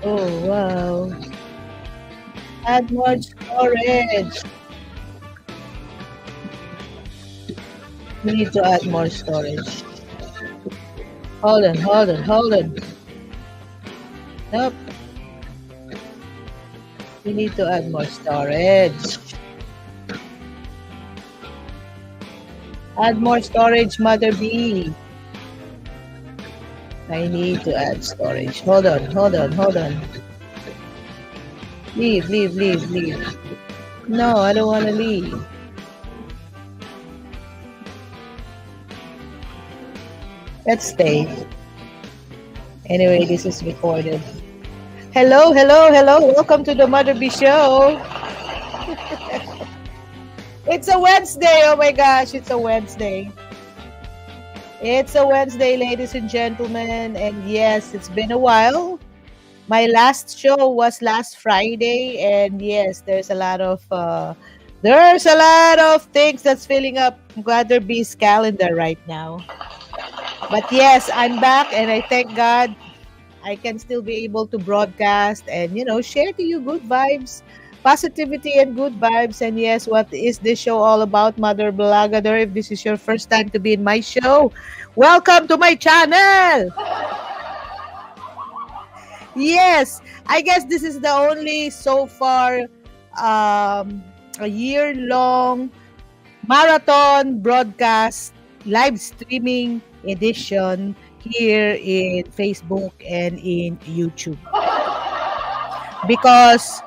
Oh, wow. Add more storage. We need to add more storage. Hold on. Nope. We need to add more storage. Add more storage, Mother B. I need to add storage. Hold on. Leave. No, I don't want to leave. Let's stay. Anyway, this is recorded. Hello. Welcome to the Mother B Show. It's a Wednesday. Oh my gosh, it's a Wednesday. It's a Wednesday, ladies and gentlemen. And yes, it's been a while. My last show was last Friday, and yes, there's a lot of things that's filling up Mother B's calendar right now. But yes, I'm back, and I thank God I can still be able to broadcast and share to you good vibes, positivity, and good vibes. And yes, what is this show all about, Mother Blagador? If this is your first time to be in my show, welcome to my channel. Yes, I guess this is the only so far a year-long marathon broadcast live streaming edition here in Facebook and in YouTube. Because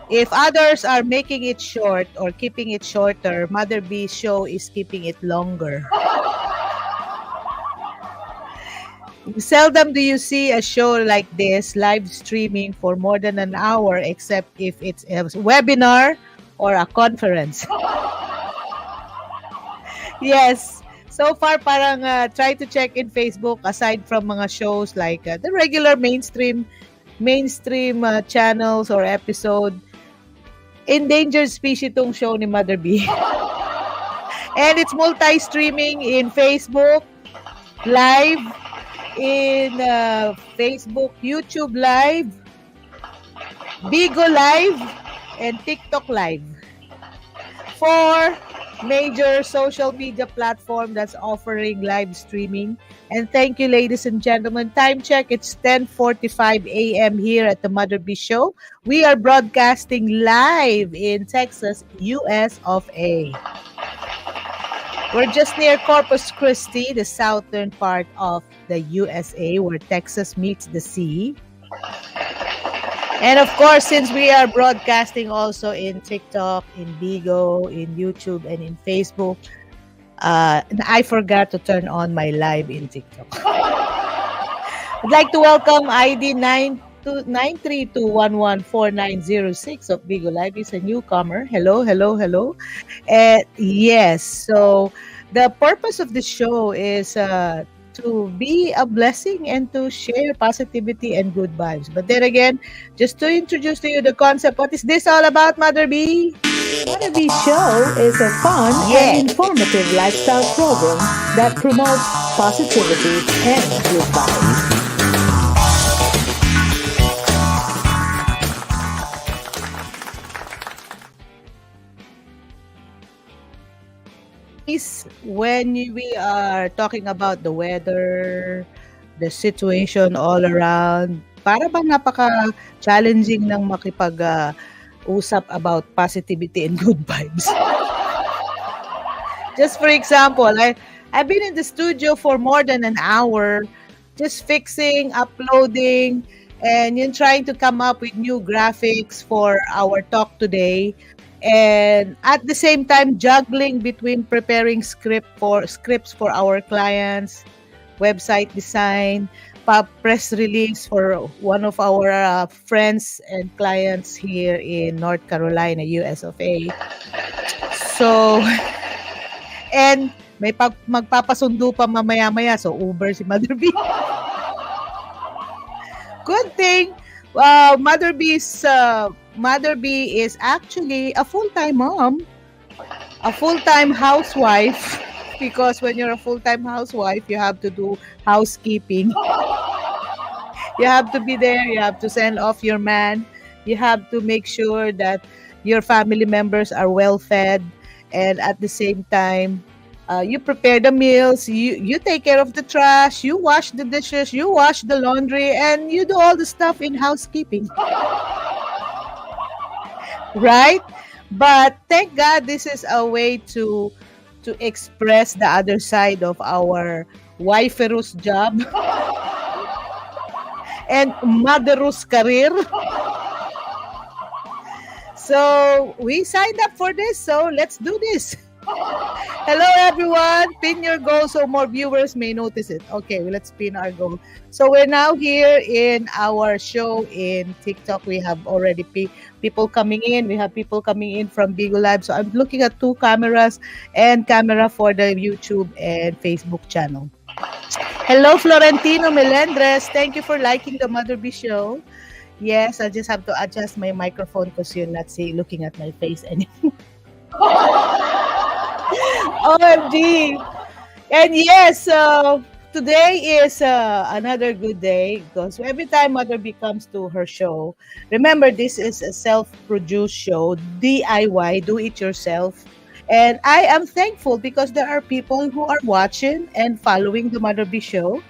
if others are making it short or keeping it shorter, Mother B's show is keeping it longer. Seldom do you see a show like this live streaming for more than an hour, except if it's a webinar or a conference. Yes. So far, parang try to check in Facebook, aside from mga shows like the regular mainstream channels or episode, endangered species itong show ni Mother B. And it's multi-streaming in Facebook Live, in Facebook, YouTube Live, Bigo Live, and TikTok Live. 4 major social media platform that's offering live streaming. And thank you, ladies and gentlemen. Time check, it's 10:45 a.m. here at the Mother B Show. We are broadcasting live in Texas, US of A. We're just near Corpus Christi, the southern part of the USA, where Texas meets the sea. And of course, since we are broadcasting also in TikTok, in Bigo, in YouTube, and in Facebook, I forgot to turn on my live in TikTok. I'd like to welcome ID 932114906 of Bigo Live. Is a newcomer. Hello. Yes, so the purpose of the show is to be a blessing and to share positivity and good vibes. But then again, just to introduce to you the concept, what is this all about, Mother B? Mother B Show is a fun and informative lifestyle program that promotes positivity and good vibes. When we are talking about the weather, the situation all around, para bang napaka-challenging ng makipag-usap about positivity and good vibes. Just for example, I've been in the studio for more than an hour, just fixing, uploading, and trying to come up with new graphics for our talk today. And at the same time, juggling between preparing scripts for our clients, website design, press release for one of our friends and clients here in North Carolina, US of A. So, and may magpapasundo pa mamaya-maya, so Uber si Mother B. Good thing, Mother B is actually a full-time mom, a full-time housewife, because when you're a full-time housewife, you have to do housekeeping You have to be there. You have to send off your man. You have to make sure that your family members are well fed, and at the same time, you prepare the meals. You take care of the trash. You wash the dishes. You wash the laundry, and you do all the stuff in housekeeping. Right? But thank God this is a way to express the other side of our wiferous job and motherous career. So we signed up for this, so let's do this. Hello everyone, pin your goal so more viewers may notice it. Okay, well, let's pin our goal. So we're now here in our show in TikTok. We have already people coming in. We have people coming in from Bigo Live. So I'm looking at 2 cameras and camera for the YouTube and Facebook channel. Hello Florentino Melendres. Thank you for liking the Mother B show. Yes, I just have to adjust my microphone because you're not looking at my face anymore. OMG. And yes, today is another good day because every time Mother B comes to her show, remember this is a self-produced show, DIY, do it yourself. And I am thankful because there are people who are watching and following the Mother B show.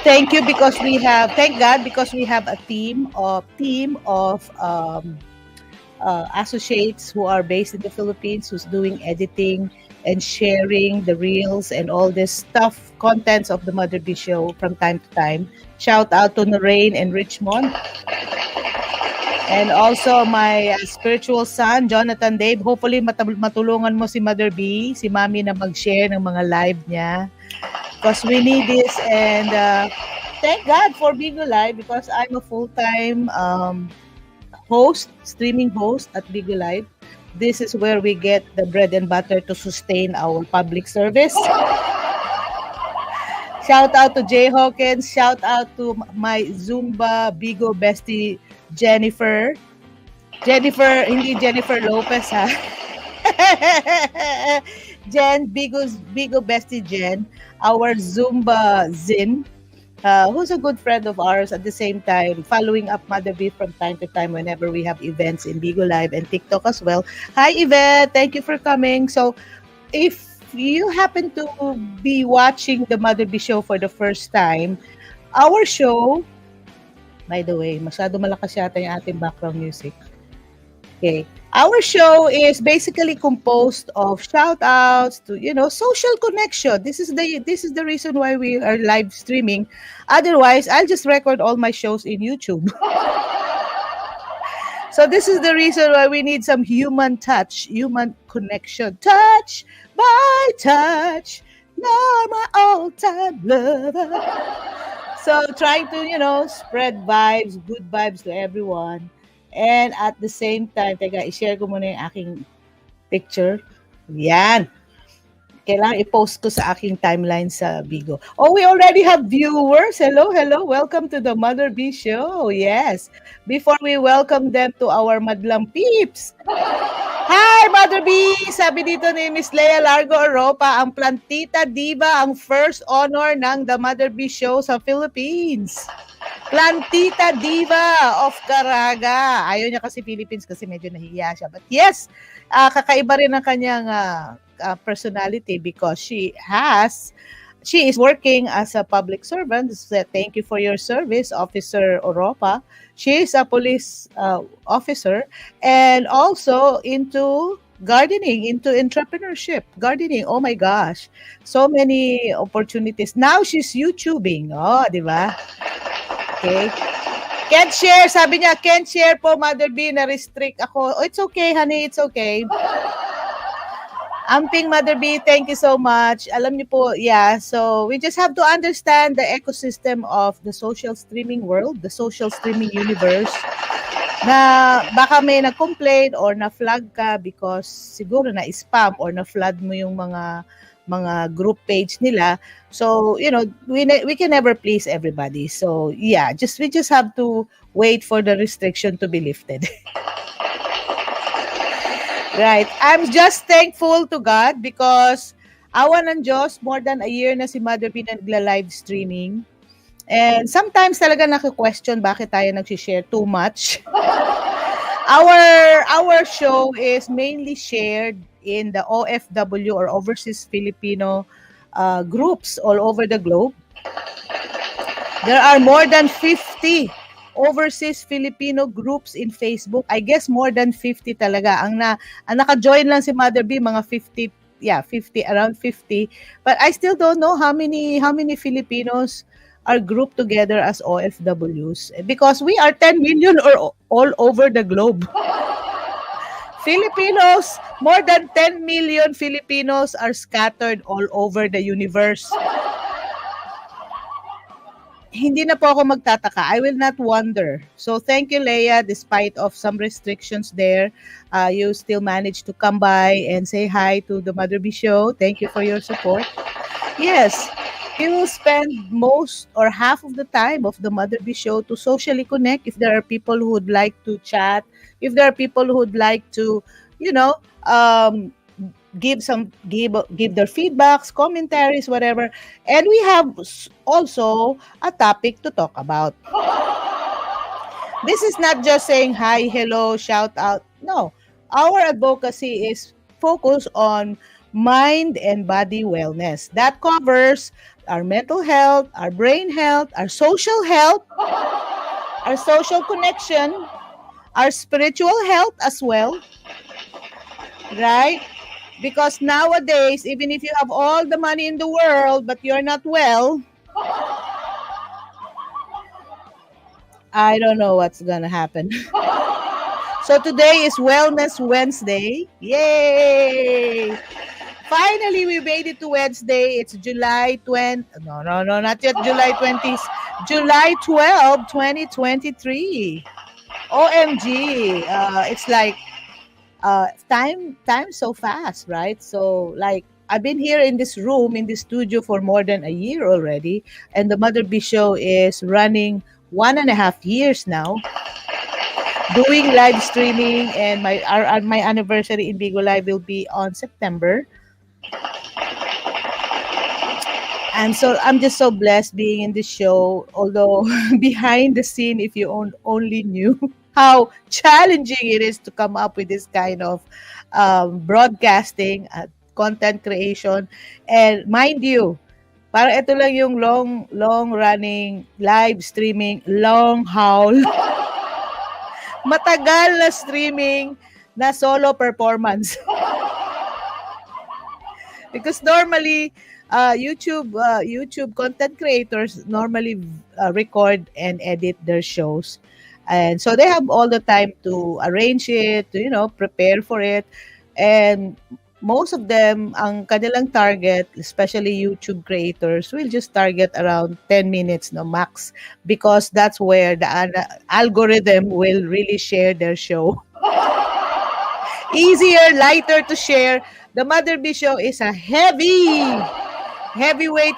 Thank God because we have a team of associates who are based in the Philippines who's doing editing and sharing the reels and all this stuff, contents of the Mother B show from time to time. Shout out to Noreen and Richmond. And also my spiritual son, Jonathan Dave. Hopefully matulungan mo si Mother B, si Mami na mag-share ng mga live niya. Because we need this, and thank God for Bigo Live because I'm a full-time streaming host at Bigo Live. This is where we get the bread and butter to sustain our public service. Shout out to Jay Hawkins. Shout out to my Zumba Bigo bestie Jennifer. Hindi Jennifer Lopez ha. Jen, Bigo bestie Jen, our Zumba Zin, who's a good friend of ours at the same time, following up Mother B from time to time whenever we have events in Bigo Live and TikTok as well. Hi Yvette, thank you for coming. So if you happen to be watching the Mother B show for the first time, our show, by the way, masyado malakas yata yung ating background music. Okay. Our show is basically composed of shout-outs to, social connection. This is the reason why we are live streaming. Otherwise, I'll just record all my shows in YouTube. So this is the reason why we need some human touch, human connection. Touch by touch, you're my all-time lover. So trying to, spread vibes, good vibes to everyone. And at the same time, i-share ko muna yung aking picture. Yan. Kailangan i-post ko sa aking timeline sa Bigo. Oh, we already have viewers. Hello. Welcome to the Mother B show. Yes. Before we welcome them to our Madlang Peeps. Hi, Mother B! Sabi dito ni Miss Lea Largo Europa, ang Plantita Diva, ang first honor ng The Mother B show sa Philippines. Plantita Diva of Caraga. Ayaw niya kasi Philippines kasi medyo nahihiya siya. But yes, kakaiba rin ang kanyang personality because she is working as a public servant. Thank you for your service, Officer Europa. She is a police officer and also into gardening, into entrepreneurship. Gardening, oh my gosh. So many opportunities. Now she's YouTubing. Oh, di ba? Okay. Can't share. Sabi niya, can't share po, Mother B. Na-restrict ako. Oh, it's okay, honey. It's okay. Amping Mother B, thank you so much. Alam niyo po, yeah, so we just have to understand the ecosystem of the social streaming world, the social streaming universe, na baka may na-complain or na-flag ka because siguro na-spam or na-flood mo yung mga group page nila. So, we can never please everybody. So, yeah, we just have to wait for the restriction to be lifted. Right. I'm just thankful to God because awa ng Diyos, more than a year na si Mother B nagla-live streaming. And sometimes talaga naki-question bakit tayo nag-share too much. Our show is mainly shared in the OFW or Overseas Filipino groups all over the globe. There are more than 50 overseas Filipino groups in Facebook. I guess more than 50 talaga. Ang naka-join lang si Mother B mga 50, yeah, 50, around 50. But I still don't know how many Filipinos are grouped together as OFWs because we are 10 million or all over the globe. Filipinos, more than 10 million Filipinos are scattered all over the universe. Hindi na po ako magtataka. I will not wonder. So thank you, Leia. Despite of some restrictions there, you still managed to come by and say hi to the Mother B Show. Thank you for your support. Yes, you will spend most or half of the time of the Mother B Show to socially connect. If there are people who would like to chat, if there are people who would like to, give their feedbacks, commentaries, whatever. And we have also a topic to talk about. This is not just saying hi, hello, shout out. No, our advocacy is focused on mind and body wellness. That covers our mental health, our brain health, our social health, our social connection, our spiritual health as well. Right? Because nowadays, even if you have all the money in the world, but you're not well, I don't know what's gonna happen. So today is Wellness Wednesday. Yay! Finally, we made it to Wednesday. It's July 20. No, not yet July 20th. July 12, 2023. OMG. It's like time so fast, right? So like I've been here in this room, in this studio for more than a year already. And the Mother B Show is running 1.5 years now. Doing live streaming, and my anniversary in Bigo Live will be on September. And so I'm just so blessed being in this show. Although behind the scene, if you only knew how challenging it is to come up with this kind of broadcasting, content creation. And mind you, para ito lang yung long running live streaming, long haul. Matagal na streaming na solo performance. Because normally, YouTube content creators normally record and edit their shows. And so they have all the time to arrange it, to, prepare for it. And most of them, ang kanilang target, especially YouTube creators, will just target around 10 minutes no max, because that's where the algorithm will really share their show. Easier, lighter to share. The Mother B Show is a heavyweight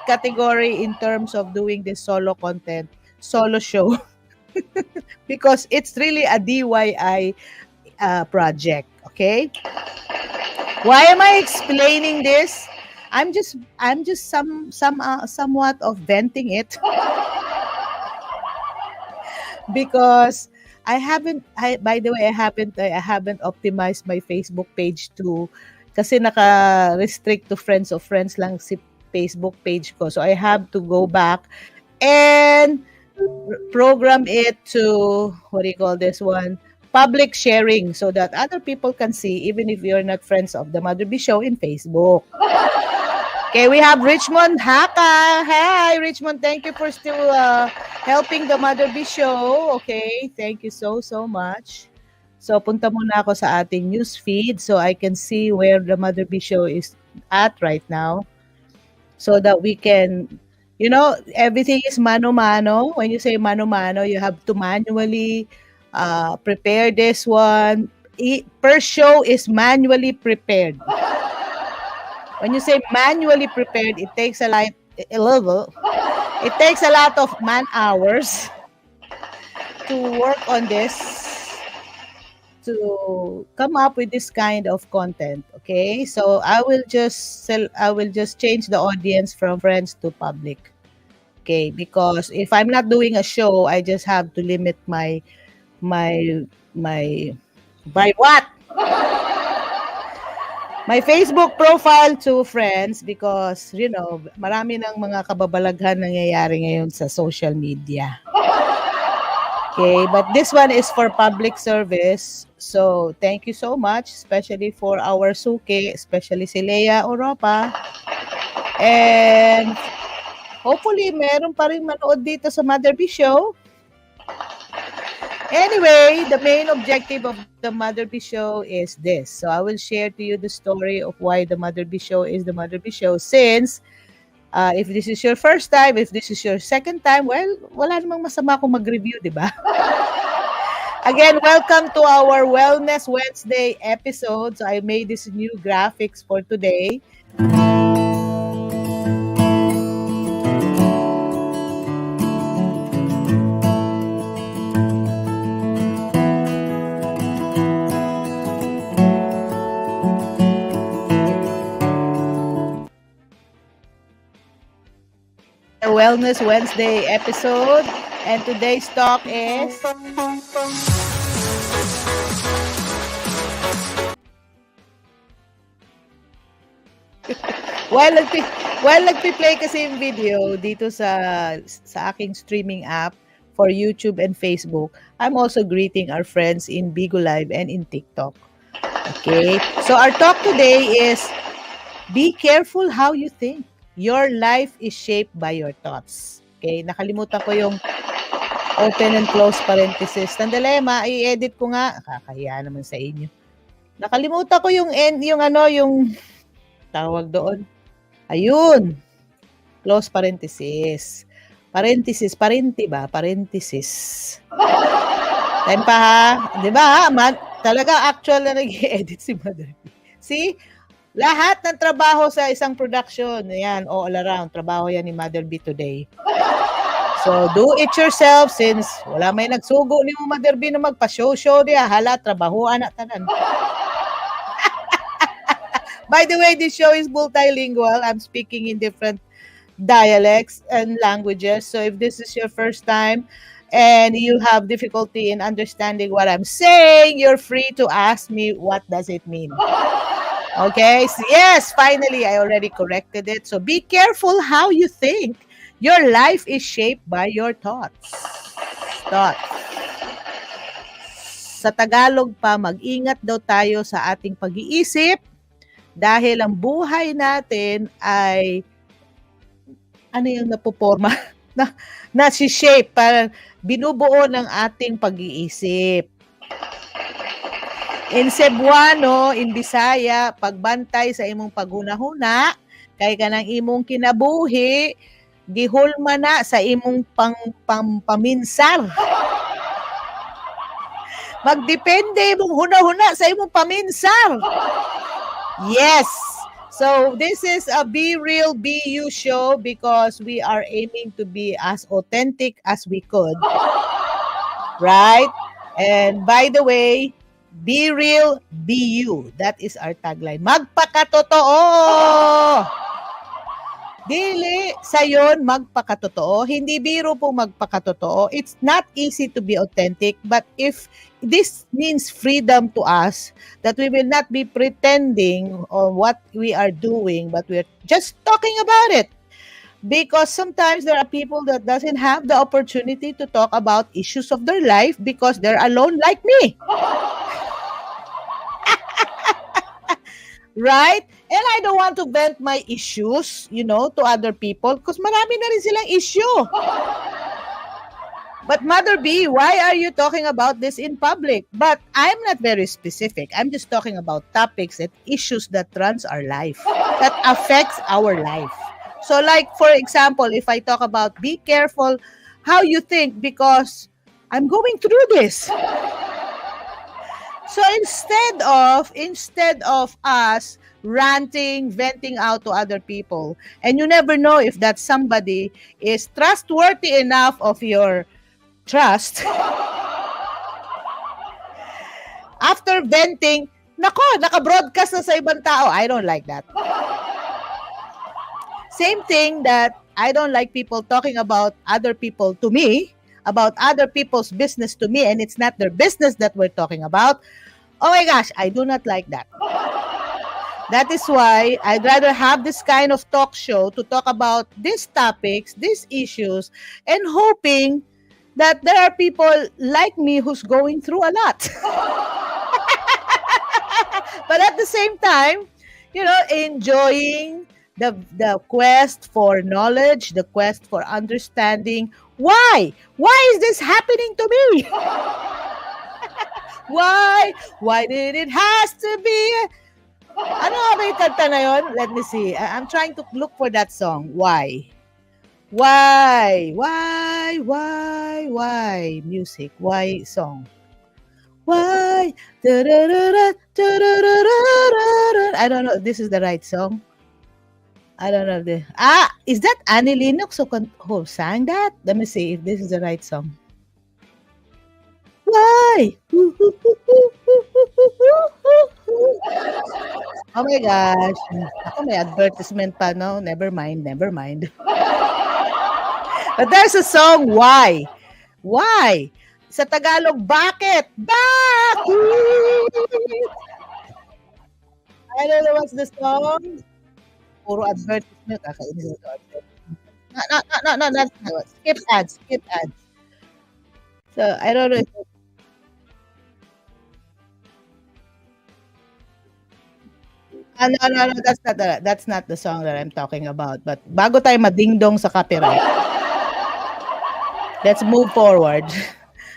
category in terms of doing this solo content, solo show. Because it's really a DIY project, okay? Why am I explaining this? I'm just somewhat of venting it. Because by the way, I haven't optimized my Facebook page to, kasi naka-restrict to friends of friends lang si Facebook page ko. So I have to go back and program it to, what do you call this one? Public sharing, so that other people can see, even if you're not friends of the Mother B Show in Facebook. Okay, we have Richmond Haka. Hi, Richmond. Thank you for still helping the Mother B Show. Okay, thank you so much. So, punta muna ako sa ating news feed so I can see where the Mother B Show is at right now. So that we can, everything is mano-mano. When you say mano-mano, you have to manually prepare this one. Per show is manually prepared. When you say manually prepared, it takes a lot of man hours to work on this, to come up with this kind of content. Okay, so I will just change the audience from friends to public. Okay, because if I'm not doing a show, I just have to limit my by what? My Facebook profile to friends because, marami ng mga kababalaghan nangyayari ngayon sa social media. Okay, but this one is for public service. So, thank you so much, especially for our suki, especially si Leia Oropa. And hopefully, meron pa rin manood dito sa Mother B Show. Anyway, the main objective of the Mother B Show is this. So I will share to you the story of why the Mother B Show is the Mother B Show. Since if this is your first time, if this is your second time, well, wala namang masama kung mag-review, di ba? Again, welcome to our Wellness Wednesday episode. So I made this new graphics for today. Wellness Wednesday episode, and today's talk is while nagpi-play kasi yung video dito sa aking streaming app for YouTube and Facebook, I'm also greeting our friends in Bigo Live and in TikTok. Okay, so our talk today is be careful how you think. Your life is shaped by your thoughts. Okay, nakalimutan ko yung open and close parenthesis. Sandali, i-edit ko nga. Kakahiya naman sa inyo. Nakalimutan ko yung tawag doon. Ayun. Close parenthesis. Parenti ba? Parenthesis. Time pa ha. Di ba? Talaga actual na nag-edit si Mother B. See? Lahat ng trabaho sa isang production, yan, all around, trabaho yan ni Mother B today. So, do it yourself since wala may nagsugo ni mo, Mother B, na magpa-show diya. Hala, trabahoan na tanan. By the way, this show is multilingual. I'm speaking in different dialects and languages. So, if this is your first time and you have difficulty in understanding what I'm saying, you're free to ask me what does it mean. Okay, so yes, finally, I already corrected it. So be careful how you think. Your life is shaped by your thoughts. Sa Tagalog pa, mag-ingat daw tayo sa ating pag-iisip dahil ang buhay natin ay yung napoporma? Nasi-shape, parang binubuo ng ating pag-iisip. In Cebuano, in Bisaya, pagbantay sa imong paghuna-huna, kay kanang imong kinabuhi, gihulma na sa imong paminsar. Magdepende imong huna-huna sa imong paminsar. Yes. So, this is a Be Real, Be You show because we are aiming to be as authentic as we could. Right? And by the way, be real, be you. That is our tagline. Magpakatotoo! Dili sayon magpakatotoo. Hindi biro po magpakatotoo. It's not easy to be authentic, but if this means freedom to us, that we will not be pretending on what we are doing, but we're just talking about it. Because sometimes there are people that doesn't have the opportunity to talk about issues of their life because they're alone like me. Right? And I don't want to vent my issues, to other people because marami na rin silang issue. But Mother B, why are you talking about this in public? But I'm not very specific. I'm just talking about topics and issues that runs our life, that affects our life. So like, for example, if I talk about be careful how you think because I'm going through this. So instead of us ranting, venting out to other people, and you never know if that somebody is trustworthy enough of your trust. After venting, naka-broadcast na sa ibang tao. I don't like that. Same thing that I don't like people talking about other people to me, about other people's business to me, and it's not their business that we're talking about. Oh my gosh, I do not like that. That is why I'd rather have this kind of talk show to talk about these topics, these issues, and hoping that there are people like me who's going through a lot. But at the same time, enjoying the quest for knowledge, the quest for understanding. Why? Why is this happening to me? Why? Why did it has to be? Ano nga ba yung kanta na yun? Let me see. I'm trying to look for that song. Why? Why? Music. Why song? Why? I don't know if this is the right song. I don't know. Is that Annie Lennox who sang that? Let me see if this is the right song. Why? Oh my gosh. Ako may advertisement pa, no? Never mind. But there's a song, Why? Why? Sa Tagalog, bakit? Bakit? I don't know what's the song. Puro advertisement. Kakainis ito. No. Skip ads. So, I don't know if no, that's not the song that I'm talking about. But bago tayo madingdong sa copyright, let's move forward.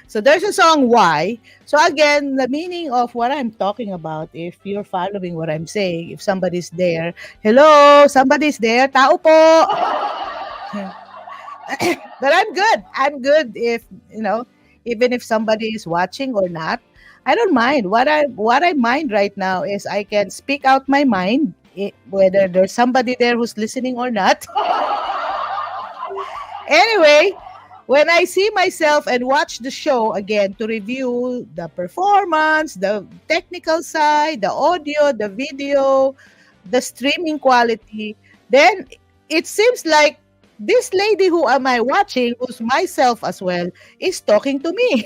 So there's a song, Why? So again, the meaning of what I'm talking about, if you're following what I'm saying, if somebody's there, hello, somebody's there, tao po. But I'm good if, even if somebody is watching or not. I don't mind. What I mind right now is I can speak out my mind, whether there's somebody there who's listening or not. Anyway, when I see myself and watch the show again to review the performance, the technical side, the audio, the video, the streaming quality, then it seems like this lady who am I watching, who's myself as well, is talking to me.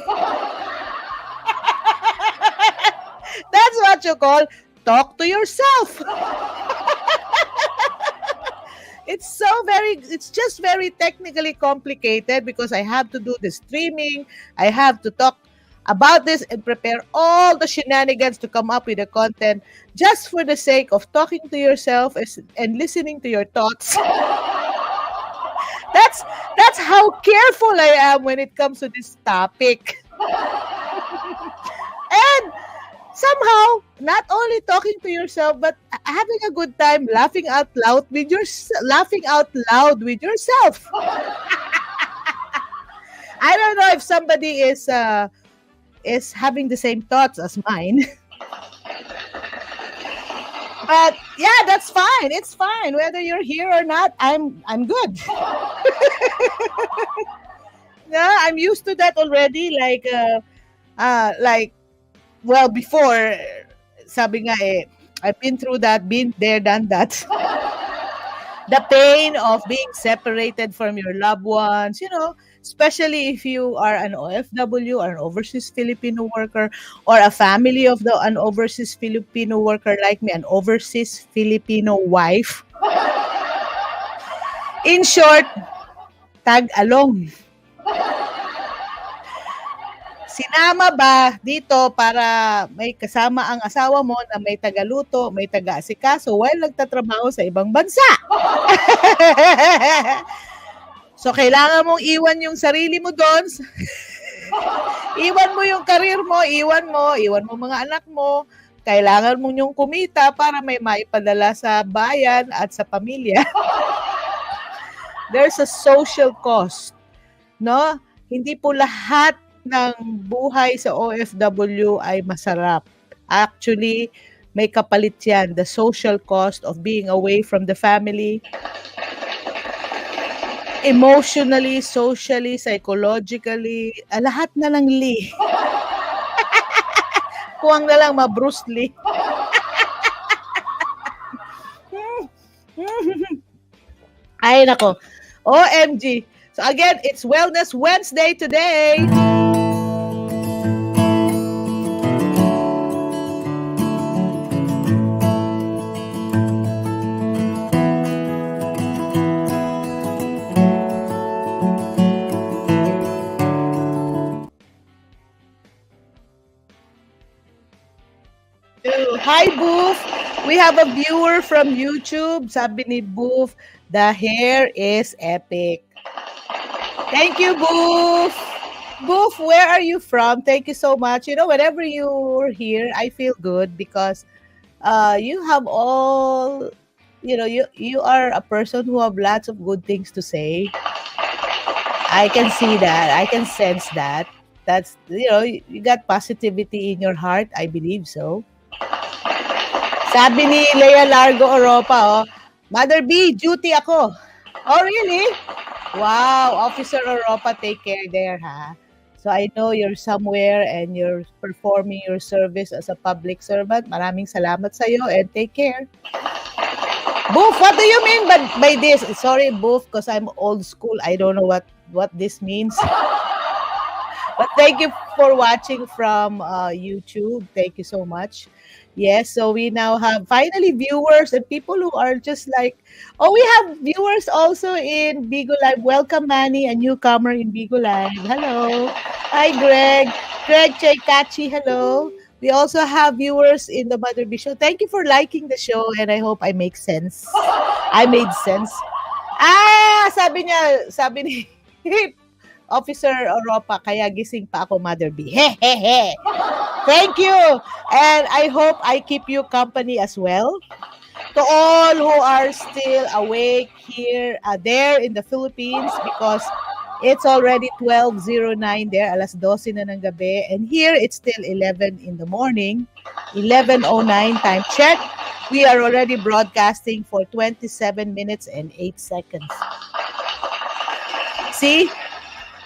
That's what you call talk to yourself. It's just very technically complicated because I have to do the streaming. I have to talk about this and prepare all the shenanigans to come up with the content just for the sake of talking to yourself and listening to your thoughts. That's how careful I am when it comes to this topic. And somehow, not only talking to yourself, but having a good time laughing out loud with yourself. I don't know if somebody is having the same thoughts as mine. But yeah, that's fine. It's fine whether you're here or not. I'm good. Yeah, I'm used to that already. Well, before, sabi nga I've been through that, been there, done that. The pain of being separated from your loved ones, especially if you are an OFW or an overseas Filipino worker or a family of an overseas Filipino worker like me, an overseas Filipino wife. In short, tag along. Sinama ba dito para may kasama ang asawa mo na may tagaluto, may taga-asikaso while nagtatrabaho sa ibang bansa? So, kailangan mong iwan yung sarili mo doon. Iwan mo yung career mo, iwan mo mga anak mo. Kailangan mo yung kumita para may maipadala sa bayan at sa pamilya. There's a social cost, no? Hindi po lahat ng buhay sa OFW ay masarap. Actually, may kapalit yan. The social cost of being away from the family, emotionally, socially, psychologically, lahat na lang li. Kuwang na lang ma-Bruce Lee. Ay, nako. OMG. So again, it's Wellness Wednesday today. Hi, Boof. We have a viewer from YouTube. Sabi ni Boof, the hair is epic. Thank you, Boof. Boof, where are you from? Thank you so much. You know, whenever you're here, I feel good because you have all, you are a person who have lots of good things to say. I can see that. I can sense that. That's, you got positivity in your heart. I believe so. Sabi ni Lea Largo Oropa, Mother B, duty ako. Oh, really? Wow, Officer Oropa, take care there, ha? So I know you're somewhere and you're performing your service as a public servant. Maraming salamat sa iyo and take care. Boof, what do you mean by this? Sorry, Boof, because I'm old school. I don't know what this means. But thank you for watching from YouTube. Thank you so much. Yes, so we now have finally viewers and people who are just like, we have viewers also in Bigo Live. Welcome, Manny, a newcomer in Bigo Live. Hello. Hi, Greg. Greg Chaikachi, hello. We also have viewers in the Mother B Show. Thank you for liking the show and I hope I make sense. I made sense. Sabi ni Officer Oropa, kaya gising pa ako, Mother B. He, he, he. Thank you. And I hope I keep you company as well. To all who are still awake here, there in the Philippines, because it's already 12:09 there, alas 12 na ng gabi. And here, it's still 11 in the morning, 11:09 time check. We are already broadcasting for 27 minutes and 8 seconds. See?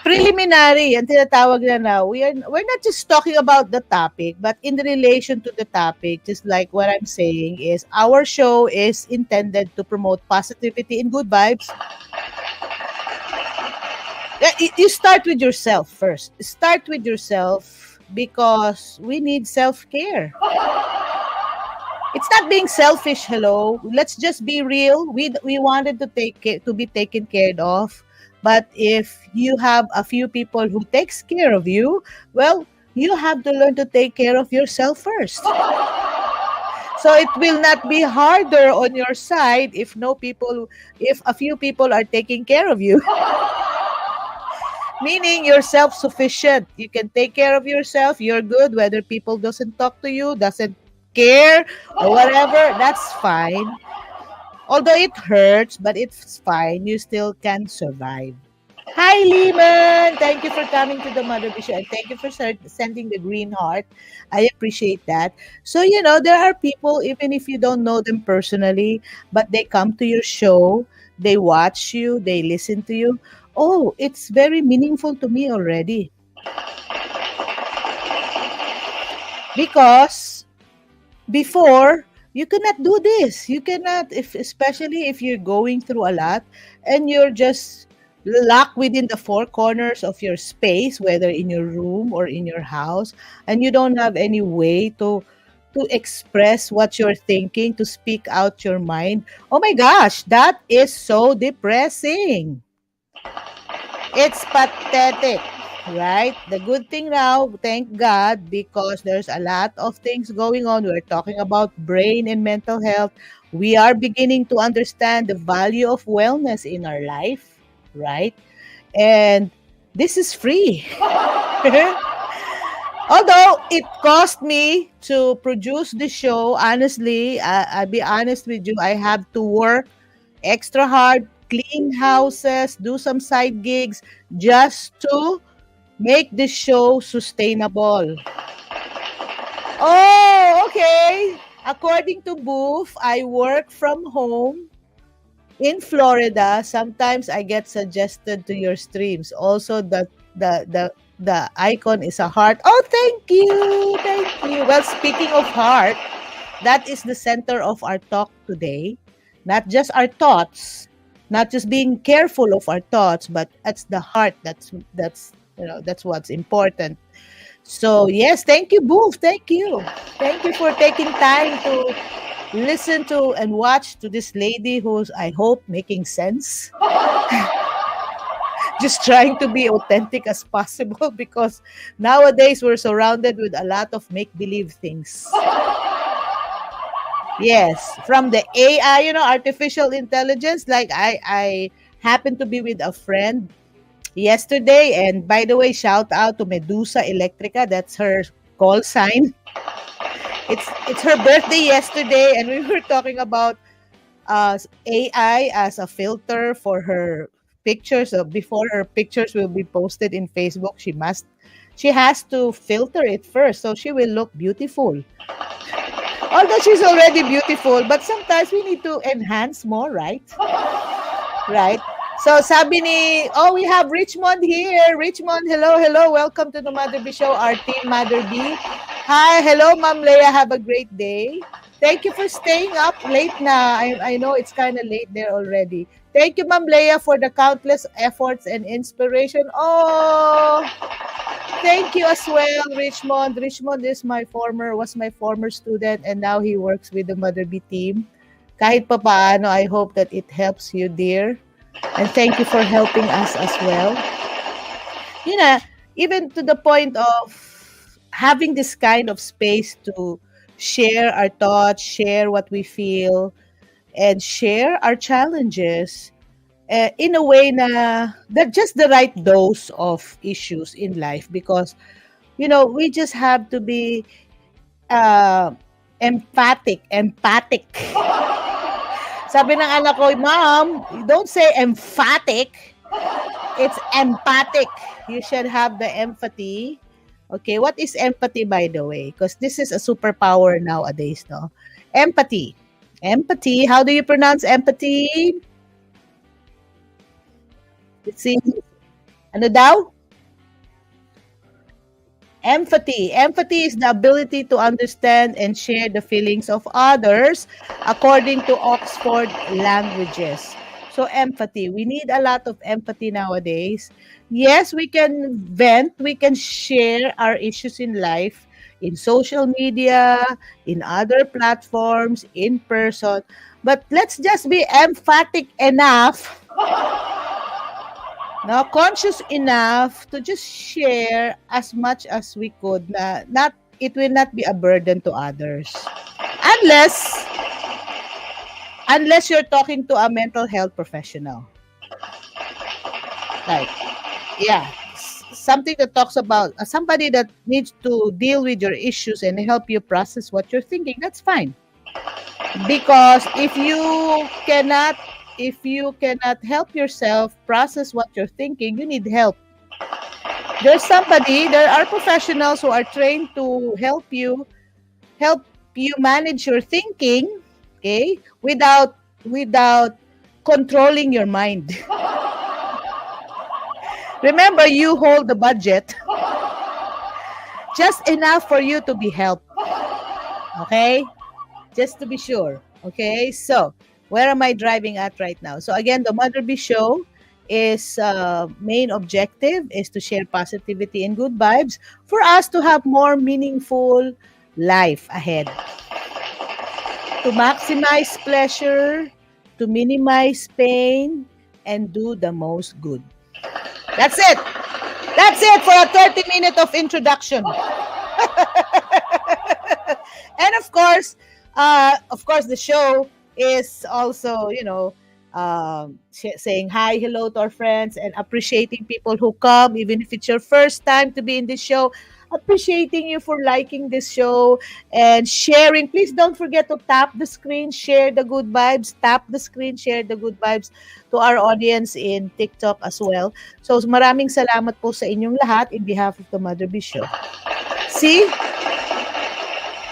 Preliminary, ang tinatawag na we're not just talking about the topic, but in relation to the topic, just like what I'm saying is our show is intended to promote positivity and good vibes. You start with yourself first. Start with yourself because we need self-care. It's not being selfish, hello. Let's just be real. We wanted to be taken care of. But if you have a few people who takes care of you, well, you have to learn to take care of yourself first. So it will not be harder on your side if a few people are taking care of you. Meaning you're self-sufficient. You can take care of yourself. You're good. Whether people doesn't talk to you, doesn't care, or whatever, that's fine. Although it hurts, but it's fine. You still can survive. Hi, Lehman. Thank you for coming to the Mother B Show. And thank you for sending the green heart. I appreciate that. So, there are people, even if you don't know them personally, but they come to your show, they watch you, they listen to you. Oh, it's very meaningful to me already. Because before, you cannot do this. You cannot, especially if you're going through a lot and you're just locked within the four corners of your space, whether in your room or in your house, and you don't have any way to express what you're thinking, to speak out your mind. Oh my gosh, that is so depressing. It's pathetic. Right? The good thing now, thank God, because there's a lot of things going on. We're talking about brain and mental health. We are beginning to understand the value of wellness in our life, right? And this is free. Although it cost me to produce the show, honestly, I'll be honest with you, I have to work extra hard, clean houses, do some side gigs just to make this show sustainable. Oh, okay. According to Boof, I work from home in Florida. Sometimes I get suggested to your streams. Also, the icon is a heart. Oh, thank you. Thank you. Well, speaking of heart, that is the center of our talk today. Not just our thoughts, not just being careful of our thoughts, but it's the heart that's what's important. So yes, thank you, Boof. Thank you for taking time to listen to and watch to this lady who's, I hope, making sense. Just trying to be authentic as possible, because nowadays we're surrounded with a lot of make-believe things. Yes, from the AI, artificial intelligence. Like I happened to be with a friend yesterday, and by the way, shout out to Medusa Electrica. That's her call sign. It's her birthday yesterday, and we were talking about AI as a filter for her pictures. So before her pictures will be posted in Facebook, she has to filter it first, so she will look beautiful. Although she's already beautiful, but sometimes we need to enhance more, right? Right. So sabi ni, we have Richmond here. Richmond, hello, hello. Welcome to the Mother B Show, our team Mother B. Hi, hello, Ma'am Leia. Have a great day. Thank you for staying up late na. I know it's kind of late there already. Thank you, Ma'am Leia, for the countless efforts and inspiration. Oh, thank you as well, Richmond. Richmond was my former student, and now he works with the Mother B team. Kahit pa paano, I hope that it helps you, dear. And thank you for helping us as well. Even to the point of having this kind of space to share our thoughts, share what we feel, and share our challenges in a way na that just the right dose of issues in life, because we just have to be empathic. Sabi ng anak ko, Mom, don't say emphatic. It's empathic. You should have the empathy. Okay, what is empathy, by the way? Because this is a superpower nowadays, no? Empathy. Empathy. How do you pronounce empathy? Let's see. Ano daw? Empathy. Empathy is the ability to understand and share the feelings of others, according to Oxford Languages. So empathy. We need a lot of empathy nowadays. Yes, we can vent, we can share our issues in life, in social media, in other platforms, in person. But let's just be emphatic enough, conscious enough to just share as much as we could. It will not be a burden to others, unless you're talking to a mental health professional. Like, yeah, something that talks about somebody that needs to deal with your issues and help you process what you're thinking. That's fine, because if you cannot help yourself process what you're thinking, you need help. There are professionals who are trained to help you manage your thinking, okay, without controlling your mind. Remember, you hold the budget just enough for you to be helped. Okay? Just to be sure. Okay? So, where am I driving at right now? So, again, the Mother B Show is main objective is to share positivity and good vibes for us to have more meaningful life ahead. To maximize pleasure, to minimize pain, and do the most good. That's it. That's it for a 30-minute of introduction. And of course, the show is also, saying hi, hello to our friends, and appreciating people who come, even if it's your first time to be in this show. Appreciating you for liking this show and sharing. Please don't forget to tap the screen, share the good vibes. Tap the screen, share the good vibes to our audience in TikTok as well. So maraming salamat po sa inyong lahat in behalf of the Mother B Show. See?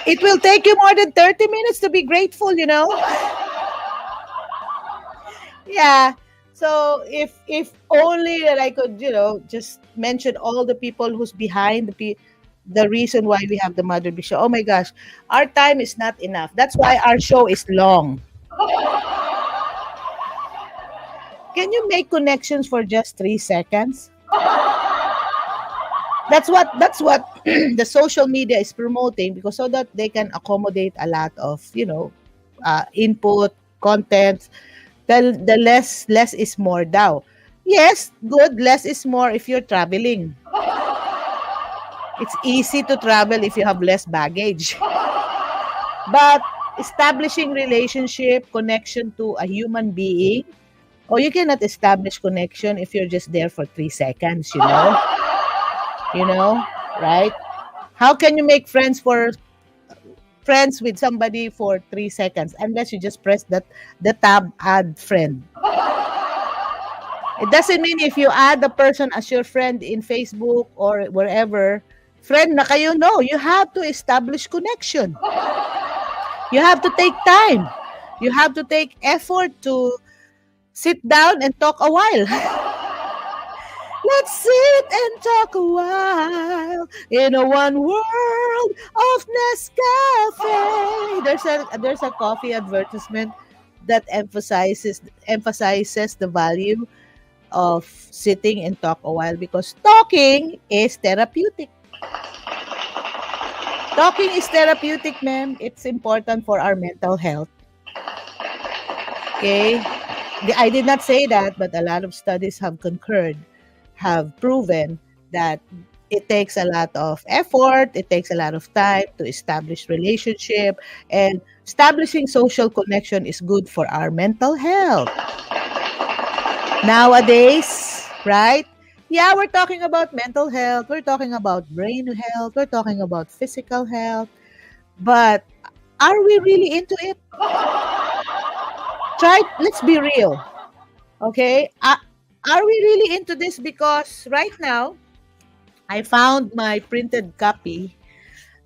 It will take you more than 30 minutes to be grateful, Yeah. So if only that I could, just mention all the people who's behind the reason why we have the Mother B Show. Oh my gosh, our time is not enough. That's why our show is long. Can you make connections for just 3 seconds? That's what the social media is promoting, because so that they can accommodate a lot of, input, content. The less is more daw. Yes, good, less is more if you're traveling. It's easy to travel if you have less baggage. But establishing relationship, connection to a human being, or you cannot establish connection if you're just there for 3 seconds, right? How can you make friends with somebody for 3 seconds unless you just press the tab add friend? It doesn't mean if you add the person as your friend in Facebook or wherever, friend na kayo. No, you have to establish connection. You have to take time. You have to take effort to sit down and talk a while. Let's sit and talk a while in a one world of Nescafe. There's a coffee advertisement that emphasizes the value of sitting and talk a while, because talking is therapeutic. Talking is therapeutic, ma'am. It's important for our mental health. Okay? I did not say that, but a lot of studies have proven that it takes a lot of effort, it takes a lot of time to establish relationship, and establishing social connection is good for our mental health. Nowadays, right? Yeah, we're talking about mental health, we're talking about brain health, we're talking about physical health, but are we really into it? Let's be real. Okay? Are we really into this? Because right now, I found my printed copy.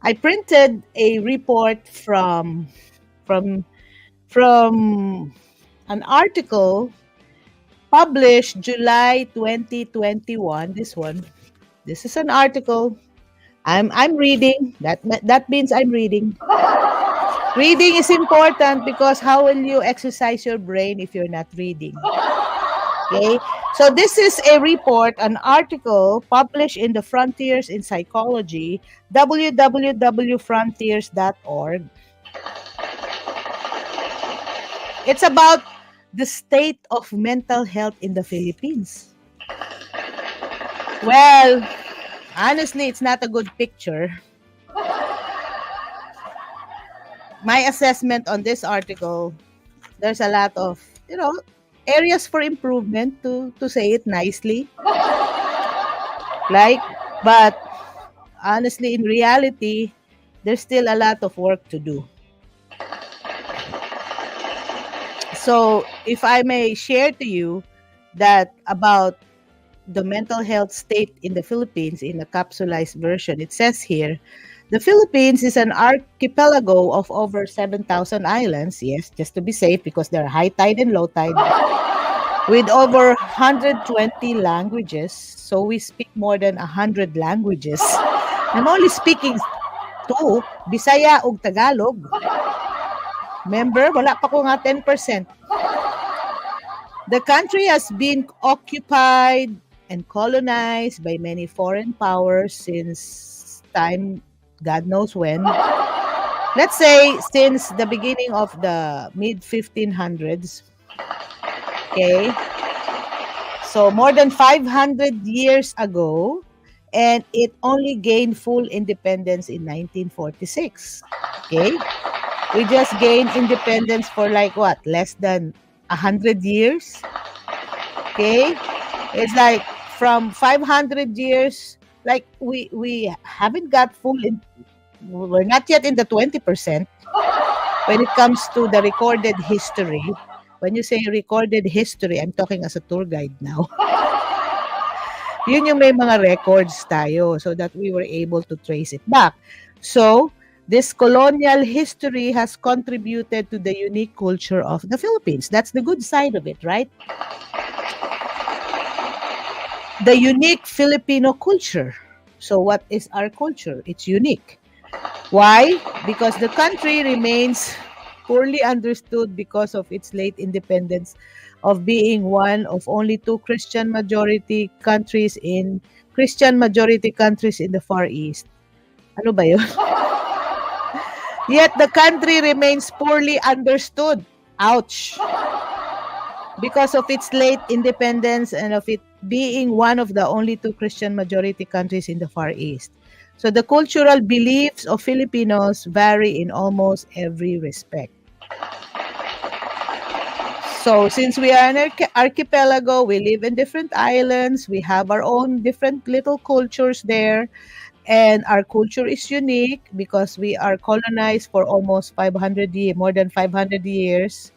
I printed a report from an article published July 2021. This is an article. I'm reading. That means I'm reading. Reading is important, because how will you exercise your brain if you're not reading? Okay, so this is a report, an article published in the Frontiers in Psychology, www.frontiers.org. It's about the state of mental health in the Philippines. Well, honestly, it's not a good picture. My assessment on this article, there's a lot of, areas for improvement, to say it nicely. But honestly, in reality, there's still a lot of work to do. So if I may share to you that about the mental health state in the Philippines in a capsulized version, it says here, the Philippines is an archipelago of over 7,000 islands. Yes, just to be safe, because there are high tide and low tide. With over 120 languages. So we speak more than 100 languages. I'm only speaking 2, Bisaya ug Tagalog. Remember, wala pa ko nga 10%. The country has been occupied and colonized by many foreign powers since time, God knows when. Let's say since the beginning of the mid-1500s. Okay? So more than 500 years ago, and it only gained full independence in 1946. Okay? We just gained independence for less than 100 years. Okay? It's like from 500 years, we haven't got we're not yet in the 20% when it comes to the recorded history. When you say recorded history, I'm talking as a tour guide now. Yun yung may mga records tayo, so that we were able to trace it back. So, this colonial history has contributed to the unique culture of the Philippines. That's the good side of it, right? The unique Filipino culture. So what is our culture? It's unique. Why? Because the country remains poorly understood because of its late independence of being one of only two Christian majority countries in the Far East. Ano ba yun? Yet the country remains poorly understood. Ouch. Because of its late independence and of it being one of the only two Christian majority countries in the Far East. So the cultural beliefs of Filipinos vary in almost every respect. So since we are an archipelago, we live in different islands, we have our own different little cultures there, and our culture is unique because we are colonized for almost 500 years, more than 500 years.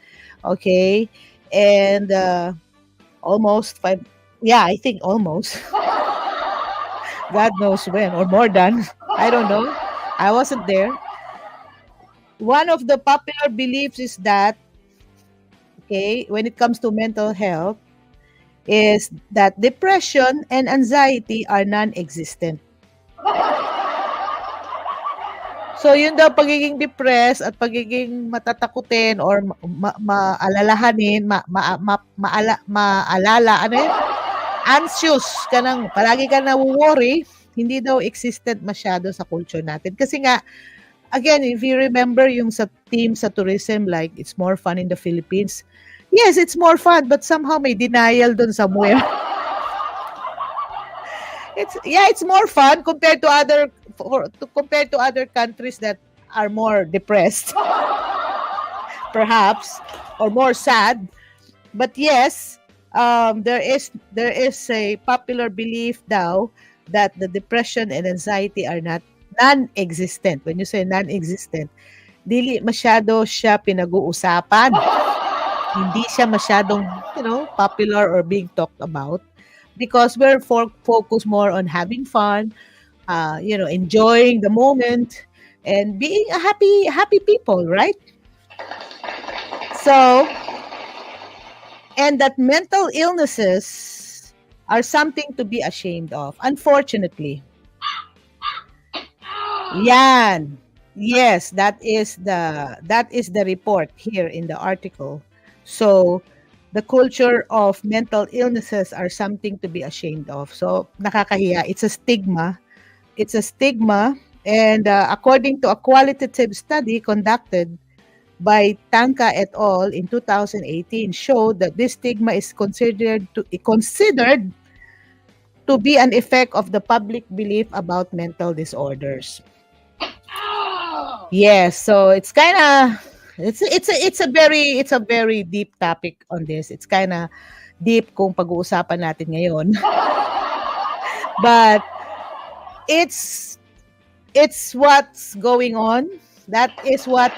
Okay. And almost I think almost. God knows when, or more than. I don't know. I wasn't there. One of the popular beliefs is that, okay, when it comes to mental health, is that depression and anxiety are non-existent. So, yun daw, pagiging depressed at pagiging matatakutin or maalalahanin, maalala, ano yun? Anxious ka nang, palagi ka na-worry, hindi daw existent masyado sa culture natin. Kasi nga, again, if you remember yung sa team sa tourism, like, it's more fun in the Philippines. Yes, it's more fun, but somehow may denial dun somewhere. It's more fun compared to other countries that are more depressed, perhaps, or more sad. But yes, there is a popular belief daw that the depression and anxiety are not non-existent. When you say non-existent, dili masyado siya pinag-uusapan. Hindi siya masyadong, popular or being talked about because we're focused more on having fun, enjoying the moment and being a happy people, right? So, and that mental illnesses are something to be ashamed of, unfortunately. Yan. Yes, that is the report here in the article. So, the culture of mental illnesses are something to be ashamed of. So, nakakahiya. It's a stigma. And according to a qualitative study conducted by Tanka et al. In 2018, showed that this stigma is considered to be an effect of the public belief about mental disorders. Yes, so it's kind of it's a very deep topic on this. It's kind of deep kung pag-uusapan natin ngayon. But it's what's going on. That is what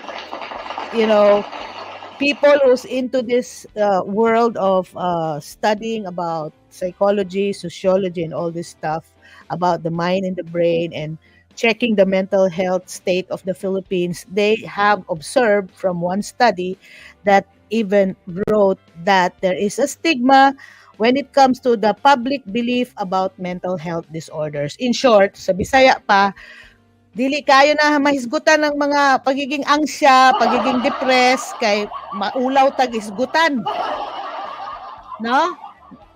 people who's into this world of studying about psychology, sociology, and all this stuff about the mind and the brain and checking the mental health state of the Philippines, they have observed from one study that even wrote that there is a stigma when it comes to the public belief about mental health disorders. In short, sa Bisaya pa, dili kayo na mahisgutan ng mga pagiging anksya, pagiging depressed, kay maulaw tag isgutan. No?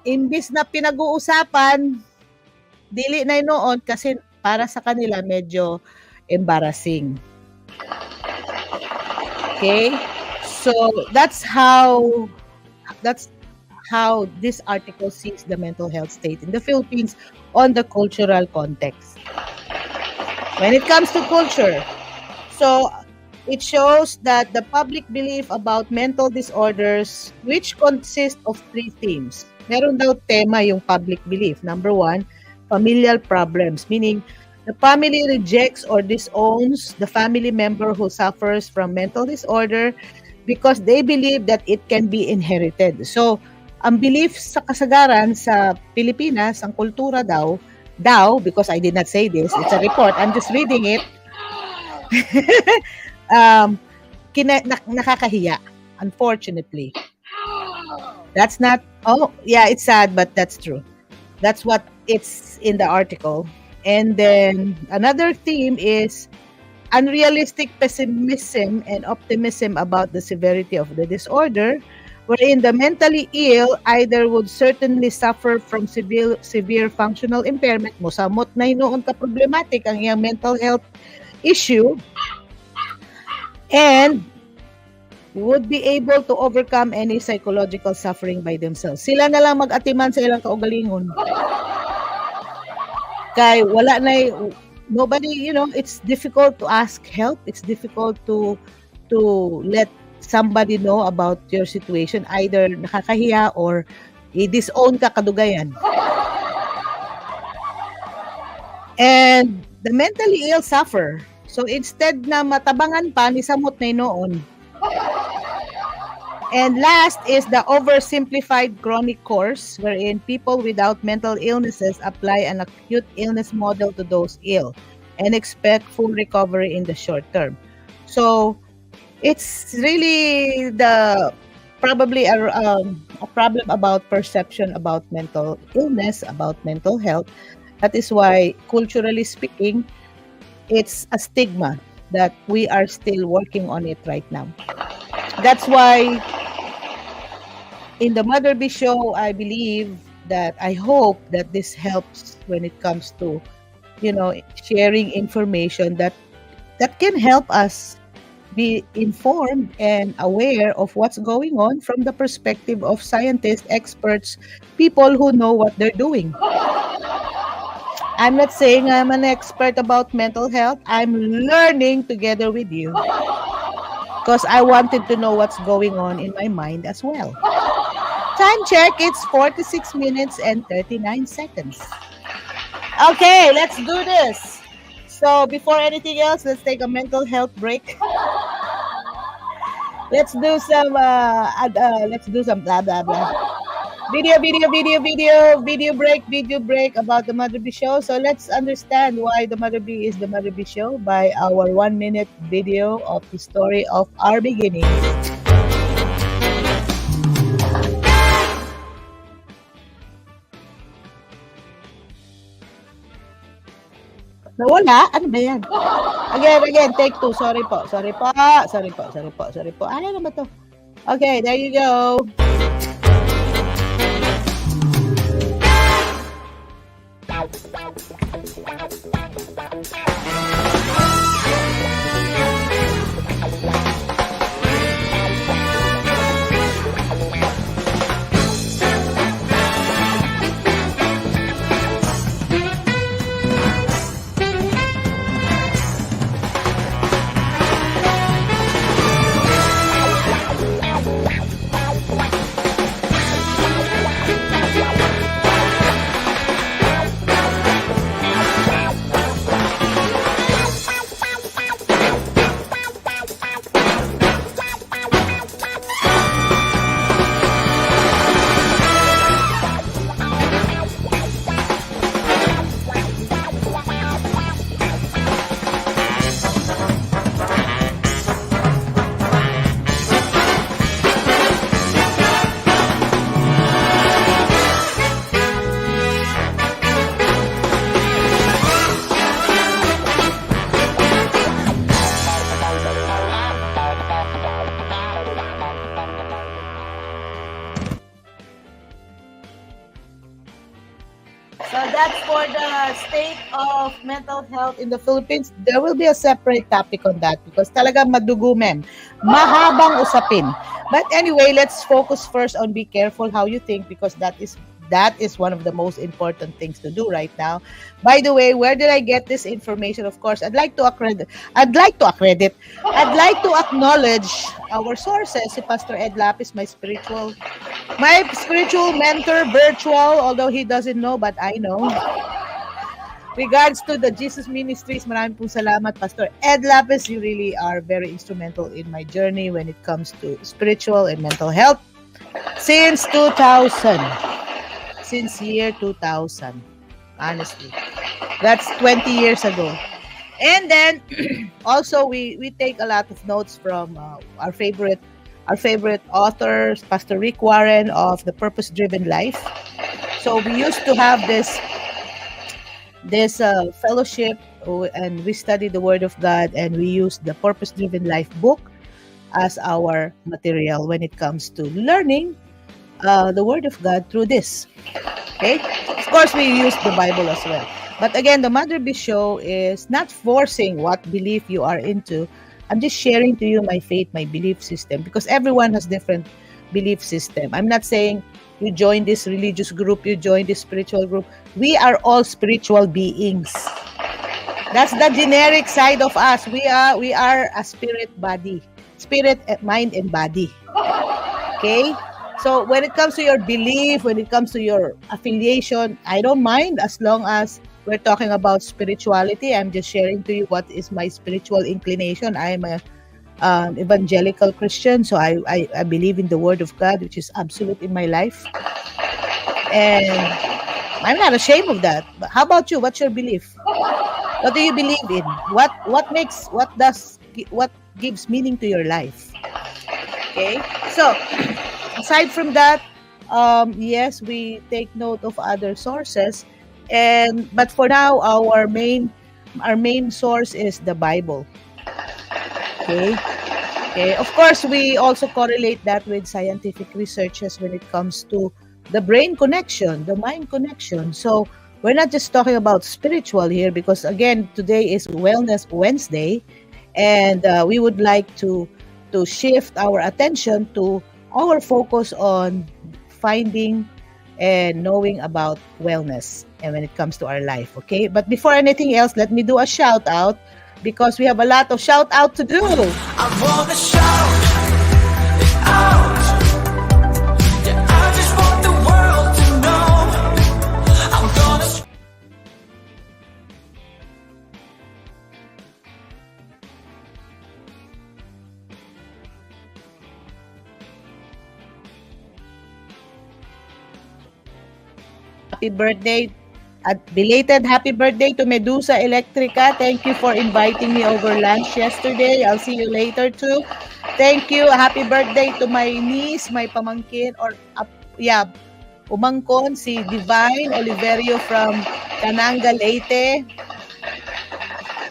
Imbis na pinag-uusapan, dili na noon kasi para sa kanila medyo embarrassing. Okay? So that's how this article sees the mental health state in the Philippines on the cultural context. When it comes to culture, so it shows that the public belief about mental disorders, which consists of three themes. Meron daw tema yung public belief. Number one, familial problems, meaning the family rejects or disowns the family member who suffers from mental disorder because they believe that it can be inherited. So, ang belief sa kasagaran sa Pilipinas, ang kultura daw, because I did not say this, it's a report, I'm just reading it, nakakahiya, unfortunately. That's not, it's sad, but that's true. That's what it's in the article. And then another theme is unrealistic pessimism and optimism about the severity of the disorder, wherein the mentally ill either would certainly suffer from severe functional impairment, mosamot na hinoon ka problematic ang iyang mental health issue, and would be able to overcome any psychological suffering by themselves. Sila na lang mag-atiman sa ilang kaugalingon. Kay wala na nobody, it's difficult to ask help. It's difficult to let somebody know about your situation. Either nakakahiya or i-disown ka kadugayan. And the mentally ill suffer. So instead na matabangan pa, nisamot na noon. And last is the oversimplified chronic course, wherein people without mental illnesses apply an acute illness model to those ill and expect full recovery in the short term. So it's really probably a problem about perception about mental illness, about mental health. That is why, culturally speaking, it's a stigma that we are still working on it right now. That's why in the Mother B Show, I hope that this helps when it comes to, sharing information that can help us be informed and aware of what's going on from the perspective of scientists, experts, people who know what they're doing. I'm not saying I'm an expert about mental health. I'm learning together with you because I wanted to know what's going on in my mind as well. Time check, it's 46 minutes and 39 seconds. Okay, let's do this. So before anything else, let's take a mental health break. Let's do some blah blah blah. Video break about the Mother B Show. So let's understand why the Mother B is the Mother B Show by our 1-minute video of the story of our beginning. Nawala? Ano ba yan? Again, take 2. Sorry po. Ano ba to? Okay, there you go. That's for the state of mental health in the Philippines. There will be a separate topic on that because talaga madugo, ma'am. Mahabang usapin. But anyway, let's focus first on be careful how you think because that is one of the most important things to do right now. By the way, where did I get this information? Of course, I'd like to acknowledge our sources. Si Pastor Ed Lapis, my spiritual mentor, virtual, although he doesn't know, but I know. Regards to the Jesus Ministries, maraming pong salamat, Pastor Ed Lapis. You really are very instrumental in my journey when it comes to spiritual and mental health since 2000. Since year 2000, honestly. That's 20 years ago. And then also we take a lot of notes from our favorite authors, Pastor Rick Warren of The Purpose Driven Life. So we used to have this this fellowship, and we study the Word of God, and we use the Purpose Driven Life book as our material when it comes to learning the Word of God through this. Okay? Of course, we use the Bible as well. But again, the Mother B Show is not forcing what belief you are into. I'm just sharing to you my faith, my belief system, because everyone has different belief system. I'm not saying you join this religious group, you join this spiritual group. We are all spiritual beings. That's the generic side of us. We are a spirit body. Spirit, mind, and body. Okay? So when it comes to your belief, when it comes to your affiliation, I don't mind as long as we're talking about spirituality. I'm just sharing to you what is my spiritual inclination. I'm a evangelical Christian, so I believe in the Word of God, which is absolute in my life. And I'm not ashamed of that. But how about you? What's your belief? What do you believe in? What gives meaning to your life? Okay? So, aside from that, yes, we take note of other sources, but for now, our main source is the Bible. Okay. Of course, we also correlate that with scientific researches when it comes to the brain connection, the mind connection. So we're not just talking about spiritual here, because again, today is Wellness Wednesday, and we would like to shift our attention to our focus on finding and knowing about wellness and when it comes to our life. Okay, but before anything else, let me do a shout out, because we have a lot of shout out to do. I wanna shout it out. Yeah, I just want the world to know I'm gonna. Happy birthday, belated happy birthday to Medusa Electrica. Thank you for inviting me over lunch yesterday. I'll see you later too. Thank you. Happy birthday to my niece, my pamangkin, umangkon, si Divine Oliverio from Cananga, Leyte.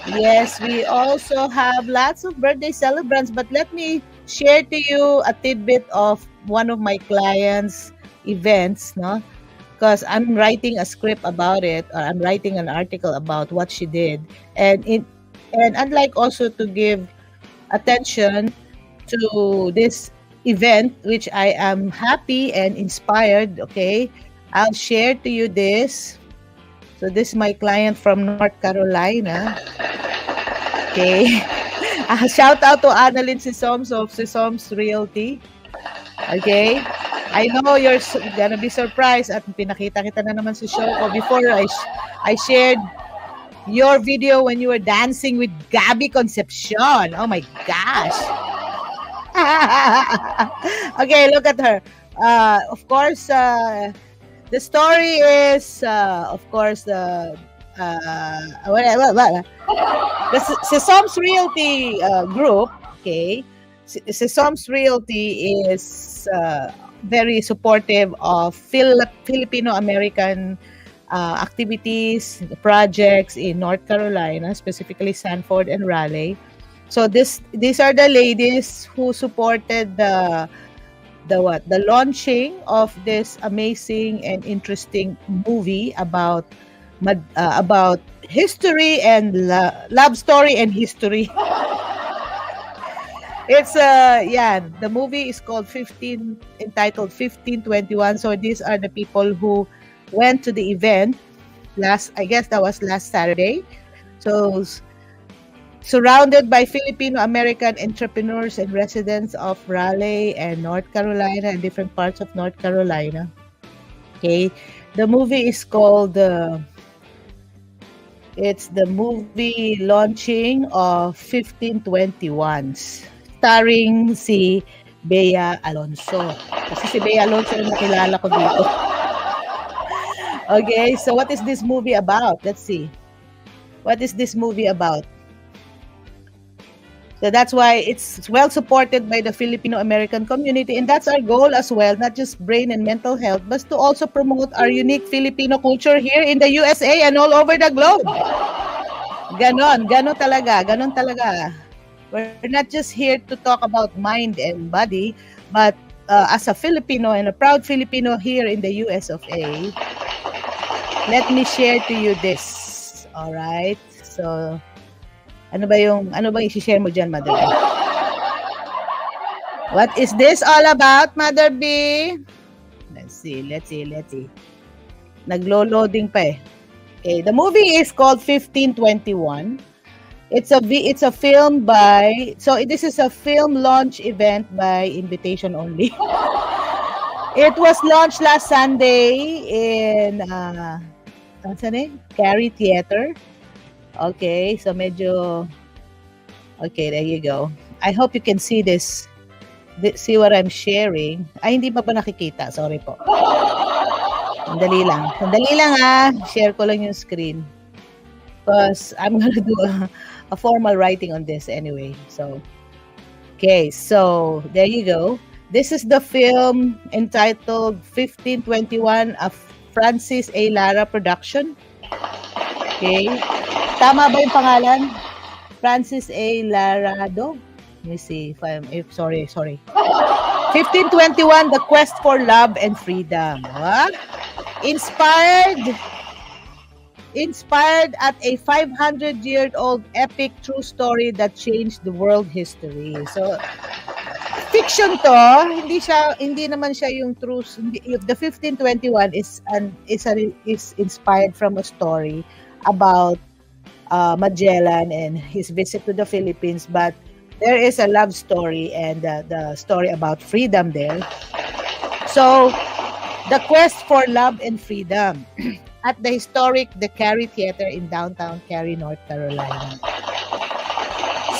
Yes, we also have lots of birthday celebrants, but let me share to you a tidbit of one of my clients' events, no? Because I'm writing a script about it, or I'm writing an article about what she did, and I'd like also to give attention to this event, which I am happy and inspired. Okay, I'll share to you this. So this is my client from North Carolina. Okay, shout out to Annalyn Sisoms of Sisoms Realty. Okay. I know you're gonna be surprised at pinakita kita na naman sa show ko. Before I shared your video when you were dancing with Gabby Concepcion. Oh my gosh. Okay, look at her. Of course, the story is, of course, the Sisoms Realty group. Okay, Sisoms Realty is very supportive of Filipino-American activities, projects in North Carolina, specifically Sanford and Raleigh. So these are the ladies who supported the launching of this amazing and interesting movie about history and love story and history. It's the movie is called entitled 1521. So these are the people who went to the event I guess that was last Saturday. So surrounded by Filipino-American entrepreneurs and residents of Raleigh and North Carolina and different parts of North Carolina. Okay, the movie is called it's the movie launching of 1521s. Starring si Bea Alonso. Kasi si Bea Alonso yung nakilala ko dito. Okay, so what is this movie about? Let's see. What is this movie about? So that's why it's well supported by the Filipino-American community. And that's our goal as well, not just brain and mental health, but to also promote our unique Filipino culture here in the USA and all over the globe. Ganon talaga. We're not just here to talk about mind and body, but as a Filipino and a proud Filipino here in the US of A, let me share to you this. All right? So, ano ba yung i-share mo dyan, Mother B? What is this all about, Mother B? Let's see. Naglo-loading pa eh. Okay, the movie is called 1521. It's a film by, so this is a film launch event by invitation only. It was launched last Sunday in Cary Theater. Okay, so medyo, okay, there you go. I hope you can see this. See what I'm sharing. Ay, hindi pa ba nakikita? Sorry po. Sandali lang share ko lang yung screen. Because I'm gonna do a formal writing on this anyway. So, okay, so there you go. This is the film entitled 1521, a Francis A. Lara production. Okay. Tama ba yung pangalan? Francis A. Larado? Let me see if sorry. 1521, The Quest for Love and Freedom. What? Inspired at a 500-year-old epic true story that changed the world history. So, fiction to, hindi naman siya yung true. The 1521 is inspired from a story about Magellan and his visit to the Philippines, but there is a love story and the story about freedom there. So, The Quest for Love and Freedom at the historic The Cary Theater in downtown Cary, North Carolina.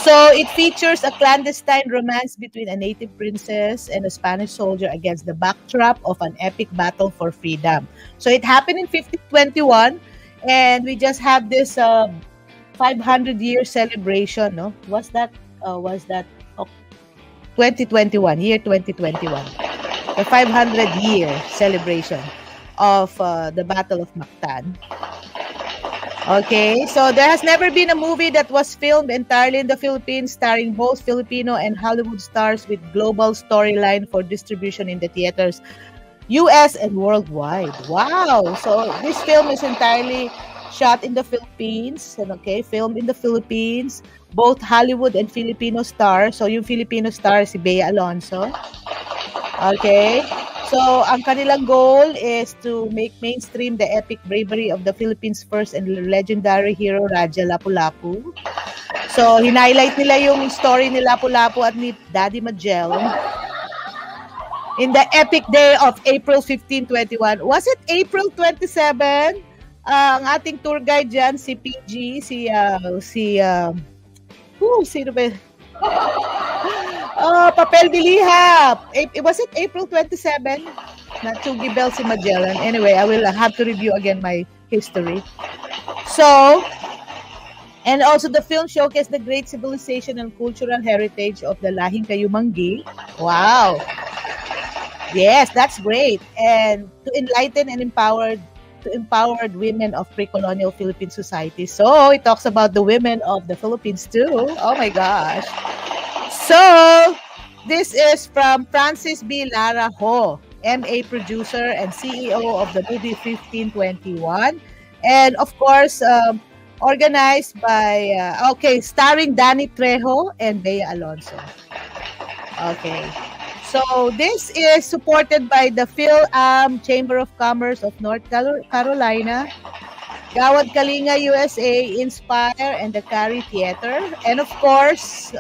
So, it features a clandestine romance between a native princess and a Spanish soldier against the backdrop of an epic battle for freedom. So, it happened in 1521, and we just have this 500-year celebration, no? Was that 2021, year 2021. The 500-year celebration of the Battle of Mactan. Okay, so there has never been a movie that was filmed entirely in the Philippines starring both Filipino and Hollywood stars with global storyline for distribution in the theaters, US and worldwide. Wow! So this film is entirely shot in the Philippines, and filmed in the Philippines, both Hollywood and Filipino stars. So yung Filipino star si Bea Alonzo. Okay? So, ang kanilang goal is to make mainstream the epic bravery of the Philippines' first and legendary hero, Raja Lapu-Lapu. So, hinighlight nila yung story ni Lapu-Lapu at ni Daddy Magellan in the epic day of April 15, 21. Was it April 27? Ang ating tour guide dyan, si PG, sino ba? Papel de Liha. Was it April 27? Natugi Bell si Magellan. Anyway, I will have to review again my history. So, and also the film showcased the great civilization and cultural heritage of the Lahing Kayumanggi. Wow. Yes, that's great. And to enlighten and empowered women of pre-colonial Philippine society. So, it talks about the women of the Philippines too. Oh my gosh. So, this is from Francis B. Lara Ho, MA producer and CEO of the movie 1521. And of course, organized by, starring Danny Trejo and Bea Alonzo. Okay. So, this is supported by the PhilAm Chamber of Commerce of North Carolina, Gawad Kalinga USA, Inspire, and the Cary Theater. And of course,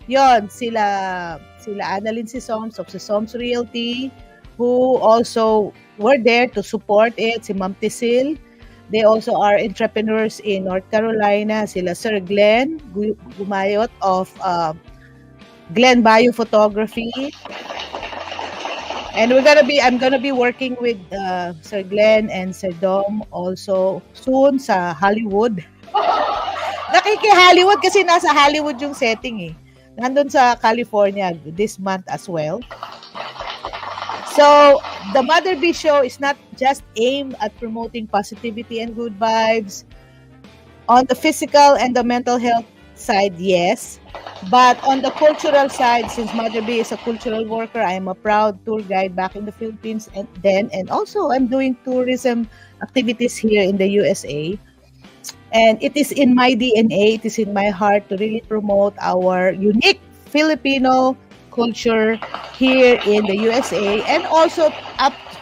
sila Annalyn Sisoms of Sisoms Realty, who also were there to support it, si Ma'am Tisil. They also are entrepreneurs in North Carolina, sila Sir Glenn Gumayot of Glenn Bayo Photography. And I'm gonna be working with Sir Glenn and Sir Dom also soon sa Hollywood. Nakiki-Hollywood kasi nasa Hollywood yung setting eh. Nandun sa California this month as well. So, the Mother B Show is not just aimed at promoting positivity and good vibes. On the physical and the mental health side, yes. But on the cultural side, since Mother B is a cultural worker, I am a proud tour guide back in the Philippines and also I'm doing tourism activities here in the USA. And it is in my DNA, it is in my heart to really promote our unique Filipino culture here in the USA and also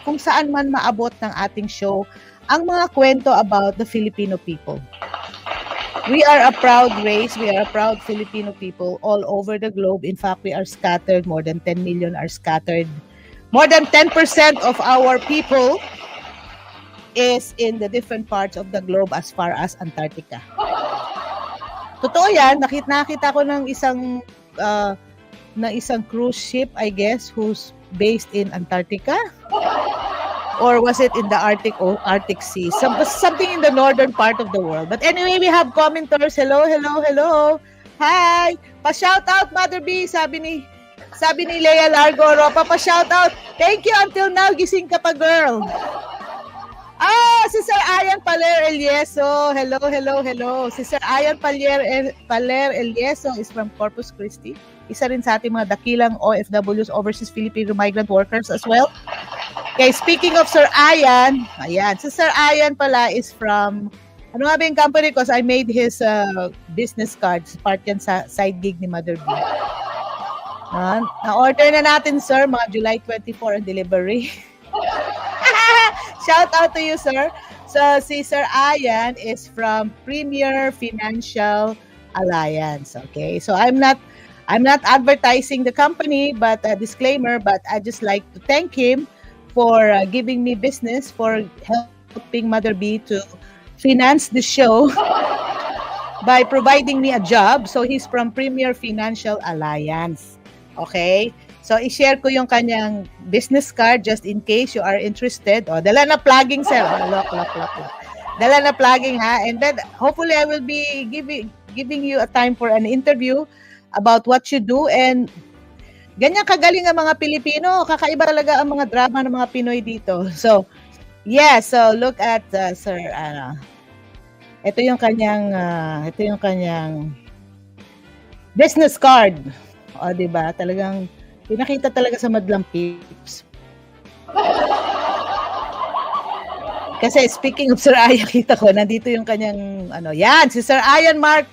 kung saan man maabot ng ating show ang mga kwento about the Filipino people. We are a proud race. We are a proud Filipino people all over the globe. In fact, we are scattered. More than 10 million are scattered. More than 10% of our people is in the different parts of the globe as far as Antarctica. Totoo yan. Nakita ko ng isang cruise ship, I guess, who's based in Antarctica. Or was it in the Arctic Sea? Something in the northern part of the world. But anyway, we have commenters. Hello. Hi! Pa-shout out, Mother B. Sabi ni Lea Largo, pa-shout out. Thank you until now. Gising ka pa, girl. Si Sir Ayan Paler Elieso. Hello. Si Sir Ayan Paler Elieso is from Corpus Christi. Isa rin sa ating mga dakilang OFWs, Overseas Filipino Migrant Workers as well. Okay, speaking of Sir Ayan, si Sir Ayan pala is from, ano nga ba yung company? Because I made his business cards, part yan sa side gig ni Mother B. Na-order na natin, sir, mga July 24 ang delivery. Shout out to you, sir. So, si Sir Ayan is from Premier Financial Alliance. Okay, so I'm not advertising the company, but a disclaimer, but I just like to thank him for giving me business, for helping Mother B to finance the show by providing me a job. So he's from Premier Financial Alliance. Okay? So i-share ko yung kanyang business card just in case you are interested. Dala na plugging, sir. Look. Dala na plugging, ha? And then hopefully I will be giving you a time for an interview about what you do, and ganyan kagaling ang mga Pilipino. Kakaiba talaga ang mga drama ng mga Pinoy dito. So, so look at Sir ito yung kanyang business card. Di ba? Talagang pinakita talaga sa madlang pips. Kasi speaking of Sir Ayan, kita ko nandito yung kanyang si Sir Ayan Mark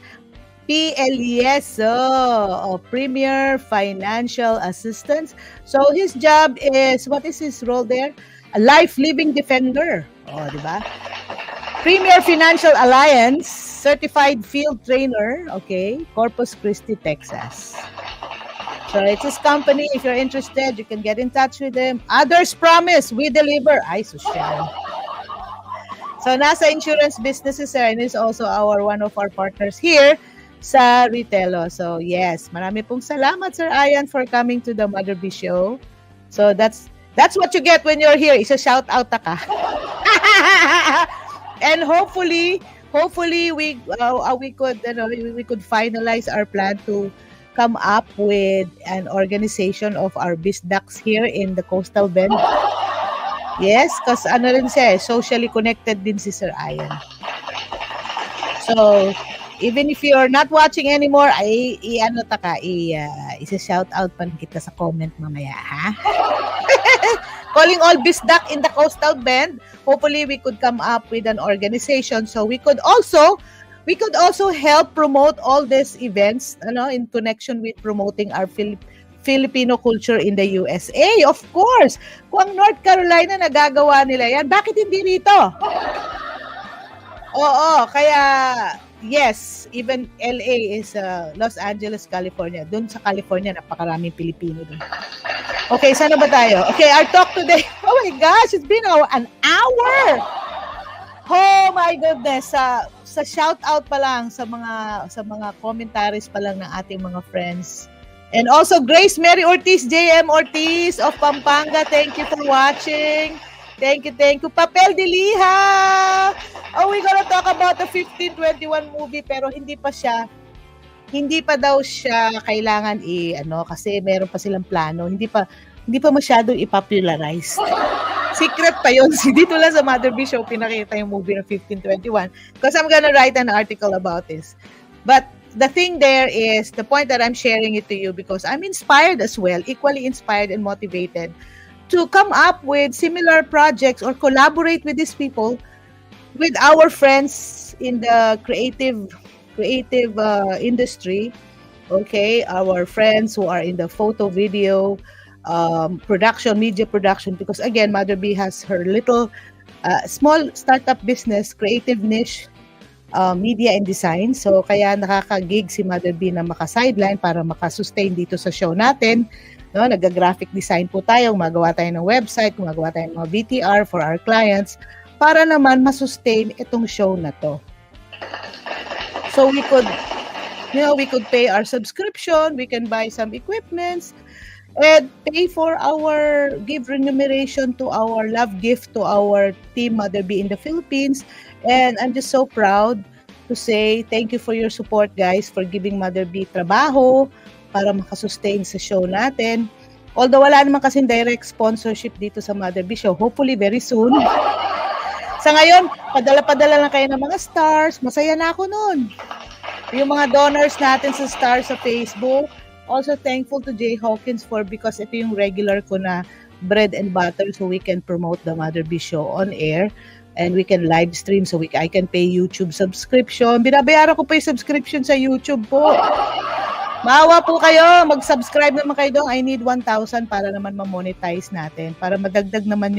P. Elieso of Premier Financial Assistance. So his job is, what is his role there? A life living defender. Di ba? Premier Financial Alliance, certified field trainer, okay, Corpus Christi, Texas. So it's his company. If you're interested, you can get in touch with him. Others promise, we deliver. Ay, social. So nasa insurance businesses, sir, and is also one of our partners here sa Ritelo. So yes, marami pong salamat, Sir Ayan, for coming to the Mother B Show. So that's what you get when you're here. Isa shout out ka. And hopefully we could finalize our plan to come up with an organization of our BizDucks here in the Coastal Bend. Yes, because rin siya, socially connected din si Sir Ayan. So even if you're not watching anymore, isa-shout out pa kita sa comment mamaya, ha? Calling all BizDuck in the Coastal Bend. Hopefully, we could come up with an organization so we could also help promote all these events, in connection with promoting our Filipino culture in the USA. Of course, kung North Carolina nagagawa nila yan, bakit hindi rito? Oo, kaya yes, even LA is Los Angeles, California. Doon sa California, napakaraming Pilipino doon. Okay, saan na ba tayo? Okay, our talk today. Oh my gosh, it's been an hour! Oh my goodness. Sa shout out pa lang sa mga commentaries pa lang ng ating mga friends. And also Grace Mary Ortiz, JM Ortiz of Pampanga. Thank you for watching. Thank you. Papel de Liha! Oh, we're gonna talk about the 1521 movie, pero hindi pa daw siya kailangan kasi meron pa silang plano. Hindi pa masyadong i-popularize. Secret pa yun. Dito lang sa Mother B Show pinakita yung movie ng 1521 because I'm gonna write an article about this. But the thing there is, the point that I'm sharing it to you because I'm inspired as well, equally inspired and motivated to come up with similar projects or collaborate with these people, with our friends in the creative industry, okay, our friends who are in the photo, video, production, media production, because again, Mother B has her little small startup business, creative niche, media and design. So kaya nakaka-gig si Mother B na maka-sideline para maka-sustain dito sa show natin. No, nag-graphic design po tayo, gumagawa tayo ng website, gumagawa tayo ng mga BTR for our clients para naman ma-sustain itong show na to. So we could pay our subscription, we can buy some equipments, and pay for our give remuneration to our love gift to our team Mother B in the Philippines. And I'm just so proud to say thank you for your support, guys, for giving Mother B trabaho para makasustain sa show natin. Although wala naman kasing direct sponsorship dito sa Mother B Show, hopefully very soon. Sa ngayon, padala-padala lang kayo ng mga stars. Masaya na ako nun. Yung mga donors natin sa stars sa Facebook. Also thankful to Jay Hawkins because ito yung regular ko na bread and butter so we can promote the Mother B Show on air. And we can live stream so I can pay YouTube subscription. Binabayaran ko pa yung subscription sa YouTube po. Maawa po kayo, mag-subscribe naman kayo doon. I need 1,000 para naman ma-monetize natin. Para pandagdag naman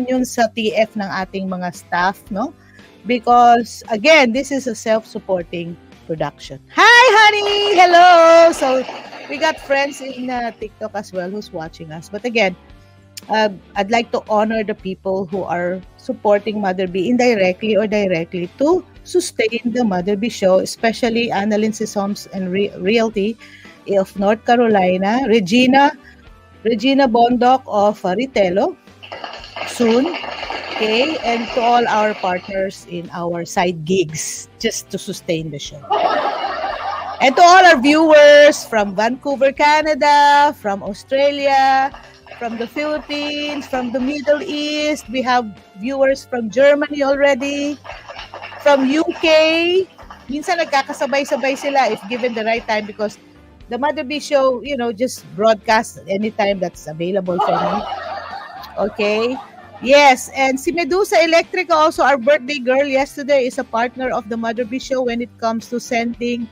yun sa TF ng ating mga staff, no? Because, again, this is a self-supporting production. Hi, honey! Hello! So, we got friends in TikTok as well who's watching us. But again, I'd like to honor the people who are supporting Mother B indirectly or directly to sustain the Mother B Show, especially Annalyn Homes and Realty of North Carolina, Regina Bondoc of Ritelo, soon, okay, and to all our partners in our side gigs just to sustain the show. And to all our viewers from Vancouver, Canada, from Australia, from the Philippines, from the Middle East. We have viewers from Germany already, from UK. Minsan nagkakasabay-sabay sila if given the right time because the Mother B Show, just broadcast anytime that's available for me. Okay? Yes, and si Medusa Electrica, also our birthday girl yesterday, is a partner of the Mother B Show when it comes to sending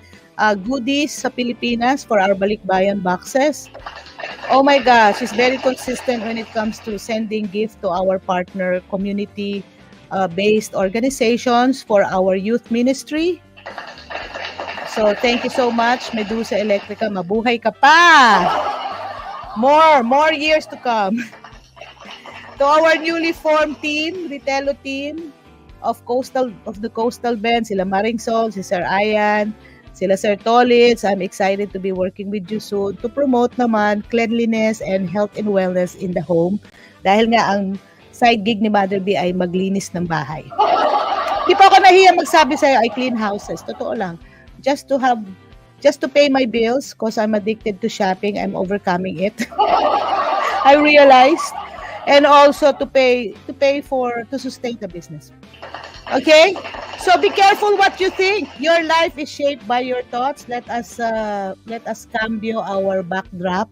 goodies sa Pilipinas for our Balikbayan boxes. Oh my gosh, she's very consistent when it comes to sending gifts to our partner community-based organizations for our youth ministry. So thank you so much, Medusa Electrica. Mabuhay ka pa! More years to come. To our newly formed team, Ritelo team of the Coastal Bend, sila Maring Sol, si Sir Ayan, sila Sir Tolitz. I'm excited to be working with you soon to promote naman cleanliness and health and wellness in the home. Dahil nga ang side gig ni Mother B ay maglinis ng bahay. Di pa ako nahiya magsabi sa'yo, I clean houses. Totoo lang. Just to pay my bills because I'm addicted to shopping. I'm overcoming it. I realized. And also to sustain the business. Okay? So be careful what you think. Your life is shaped by your thoughts. Let us cambio our backdrop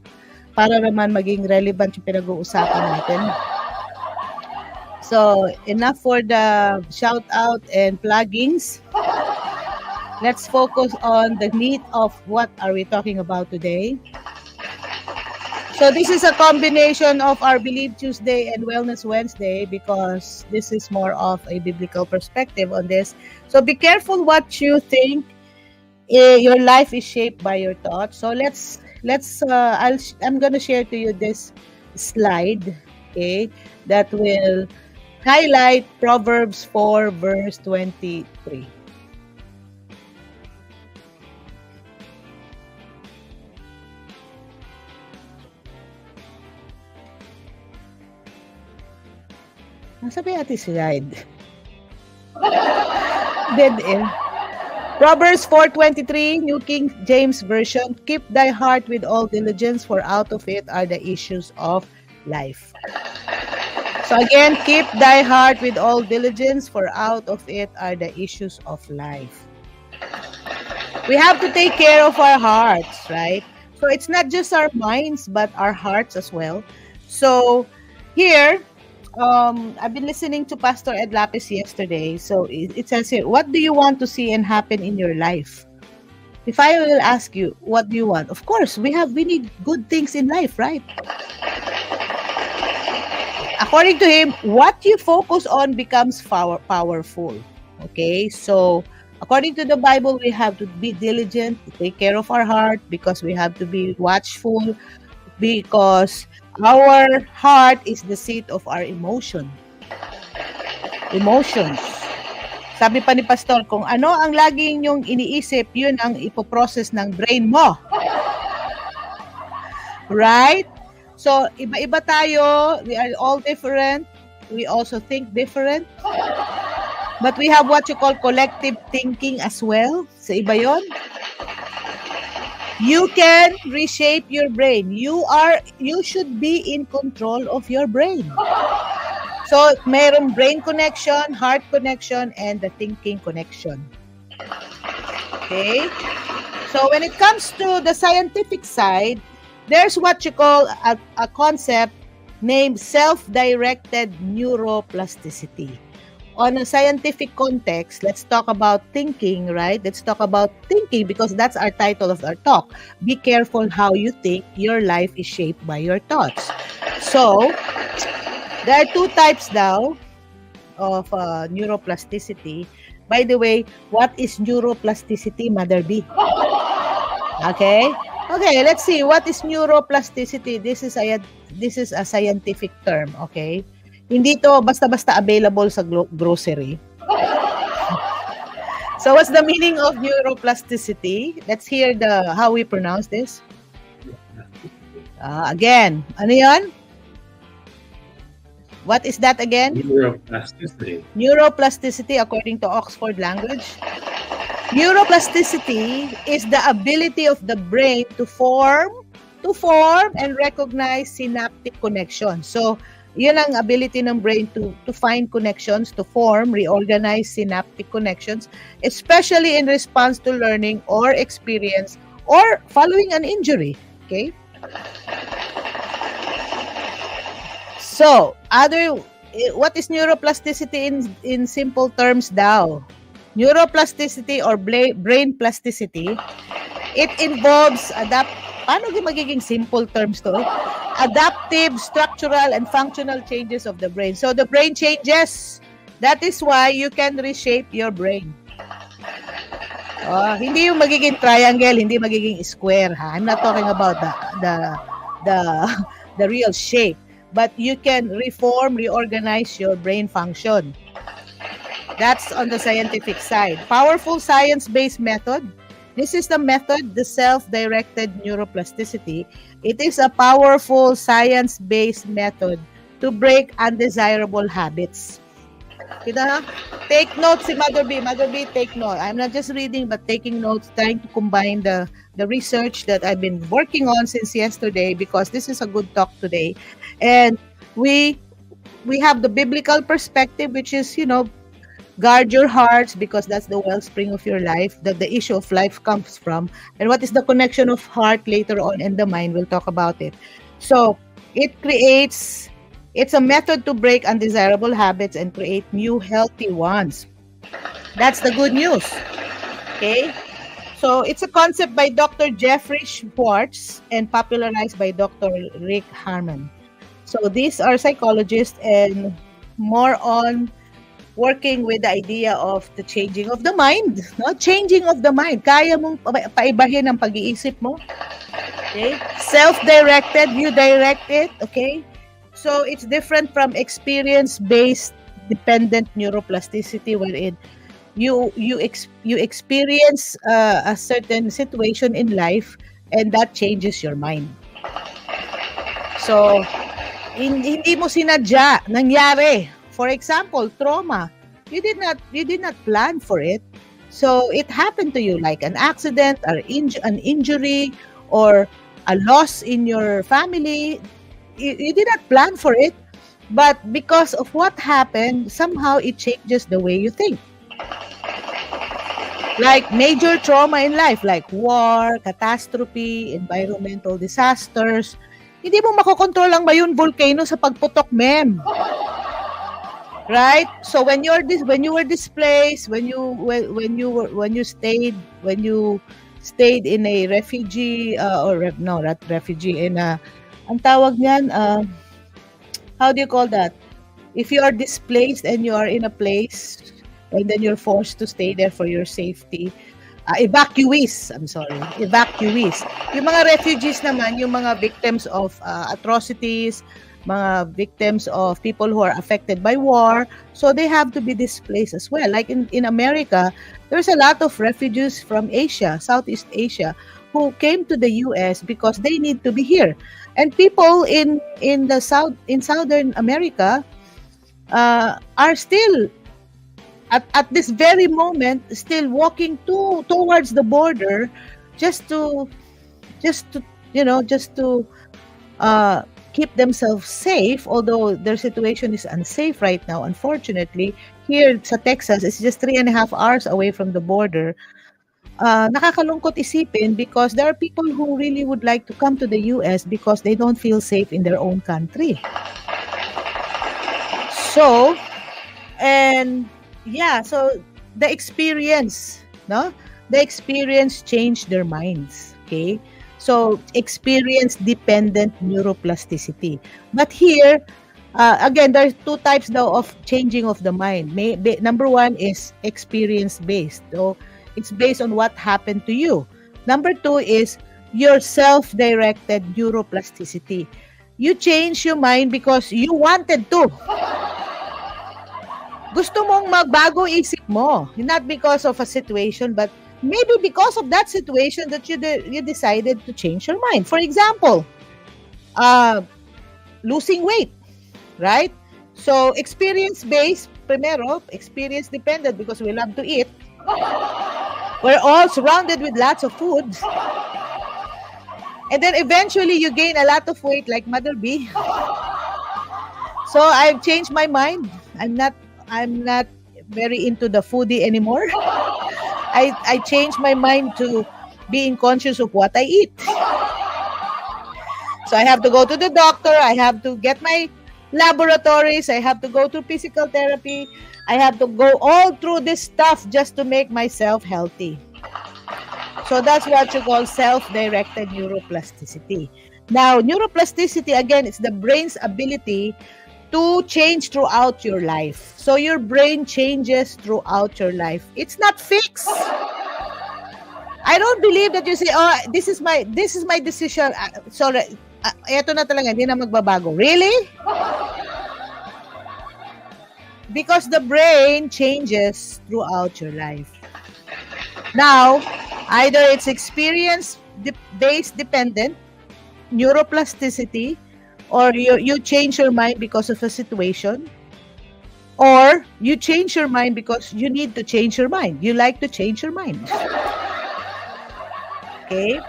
para naman maging relevant yung pinag-uusapan natin. So, enough for the shout out and pluggings. Let's focus on the meat of what are we talking about today. So this is a combination of our Believe Tuesday and Wellness Wednesday because this is more of a biblical perspective on this. So be careful what you think. Your life is shaped by your thoughts. So I'm going to share to you this slide, okay, that will highlight Proverbs 4 verse 23. Sabi ate slide. Dead end. Proverbs 4:23, New King James Version, keep thy heart with all diligence, for out of it are the issues of life. So again, keep thy heart with all diligence, for out of it are the issues of life. We have to take care of our hearts, right? So it's not just our minds, but our hearts as well. So here, I've been listening to Pastor Ed Lapis yesterday. So it says here, what do you want to see and happen in your life? If I will ask you, what do you want? Of course, we need good things in life, right? According to him, what you focus on becomes powerful. Okay, so according to the Bible, we have to be diligent to take care of our heart, because we have to be watchful, because our heart is the seat of our emotions. Sabi pa ni Pastor, kung ano ang laging yung iniisip, yun ang ipoprocess ng brain mo. Right? So, iba-iba tayo. We are all different. We also think different. But we have what you call collective thinking as well. Sa iba yon. You can reshape your brain. You should be in control of your brain. So, mayroong brain connection, heart connection, and the thinking connection. Okay? So, when it comes to the scientific side, there's what you call a concept named self-directed neuroplasticity. On a scientific context, let's talk about thinking, right? Let's talk about thinking, because that's our title of our talk. Be careful how you think. Your life is shaped by your thoughts. So, there are two types now of neuroplasticity. By the way, what is neuroplasticity, Mother B? Okay, let's see. What is neuroplasticity? This is a scientific term, okay? Hindi to basta-basta available sa grocery. So what's the meaning of neuroplasticity? Let's hear how we pronounce this. Again, ano yan? What is that again? Neuroplasticity. Neuroplasticity according to Oxford Language. Neuroplasticity is the ability of the brain to form and recognize synaptic connections. So, yun ang ability ng brain to find connections, to form, reorganize synaptic connections, especially in response to learning or experience or following an injury. Okay? So, what is neuroplasticity in simple terms daw? Neuroplasticity or brain plasticity, it involves paano magiging simple terms to? Adaptive, structural, and functional changes of the brain. So the brain changes. That is why you can reshape your brain. Hindi yung magiging triangle, hindi magiging square. Ha? I'm not talking about the real shape. But you can reform, reorganize your brain function. That's on the scientific side. Powerful science-based method. This is the method, the self-directed neuroplasticity. It is a powerful science-based method to break undesirable habits. Kita? Take notes si Mother B. Mother B, take note. I'm not just reading but taking notes, trying to combine the research that I've been working on since yesterday, because this is a good talk today. And we have the biblical perspective, which is, guard your hearts, because that's the wellspring of your life, that the issue of life comes from. And what is the connection of heart later on, and the mind? We'll talk about it. So it's a method to break undesirable habits and create new healthy ones. That's the good news. Okay? So it's a concept by Dr. Jeffrey Schwartz and popularized by Dr. Rick Harman. So these are psychologists and more on working with the idea of the changing of the mind. No? Changing of the mind. Kaya mong paibahin ang pag-iisip mo. Okay? Self-directed, you direct it. Okay? So it's different from experience-based dependent neuroplasticity, wherein you experience a certain situation in life and that changes your mind. So hindi mo sinadya, nangyari. For example, trauma. You did not plan for it. So it happened to you like an accident or an injury or a loss in your family. You did not plan for it, but because of what happened, somehow it changes the way you think. Like major trauma in life, like war, catastrophe, environmental disasters. Hindi mo makokontrol ang Mayon volcano sa pagputok, ma'am. Right? So when you were displaced, when you stayed in a refugee not refugee, in a, ang tawag niyan, how do you call that? If you are displaced and you are in a place and then you're forced to stay there for your safety, evacuees. Yung mga refugees naman, yung mga victims of atrocities, mga victims of people who are affected by war, so they have to be displaced as well. Like in America, there's a lot of refugees from Asia, Southeast Asia, who came to the US because they need to be here. And people in Southern America are still at this very moment still walking towards the border just to keep themselves safe, although their situation is unsafe right now. Unfortunately, here sa Texas, it's just 3.5 hours away from the border. Nakakalungkot isipin because there are people who really would like to come to the US because they don't feel safe in their own country. So, so the experience changed their minds, okay? So, experience-dependent neuroplasticity. But here, again, there are two types now of changing of the mind. Number one is experience-based. So, it's based on what happened to you. Number two is your self-directed neuroplasticity. You change your mind because you wanted to. Gusto mong magbago isip mo. Not because of a situation, but maybe because of that situation that you decided to change your mind. For example, losing weight, right? So, experience-based, primero, experience-dependent because we love to eat. We're all surrounded with lots of foods. And then eventually you gain a lot of weight like Mother B. So, I've changed my mind. I'm not very into the foodie anymore. I changed my mind to being conscious of what I eat. So I have to go to the doctor. I have to get my laboratories. I have to go to physical therapy. I have to go all through this stuff just to make myself healthy. So that's what you call self-directed neuroplasticity. Now, neuroplasticity, again, it's the brain's ability to change throughout your life. So your brain changes throughout your life. It's not fixed. I don't believe that you say, oh, this is my decision. Sorry, eto na talaga, hindi na magbabago. Really? Because the brain changes throughout your life. Now, either it's experience-based dependent, neuroplasticity, or you change your mind because of a situation, or you change your mind because you need to change your mind. You like to change your mind. Okay?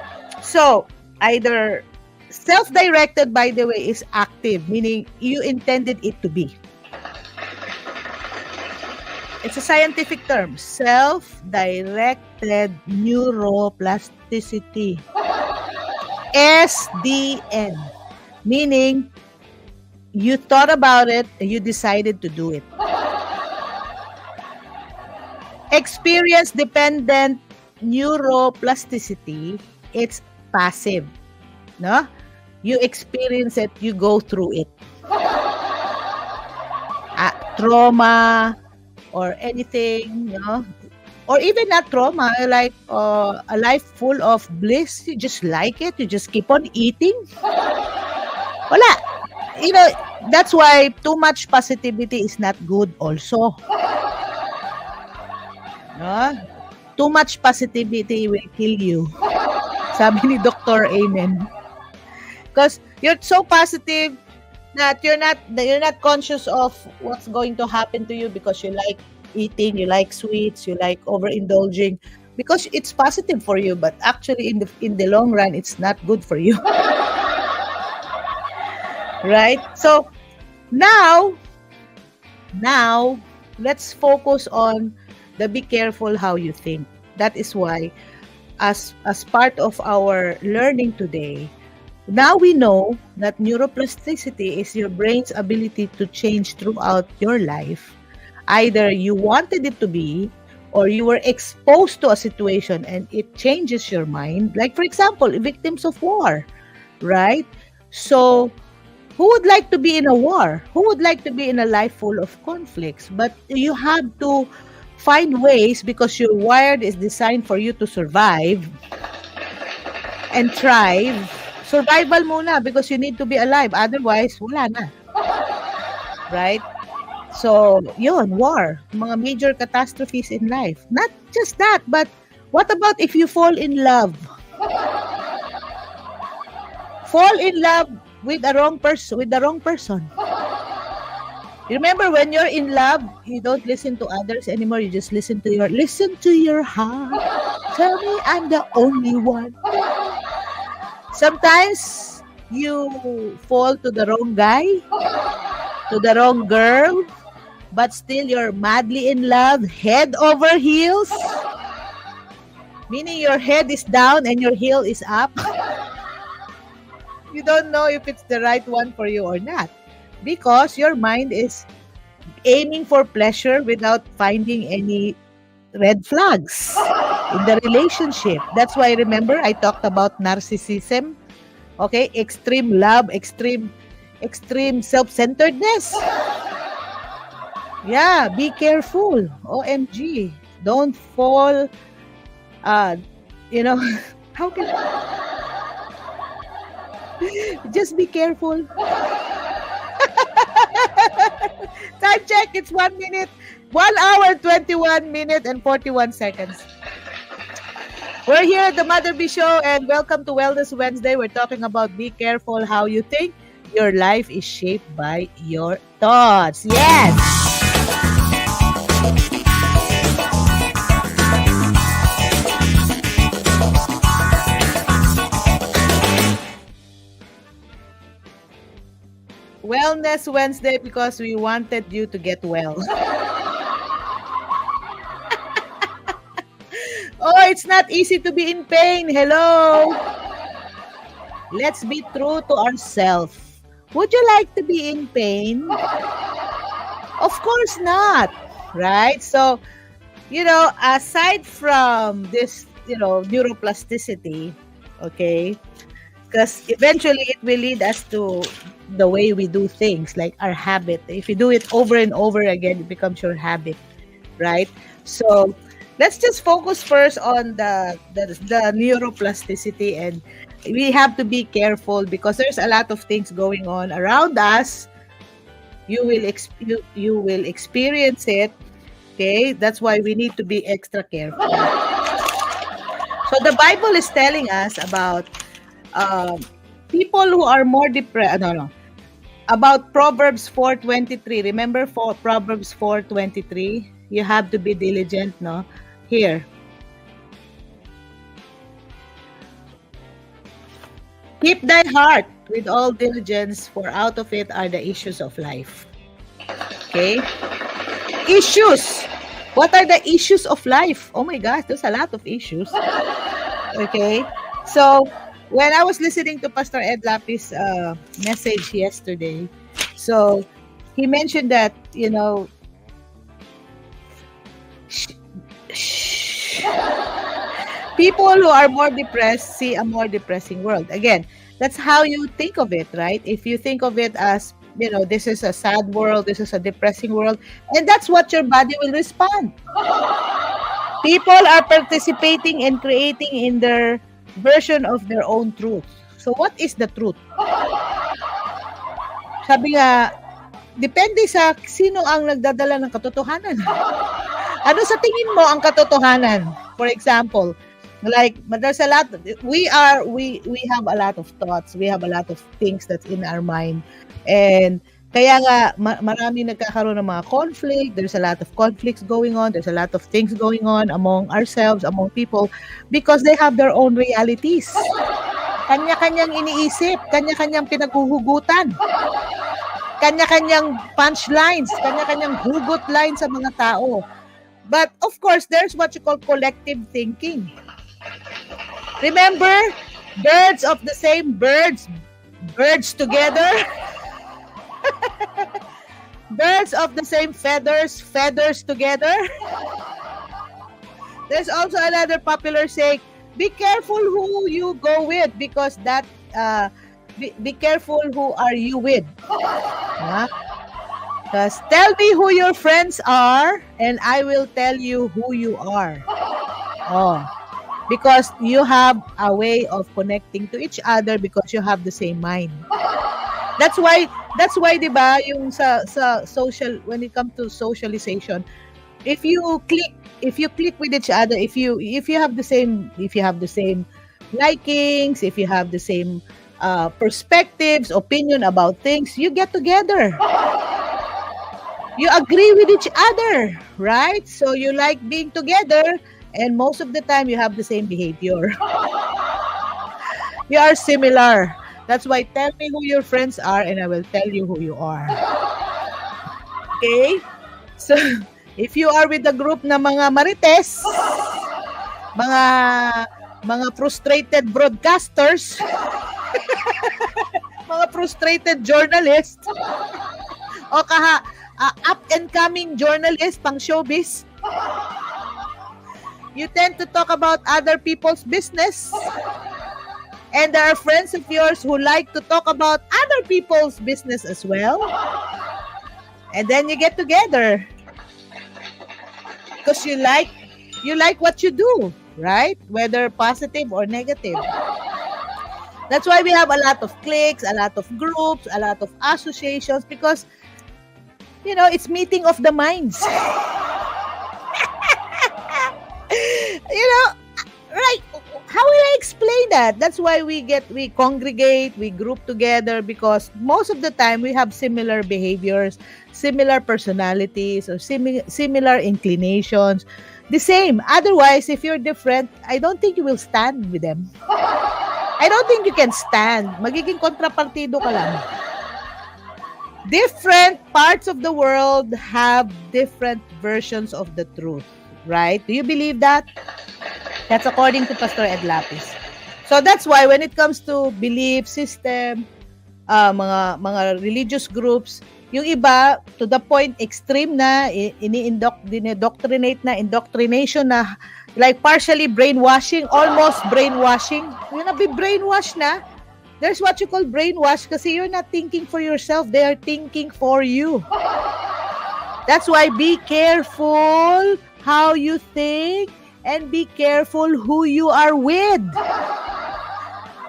So, either self-directed, by the way, is active, meaning you intended it to be. It's a scientific term, self-directed neuroplasticity. SDN. Meaning, you thought about it and you decided to do it. Experience-dependent neuroplasticity, it's passive. No? You experience it, you go through it. Trauma or anything, you know, or even not trauma, like a life full of bliss, you just like it, you just keep on eating. Wala. You know, that's why too much positivity is not good also. No? Too much positivity will kill you. Sabi ni Dr. Amen. Because you're so positive, That you're not conscious of what's going to happen to you because you like eating, you like sweets, you like overindulging because it's positive for you, but actually in the long run it's not good for you. Right? So now let's focus on the be careful how you think. That is why as part of our learning today, now we know that neuroplasticity is your brain's ability to change throughout your life. Either you wanted it to be or you were exposed to a situation and it changes your mind. Like, for example, victims of war, right? So, who would like to be in a war? Who would like to be in a life full of conflicts? But you have to find ways because your wired is designed for you to survive and thrive. Survival muna because you need to be alive. Otherwise, wala na. Right? So, yun, war. Mga major catastrophes in life. Not just that, but what about if you fall in love? Fall in love with the wrong person. You remember when you're in love, you don't listen to others anymore. You just listen to your heart. Tell me I'm the only one. Sometimes you fall to the wrong guy, to the wrong girl, but still you're madly in love, head over heels. Meaning your head is down and your heel is up. You don't know if it's the right one for you or not. Because your mind is aiming for pleasure without finding any red flags in the relationship. That's why, remember, I talked about narcissism. Okay? Extreme love, extreme self-centeredness. Yeah, be careful. OMG. Don't fall, how can just be careful. Time check, it's 1 minute, 1 hour, 21 minutes, and 41 seconds. We're here at the Mother B Show, and welcome to Wellness Wednesday. We're talking about be careful how you think. Your life is shaped by your thoughts. Yes! Wellness Wednesday because we wanted you to get well. Oh, it's not easy to be in pain. Hello. Let's be true to ourselves. Would you like to be in pain? Of course not. Right? So, aside from this, neuroplasticity, okay, because eventually it will lead us to the way we do things, like our habit. If you do it over and over again, it becomes your habit, right? So let's just focus first on the neuroplasticity, and we have to be careful because there's a lot of things going on around us. You will experience it. Okay, that's why we need to be extra careful. So the Bible is telling us about people who are more depressed. About Proverbs 4:23. Remember Proverbs 4:23? You have to be diligent, no? Here. Keep thy heart with all diligence, for out of it are the issues of life. Okay? Issues. What are the issues of life? Oh my gosh, there's a lot of issues. Okay? So, when I was listening to Pastor Ed Lapis' message yesterday, so he mentioned that, people who are more depressed see a more depressing world. Again, that's how you think of it, right? If you think of it as, this is a sad world, this is a depressing world, and that's what your body will respond. People are participating and creating in their version of their own truth. So what is the truth? Sabi nga, depende sa sino ang nagdadala ng katotohanan. Ano sa tingin mo ang katotohanan? For example, Like, but there's a lot. We have a lot of thoughts. We have a lot of things that's in our mind, and kaya nga marami nagkakaroon ng mga conflict. There's a lot of conflicts going on. There's a lot of things going on among ourselves, among people, because they have their own realities. Kanya-kanyang iniisip, kanya-kanyang pinaghuhugutan, kanya-kanyang punchlines, kanya-kanyang hugot lines sa mga tao. But of course, there's what you call collective thinking. Remember, birds of the same birds together. Birds of the same feathers together. There's also another popular saying, be careful who you go with, because that be careful who are you with. Because tell me who your friends are and I will tell you who you are. Because you have a way of connecting to each other because you have the same mind. That's why 'di ba, yung sa social, when it comes to socialization, if you click with each other, if you have the same likings, if you have the same perspectives, opinion about things, you get together. You agree with each other, right? So you like being together, and most of the time you have the same behavior. You are similar. That's why tell me who your friends are and I will tell you who you are. Okay? So, if you are with a group na mga marites, mga frustrated broadcasters, mga frustrated journalists, o up and coming journalist pang showbiz, you tend to talk about other people's business. And there are friends of yours who like to talk about other people's business as well. And then you get together. Because you like what you do, right? Whether positive or negative. That's why we have a lot of cliques, a lot of groups, a lot of associations, because, it's meeting of the minds. Right? How will I explain that? That's why we congregate, we group together, because most of the time we have similar behaviors, similar personalities, or similar inclinations. The same. Otherwise, if you're different, I don't think you will stand with them. I don't think you can stand. Magiging kontrapartido ka lang. Different parts of the world have different versions of the truth, right? Do you believe that? That's according to Pastor Ed Lapis. So that's why when it comes to belief system, mga religious groups, yung iba to the point extreme na indoctrination na, like partially brainwashing, almost brainwashing. Yung nabi-brainwash na, there's what you call brainwash kasi you're not thinking for yourself, they are thinking for you. That's why be careful how you think, and be careful who you are with.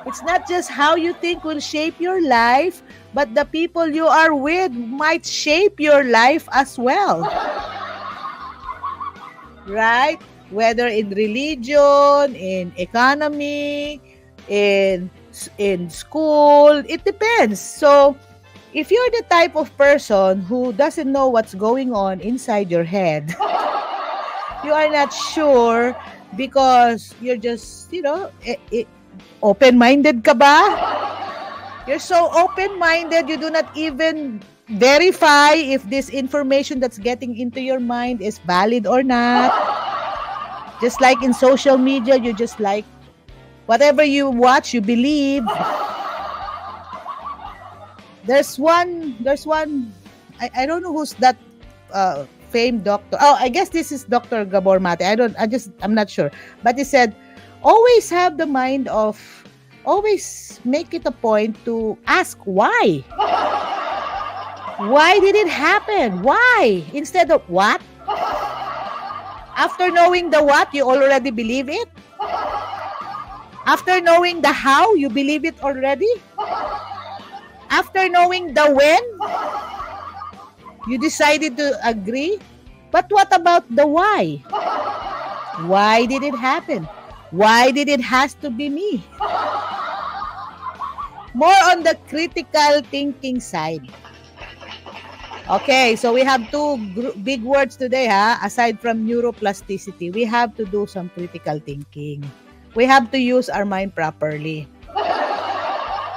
It's not just how you think will shape your life, but the people you are with might shape your life as well. Right? Whether in religion, in economy, in school, it depends. So, if you're the type of person who doesn't know what's going on inside your head, you are not sure because you're just, open-minded ka ba? You're so open-minded, you do not even verify if this information that's getting into your mind is valid or not. Just like in social media, you just like whatever you watch, you believe. There's one, I don't know who's that famed doctor. Oh, I guess this is Dr. Gabor Mate. I'm not sure. But he said, always have the mind of, always make it a point to ask why. Why did it happen? Why? Instead of what? After knowing the what, you already believe it? After knowing the how, you believe it already? After knowing the when, you decided to agree? But what about the why? Why did it happen? Why did it has to be me? More on the critical thinking side. Okay, so we have two big words today, ha? Aside from neuroplasticity, we have to do some critical thinking. We have to use our mind properly.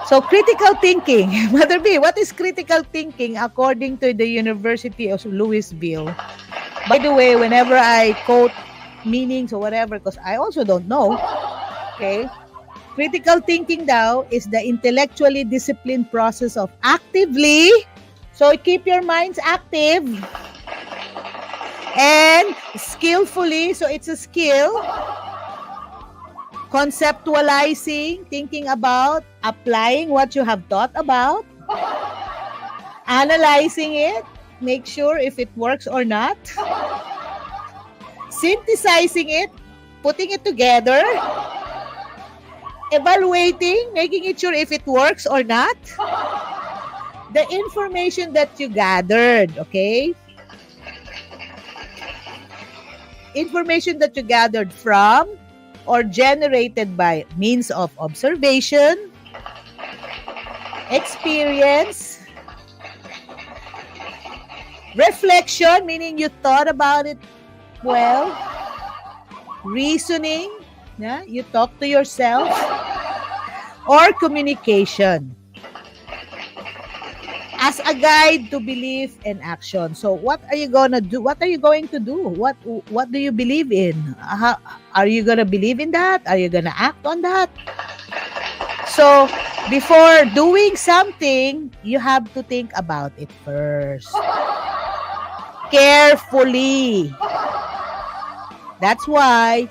So critical thinking, Mother B, what is critical thinking according to the University of Louisville? By the way, whenever I quote meanings or whatever, because I also don't know, okay, critical thinking daw is the intellectually disciplined process of actively, so keep your minds active, and skillfully, so it's a skill, conceptualizing, thinking about, applying what you have thought about, analyzing it, make sure if it works or not, synthesizing it, putting it together, evaluating, making it sure if it works or not, the information that you gathered, okay? Information that you gathered from or generated by means of observation, experience, reflection, meaning you thought about it well, reasoning, yeah, you talk to yourself, or communication as a guide to belief and action. So what are you gonna do? What are you going to do? What do you believe in? Are you gonna believe in that? Are you gonna act on that? So before doing something, you have to think about it first. Carefully. That's why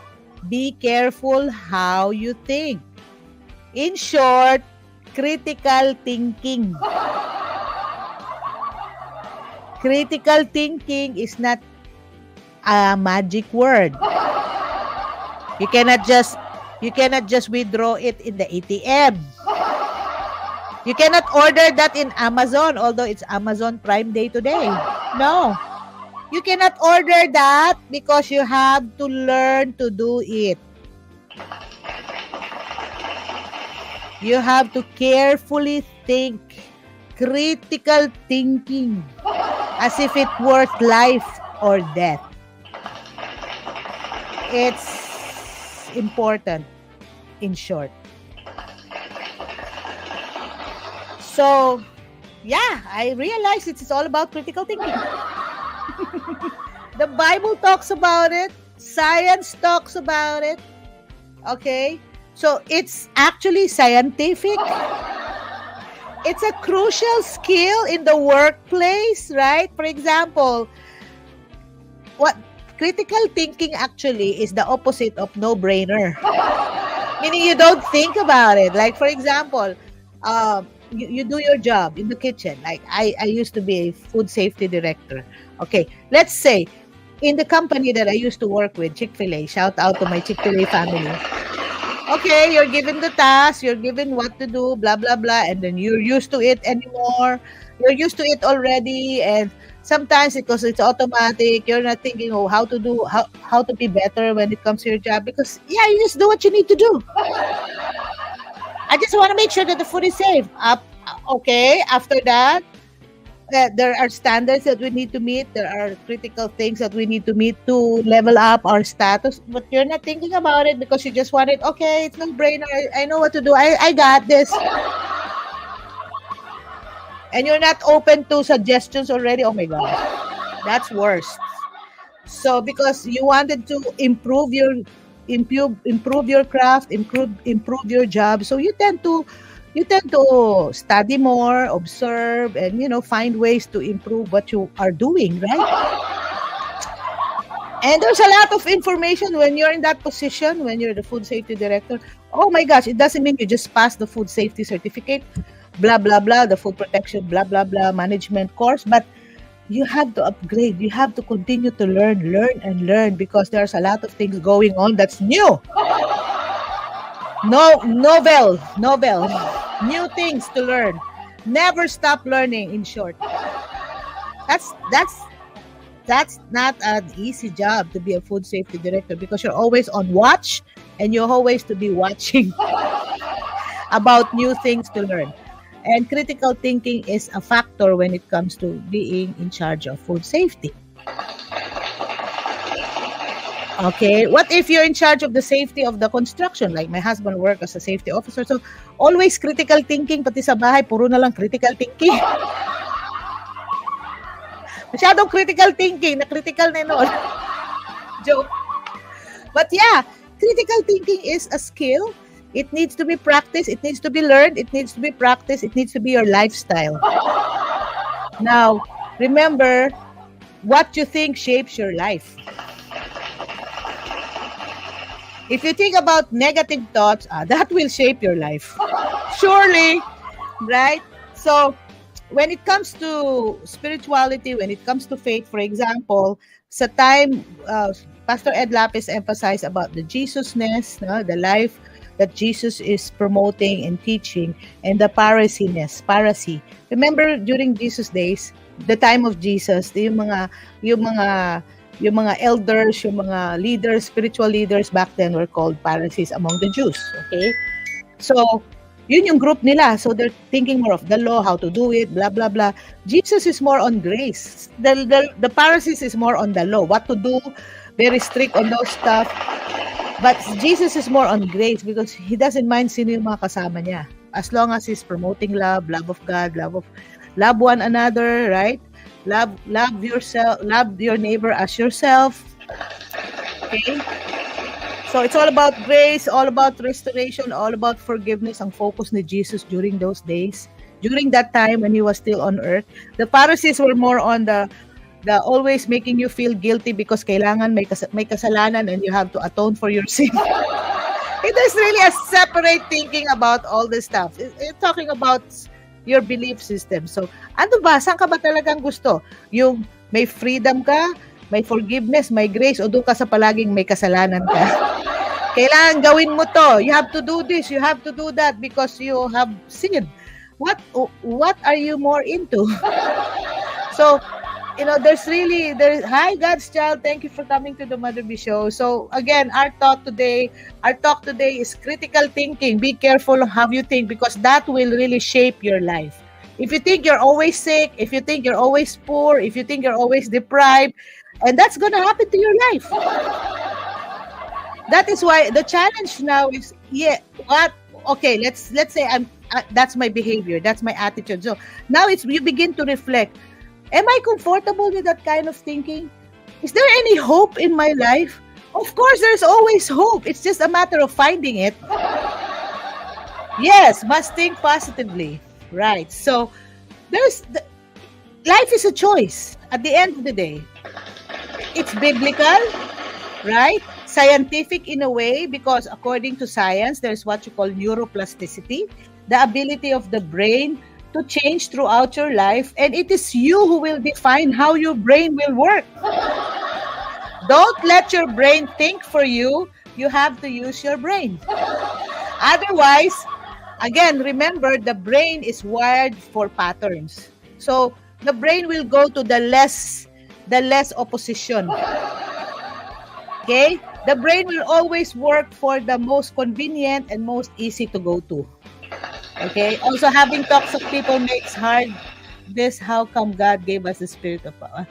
be careful how you think. In short, critical thinking. Critical thinking is not a magic word. You cannot just withdraw it in the ATM. You cannot order that in Amazon, although it's Amazon Prime Day today. No. You cannot order that because you have to learn to do it. You have to carefully think. Critical thinking. As if it were life or death. It's important, in short. So, yeah, I realize it's all about critical thinking. The Bible talks about it. Science talks about it. Okay? So, it's actually scientific. It's a crucial skill in the workplace, right? For example, what critical thinking actually is the opposite of no-brainer. Meaning you don't think about it. Like, for example, you do your job in the kitchen. Like, I used to be a food safety director. Okay, let's say, in the company that I used to work with, Chick-fil-A, shout out to my Chick-fil-A family. Okay, you're given the task, you're given what to do, blah, blah, blah, and then you're used to it anymore. You're used to it already, and sometimes because it's automatic, you're not thinking, oh, how to be better when it comes to your job, because, yeah, you just do what you need to do. I just want to make sure that the food is safe. Okay, after that, there are standards that we need to meet. There are critical things that we need to meet to level up our status. But you're not thinking about it because you just want it. Okay, it's no brainer. I know what to do. I got this. And you're not open to suggestions already. Oh my God, that's worse. So because you wanted to improve your craft, improve your job, so you tend to study more, observe, and find ways to improve what you are doing, right? And there's a lot of information when you're in that position, when you're the food safety director. Oh my gosh, it doesn't mean you just pass the food safety certificate, blah blah blah, the food protection, blah blah blah, management course, but you have to upgrade. You have to continue to learn, because there's a lot of things going on that's new. Novel, new things to learn. Never stop learning, in short. That's not an easy job to be a food safety director, because you're always on watch, and you always to be watching about new things to learn. And critical thinking is a factor when it comes to being in charge of food safety. Okay, what if you're in charge of the safety of the construction? Like my husband worked as a safety officer. So, always critical thinking, pati sa bahay, puro na lang critical thinking. Masyadong critical thinking, na critical na yun. Joke. But yeah, critical thinking is a skill. It needs to be practiced. It needs to be learned. It needs to be practiced. It needs to be your lifestyle. Now, remember, what you think shapes your life. If you think about negative thoughts, that will shape your life. Surely, right? So, when it comes to spirituality, when it comes to faith, for example, sa time, Pastor Ed Lapis emphasized about the Jesusness, the life that Jesus is promoting and teaching, and the Pharisee. Remember, during Jesus' days, the time of Jesus, yung mga elders, yung mga leaders, spiritual leaders back then were called Pharisees among the Jews. Okay? So, yun yung group nila. So, they're thinking more of the law, how to do it, blah, blah, blah. Jesus is more on grace. The Pharisees is more on the law, what to do, very strict on those stuff. But Jesus is more on grace because He doesn't mind sino yung mga kasama niya. As long as He's promoting love of God, love one another, right? Love yourself, love your neighbor as yourself. Okay? So it's all about grace, all about restoration, all about forgiveness. Ang focus ni Jesus during those days, during that time when He was still on earth. The Pharisees were more on the always making you feel guilty because kailangan may kasalanan and you have to atone for your sin. It is really a separate thinking about all this stuff. It's talking about your belief system. So, ano ba? Saan ka ba talagang gusto? Yung may freedom ka, may forgiveness, may grace, o doon ka sa palaging may kasalanan ka? Kailangan gawin mo to. You have to do this, you have to do that because you have sinned. What are you more into? So, hi God's child, thank you for coming to the Mother B Show. So again, our talk today is critical thinking. Be careful how you think because that will really shape your life. If you think you're always sick, if you think you're always poor, if you think you're always deprived, and that's gonna happen to your life. That is why the challenge now is, let's say that's my behavior, that's my attitude. So now you begin to reflect. Am I comfortable with that kind of thinking? Is there any hope in my life? Of course, there's always hope. It's just a matter of finding it. Yes, must think positively. Right. So, life is a choice at the end of the day. It's biblical, right? Scientific in a way because according to science, there's what you call neuroplasticity, the ability of the brain to change throughout your life, and it is you who will define how your brain will work. Don't let your brain think for you. You have to use your brain. Otherwise, again, remember the brain is wired for patterns. So the brain will go to the less opposition. Okay? The brain will always work for the most convenient and most easy to go to. Okay. Also, having toxic people makes hard. This how come God gave us the spirit of power.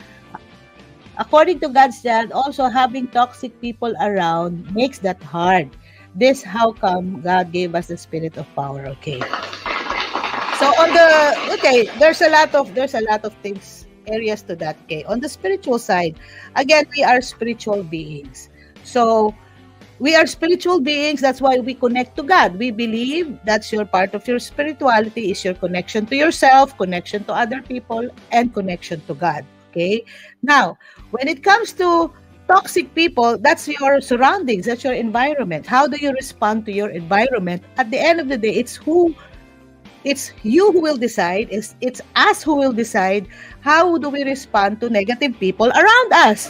According to God's child, also having toxic people around makes that hard. This how come God gave us the spirit of power. Okay. So there's a lot of things, areas to that. Okay. On the spiritual side, again, we are spiritual beings. So we are spiritual beings. That's why we connect to God. We believe that's your part of your spirituality is your connection to yourself, connection to other people, and connection to God. Okay. Now, when it comes to toxic people, that's your surroundings, that's your environment. How do you respond to your environment? At the end of the day, it's you who will decide. It's us who will decide how do we respond to negative people around us.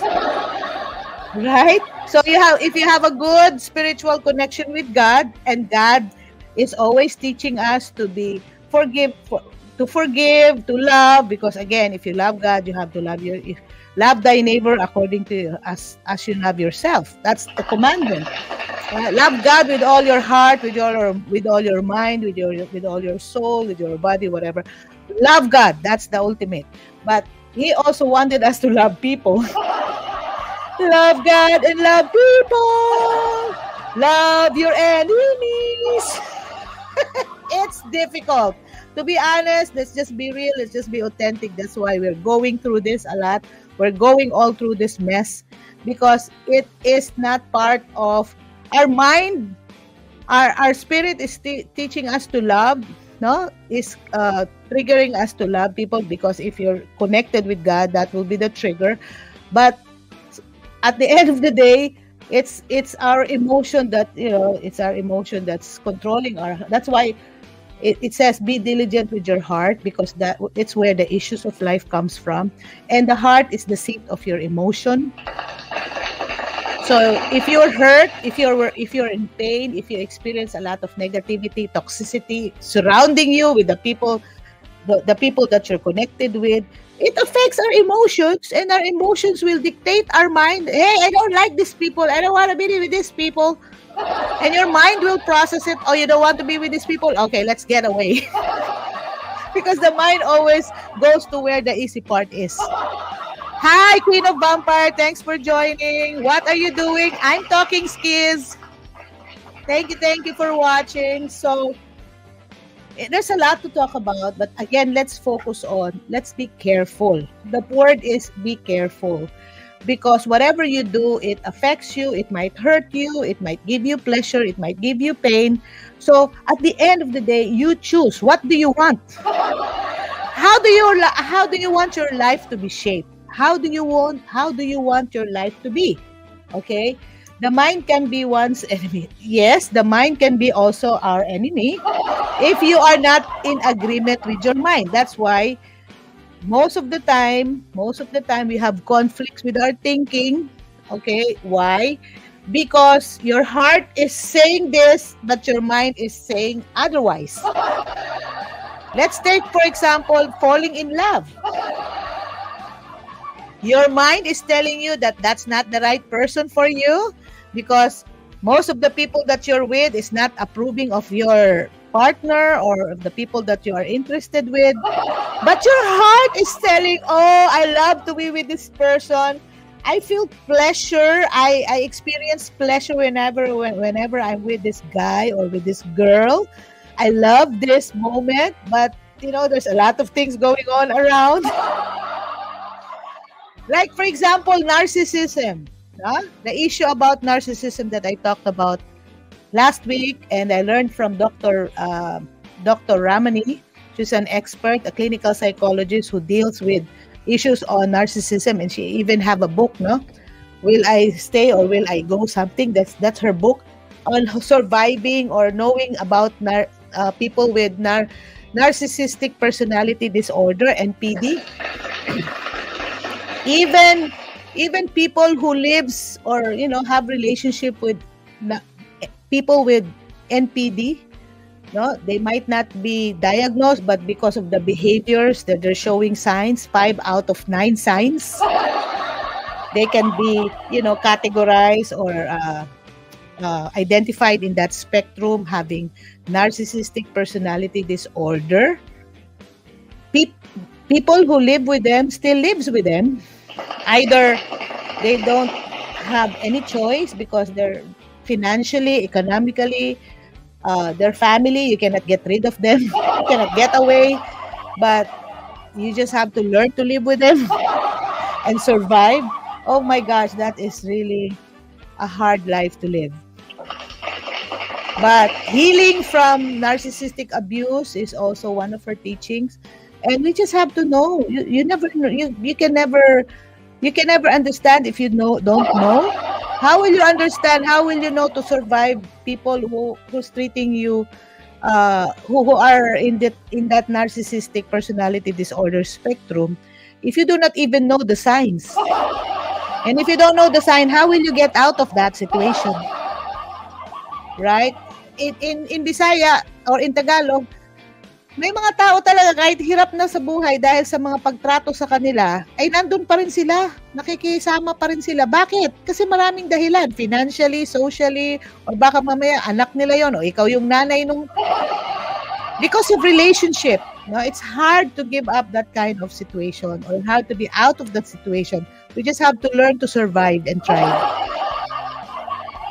Right? So if you have a good spiritual connection with God, and God is always teaching us to forgive, to love, because again, if you love God, you have to love thy neighbor according to as you love yourself. That's the commandment. Love God with all your heart, with all your mind, with all your soul, with your body, whatever. Love God. That's the ultimate. But He also wanted us to love people. Love God and love people. Love your enemies. It's difficult. To be honest, let's just be real. Let's just be authentic. That's why we're going through this a lot. We're going all through this mess because it is not part of our mind. Our spirit is teaching us to love. No, is triggering us to love people because if you're connected with God, that will be the trigger. But at the end of the day, it's our emotion that it's our emotion that's controlling our. That's why it says be diligent with your heart because that it's where the issues of life comes from, and the heart is the seat of your emotion. So if you're hurt, if you're in pain, if you experience a lot of negativity, toxicity surrounding you with the people that you're connected with, it affects our emotions, and our emotions will dictate our mind. Hey, I don't like these people. I don't want to be with these people. And your mind will process it. Oh, you don't want to be with these people? Okay, let's get away. Because the mind always goes to where the easy part is. Hi, Queen of Vampire. Thanks for joining. What are you doing? I'm talking skis. Thank you for watching. So, there's a lot to talk about, but again, let's be careful. The word is be careful. Because whatever you do, it affects you, it might hurt you, it might give you pleasure, it might give you pain. So, at the end of the day, you choose. What do you want? How do you want your life to be shaped? How do you want your life to be? Okay? The mind can be one's enemy. Yes, the mind can be also our enemy if you are not in agreement with your mind. That's why most of the time we have conflicts with our thinking. Okay? Why? Because your heart is saying this, but your mind is saying otherwise. Let's take, for example, falling in love. Your mind is telling you that that's not the right person for you because most of the people that you're with is not approving of your partner or of the people that you are interested with. But your heart is telling, oh, I love to be with this person. I feel pleasure. I experience pleasure whenever I'm with this guy or with this girl. I love this moment, but there's a lot of things going on around. Like, for example, narcissism. The issue about narcissism that I talked about last week, and I learned from Dr. Ramani. She's an expert, a clinical psychologist who deals with issues on narcissism, and she even have a book, no? Will I Stay or Will I Go? Something that's her book on surviving or knowing about people with narcissistic personality disorder, NPD. Even people who lives or have relationship with people with NPD, they might not be diagnosed, but because of the behaviors that they're showing signs, 5 out of 9 signs, they can be categorized or identified in that spectrum, having narcissistic personality disorder. People who live with them still lives with them. Either they don't have any choice because they're financially, economically, their family, you cannot get rid of them, you cannot get away, but you just have to learn to live with them and survive. Oh my gosh, that is really a hard life to live. But healing from narcissistic abuse is also one of her teachings. And we just have to know. You never know. You can never understand if you don't know. How will you understand? How will you know to survive people who's treating you, who are in that narcissistic personality disorder spectrum, if you do not even know the signs? And if you don't know the sign, how will you get out of that situation? Right? In Bisaya or in Tagalog, May mga tao talaga kahit hirap na sa buhay dahil sa mga pagtrato sa kanila, ay nandun pa rin sila. Nakikisama pa rin sila. Bakit? Kasi maraming dahilan. Financially, socially, or baka mamaya anak nila yon o ikaw yung nanay nung... Because of relationship. No, it's hard to give up that kind of situation or hard to be out of that situation. We just have to learn to survive and try.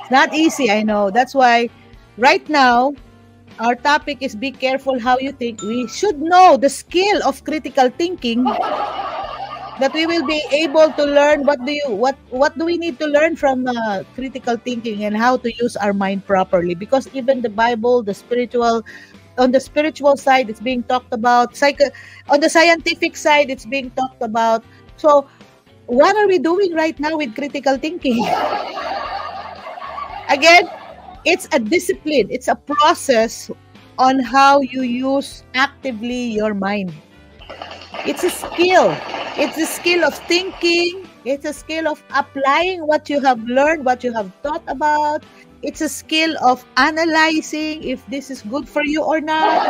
It's not easy, I know. That's why right now, our topic is be careful how you think. We should know the skill of critical thinking that we will be able to learn what do we need to learn from critical thinking and how to use our mind properly, because even the Bible, on the spiritual side it's being talked about, on the scientific side it's being talked about. So what are we doing right now with critical thinking? Again, it's a discipline. It's a process on how you use actively your mind. It's a skill. It's a skill of thinking. It's a skill of applying what you have learned, what you have thought about. It's a skill of analyzing if this is good for you or not,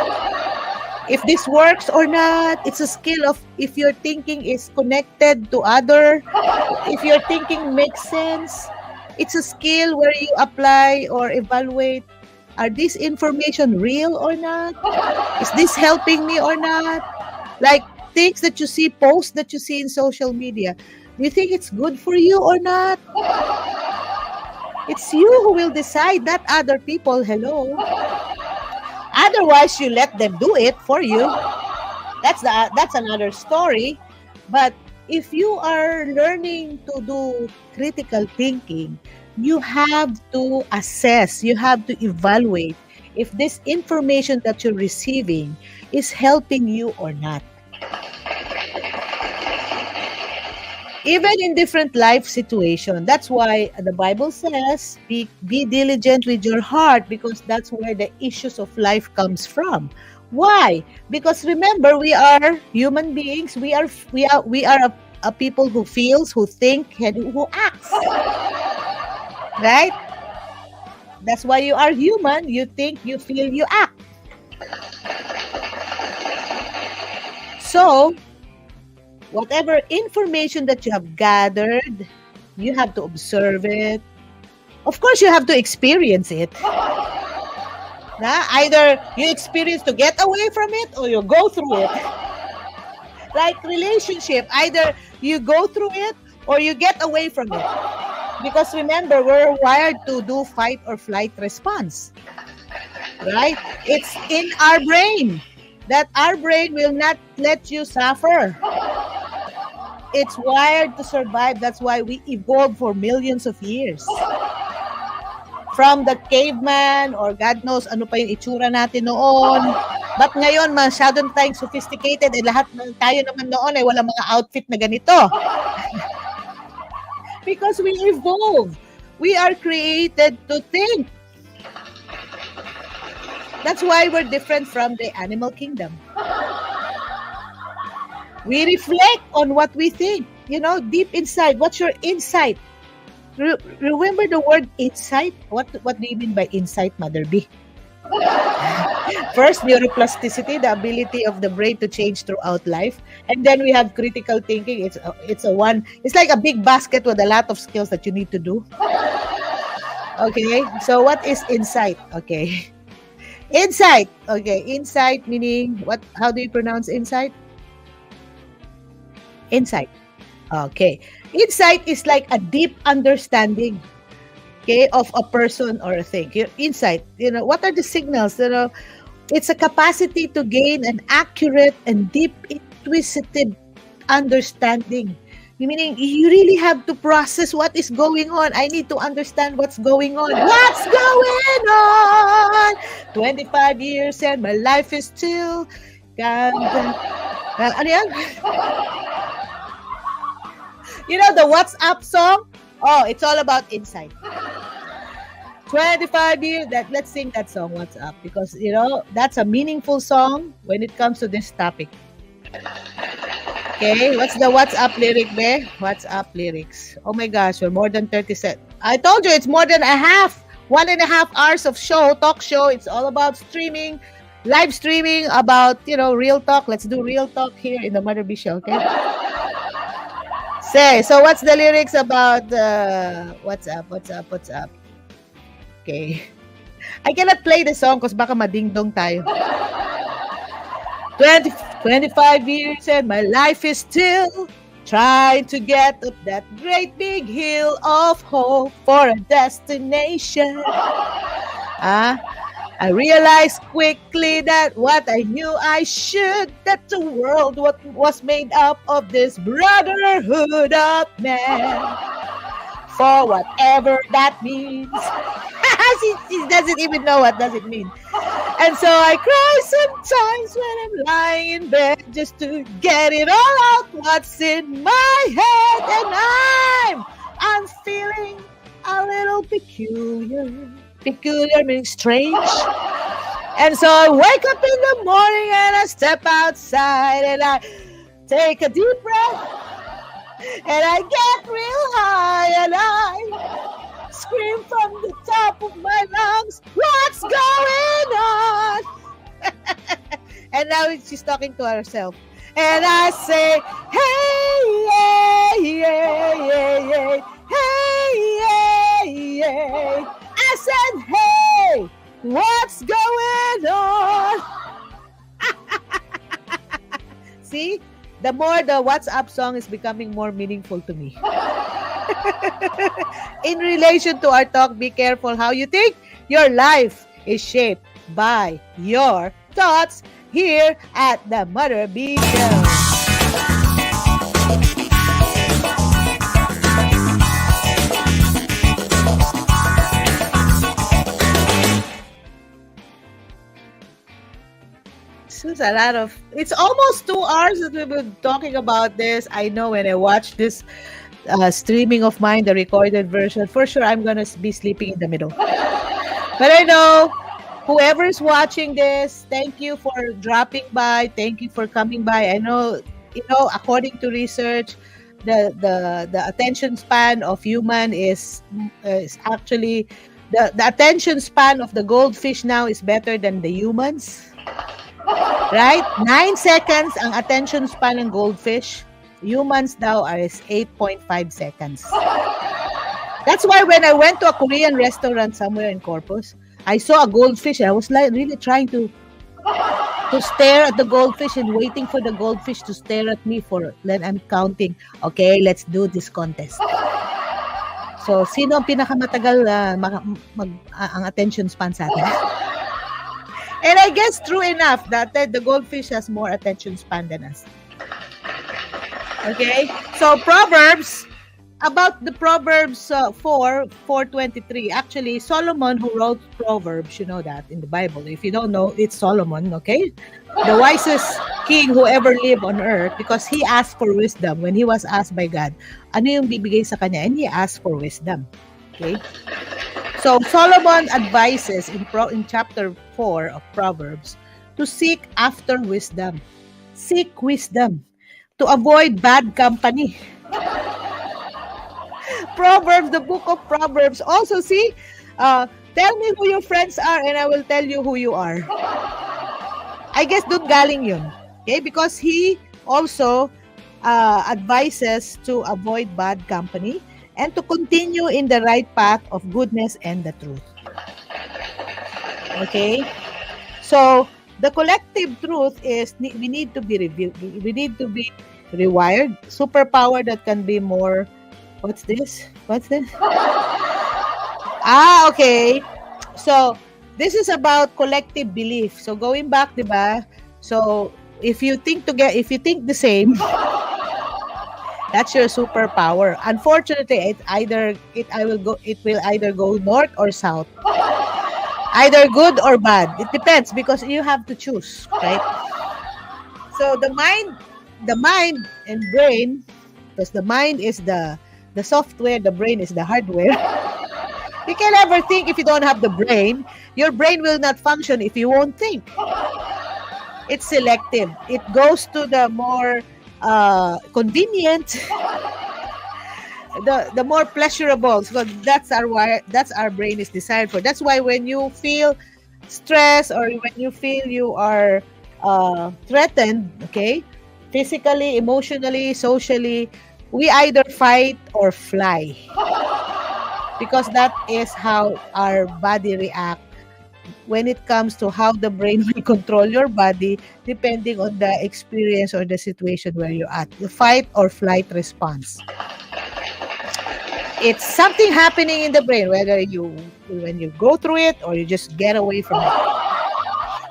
if this works or not. It's a skill of if your thinking is connected to other, if your thinking makes sense. It's a skill where you apply or evaluate, are this information real or not? Is this helping me or not? Like things that you see, posts that you see in social media. Do you think it's good for you or not? It's you who will decide, not other people. Hello. Otherwise, you let them do it for you. That's another story. But if you are learning to do critical thinking, you have to assess, you have to evaluate if this information that you're receiving is helping you or not. Even in different life situations. That's why the Bible says, be diligent with your heart, because that's where the issues of life comes from. Why? Because remember, we are human beings. We are a people who feels, who think, and who acts. Right? That's why you are human. You think, you feel, you act. So, whatever information that you have gathered, you have to observe it. Of course, you have to experience it. Either you experience to get away from it or you go through it. Like relationship, either you go through it or you get away from it. Because remember, we're wired to do fight or flight response. Right? It's in our brain that our brain will not let you suffer. It's wired to survive. That's why we evolved for millions of years. From the caveman or God knows ano pa yung itsura natin noon. But ngayon, masyado na tayong sophisticated eh lahat tayo naman noon eh wala mga outfit na ganito. Because we evolve. We are created to think. That's why we're different from the animal kingdom. We reflect on what we think. You know, deep inside. What's your insight? Remember the word insight? What do you mean by insight, Mother B? First, neuroplasticity, the ability of the brain to change throughout life, and then we have critical thinking. It's like a big basket with a lot of skills that you need to do. Okay, so what is insight? Okay, insight. Okay, insight meaning what? How do you pronounce insight? Insight. Okay, insight is like a deep understanding. Okay, of a person or a thing. Insight, what are the signals? It's a capacity to gain an accurate and deep intuitive understanding. Meaning, you really have to process what is going on. I need to understand what's going on. What's going on? 25 years and my life is still... Ano yan? You know the WhatsApp song? Oh, it's all about insight. 25 years, let's sing that song, What's Up? Because, that's a meaningful song when it comes to this topic. Okay, what's the What's Up lyric, be? What's Up lyrics? Oh my gosh, we're more than 30 seconds. I told you, it's more than 1.5 hours of talk show. It's all about streaming, live streaming about, real talk. Let's do real talk here in the Mother B Show, okay? So what's the lyrics about what's up? Okay. I cannot play the song because baka mading-dong tayo. 25 years and my life is still trying to get up that great big hill of hope for a destination. I realized quickly that what I knew I should, that the world was made up of this brotherhood of men. For whatever that means. She doesn't even know what does it mean. And so I cry sometimes when I'm lying in bed just to get it all out what's in my head. And I'm feeling a little peculiar. Peculiar means strange. And so I wake up in the morning and I step outside and I take a deep breath and I get real high and I scream from the top of my lungs, what's going on? And now she's talking to herself. And I say, hey, yeah, yeah, yeah, yeah, hey, yeah, yeah. I said, hey, what's going on? See, the more the What's Up song is becoming more meaningful to me. In relation to our talk, be careful how you think. Your life is shaped by your thoughts here at the Mother B Show. It's almost 2 hours that we've been talking about this. I know when I watch this streaming of mine, the recorded version, for sure I'm going to be sleeping in the middle. But I know whoever is watching this, thank you for dropping by. Thank you for coming by. I know, according to research, the attention span of human is actually, the attention span of the goldfish now is better than the humans. Right? 9 seconds ang attention span ng goldfish. Humans now is 8.5 seconds. That's why when I went to a Korean restaurant somewhere in Corpus, I saw a goldfish. I was like really trying to stare at the goldfish and waiting for the goldfish to stare at me then I'm counting. Okay, let's do this contest. So, sino ang pinakamatagal ang attention span sa atin? And I guess true enough that the goldfish has more attention span than us. Okay? So Proverbs, about the Proverbs 4:23. Actually, Solomon who wrote Proverbs, you know that in the Bible. If you don't know, it's Solomon, okay? The wisest king who ever lived on earth because he asked for wisdom when he was asked by God. Ano yung bibigay sa kanya? And he asked for wisdom. Okay? So Solomon advises in chapter 4 of Proverbs to seek after wisdom. Seek wisdom to avoid bad company. Proverbs, the book of Proverbs. Also, see, tell me who your friends are and I will tell you who you are. I guess doon galing yun. Okay? Because he also advises to avoid bad company and to continue in the right path of goodness and the truth. Okay? So, the collective truth is we need to be reviewed. We need to be rewired. Superpower that can be more... What's this? Okay. So, this is about collective belief. So, going back, diba? So, if you think the same... That's your superpower. Unfortunately, it will either go north or south. Either good or bad. It depends because you have to choose, right? So the mind and brain, because the mind is the software, the brain is the hardware. You can never think if you don't have the brain. Your brain will not function if you won't think. It's selective. It goes to the more convenient, the more pleasurable. So that's our brain is designed for. That's why when you feel stressed or when you feel you are threatened, okay, physically, emotionally, socially, we either fight or fly because that is how our body reacts when it comes to how the brain will control your body depending on the experience or the situation where you're at. The fight or flight response. It's something happening in the brain, whether when you go through it or you just get away from it.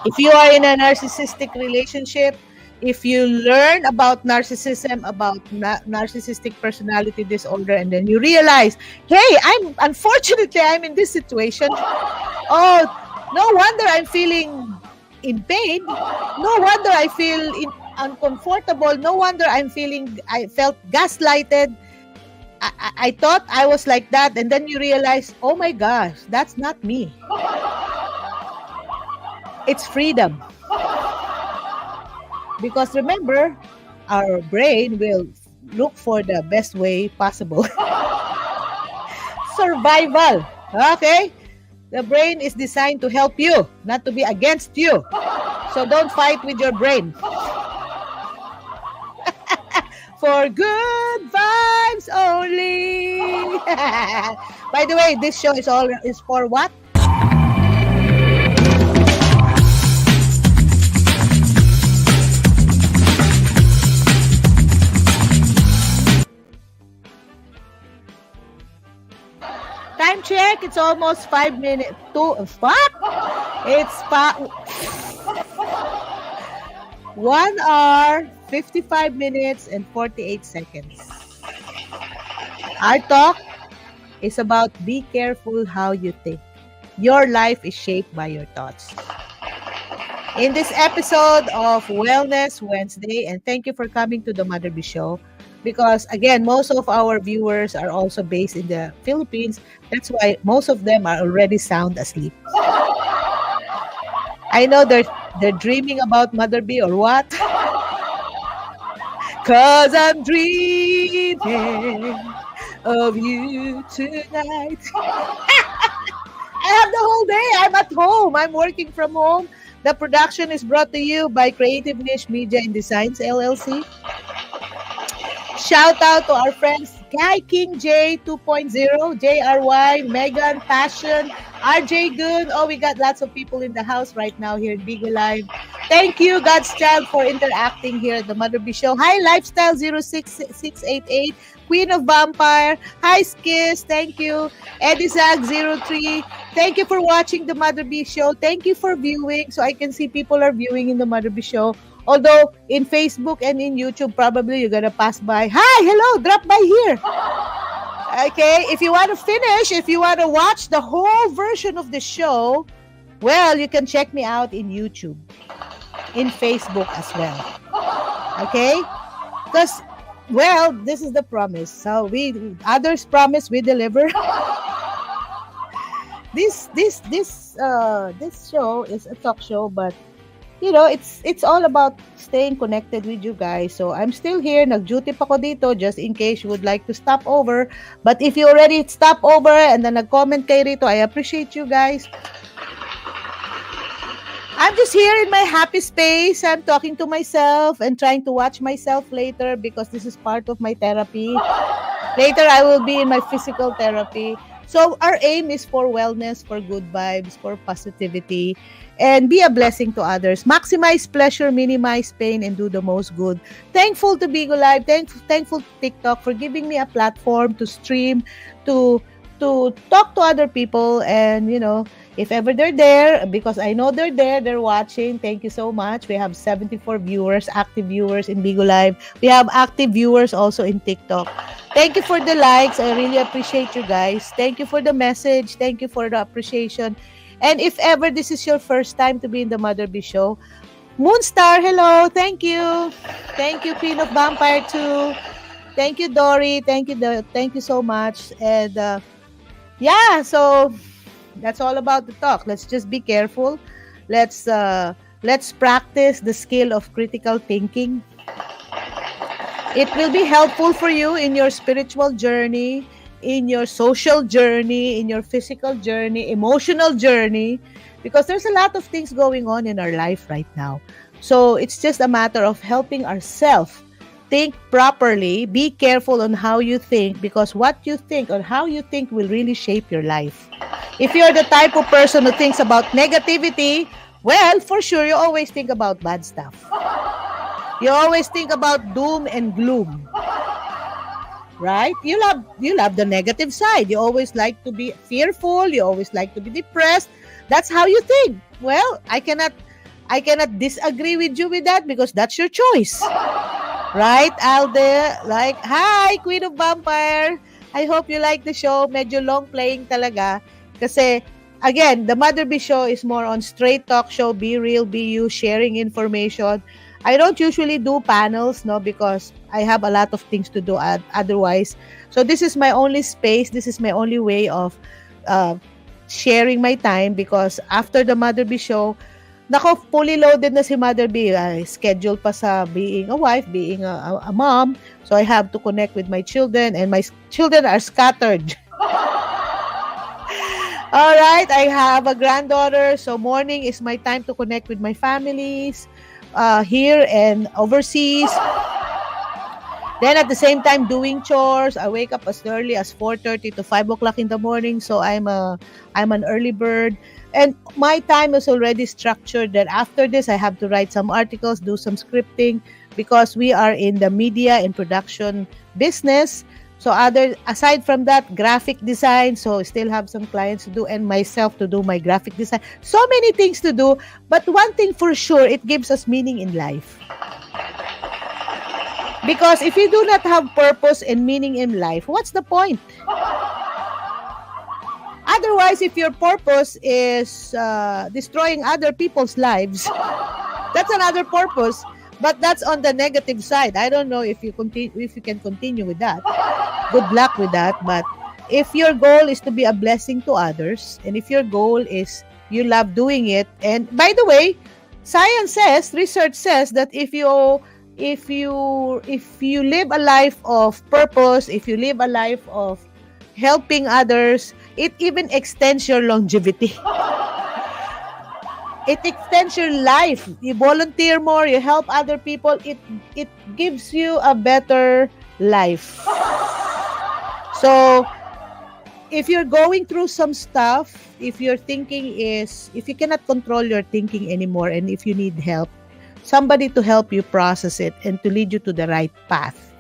If you are in a narcissistic relationship, if you learn about narcissism, about narcissistic personality disorder, and then you realize, hey, unfortunately I'm in this situation. Oh, no wonder I'm feeling in pain. No wonder I feel uncomfortable. No wonder I felt gaslighted. I thought I was like that, and then you realize, oh my gosh, that's not me. It's freedom. Because remember, our brain will look for the best way possible. Survival. Okay? The brain is designed to help you, not to be against you. So don't fight with your brain. For good vibes only. By the way, this show is for what? Time check, it's almost 5 minutes. What? It's 1 hour, 55 minutes, and 48 seconds. Our talk is about be careful how you think. Your life is shaped by your thoughts. In this episode of Wellness Wednesday, and thank you for coming to the Mother B Show, because again, most of our viewers are also based in the Philippines. That's why most of them are already sound asleep. I know they're dreaming about Mother B or what? Cause I'm dreaming of you tonight. I have the whole day. I'm at home. I'm working from home. The production is brought to you by Creative Niche Media and Designs LLC. Shout out to our friends Guy King J 2.0, JRY, Megan, Passion, RJ Good. Oh, we got lots of people in the house right now here in Bigo Live. Thank you, God's Child, for interacting here at the Mother B Show. Hi, Lifestyle 06688, Queen of Vampire. Hi, Skis. Thank you. Eddie Zag 03. Thank you for watching the Mother B Show. Thank you for viewing. So I can see people are viewing in the Mother B Show. Although in Facebook and in YouTube, probably you're gonna pass by. Hi, hello, drop by here. Okay, if you want to finish, if you want to watch the whole version of the show, well, you can check me out in YouTube, in Facebook as well. Okay, because well, this is the promise. So others promise, we deliver. This show is a talk show, but you know, it's all about staying connected with you guys. So I'm still here. Nag-duty pa ko dito just in case you would like to stop over. But if you already stop over and then nag-comment kayo rito, I appreciate you guys. I'm just here in my happy space. I'm talking to myself and trying to watch myself later because this is part of my therapy. Later, I will be in my physical therapy. So our aim is for wellness, for good vibes, for positivity, and be a blessing to others. Maximize pleasure, minimize pain, and do the most good. Thankful to Bigo Live, thankful to TikTok for giving me a platform to stream, to talk to other people, and you know, if ever they're there, because I know they're there, they're watching. Thank you so much. We have 74 viewers, active viewers in Bigo Live. We have active viewers also in TikTok. Thank you for the likes. I really appreciate you guys. Thank you for the message. Thank you for the appreciation. And if ever this is your first time to be in the Mother B Show, Moonstar, hello. Thank you. Thank you, Queen of Vampire 2. Thank you, Dory. Thank you so much. And yeah, so that's all about the talk. Let's just be careful. Let's practice the skill of critical thinking. It will be helpful for you in your spiritual journey, in your social journey, in your physical journey, emotional journey, because there's a lot of things going on in our life right now. So it's just a matter of helping ourselves think properly, be careful on how you think, because what you think or how you think will really shape your life. If you're the type of person who thinks about negativity, well, for sure, you always think about bad stuff. You always think about doom and gloom. Right? You love the negative side. You always like to be fearful, you always like to be depressed. That's how you think. Well, I cannot disagree with you with that, because that's your choice. Right, Alde? Like, hi, Queen of Vampire. I hope you like the show. Medyo long playing talaga. Kasi, again, the Mother B show is more on straight talk show, be real, be you, sharing information. I don't usually do panels, no, because I have a lot of things to do otherwise. So this is my only space. This is my only way of sharing my time, because after the Mother B show, nako, fully loaded na si Mother B. Scheduled pa sa being a wife, being a mom. So I have to connect with my children, and my children are scattered. All right, I have a granddaughter, so morning is my time to connect with my families here and overseas. Then at the same time, doing chores. I wake up as early as 4:30 to 5 o'clock in the morning, so I'm an early bird. And my time is already structured that after this, I have to write some articles, do some scripting, because we are in the media and production business. So aside from that, graphic design, so I still have some clients to do, and myself to do my graphic design. So many things to do, but one thing for sure, it gives us meaning in life. Because if you do not have purpose and meaning in life, what's the point? Otherwise, if your purpose is destroying other people's lives, that's another purpose. But that's on the negative side. I don't know if you can continue with that. Good luck with that. But if your goal is to be a blessing to others, and if your goal is you love doing it, and by the way, research says that if you live a life of purpose, if you live a life of helping others, it even extends your longevity. It extends your life. You volunteer more, you help other people, it gives you a better life. So, if you're going through some stuff, if your thinking is, if you cannot control your thinking anymore, and if you need help, somebody to help you process it and to lead you to the right path,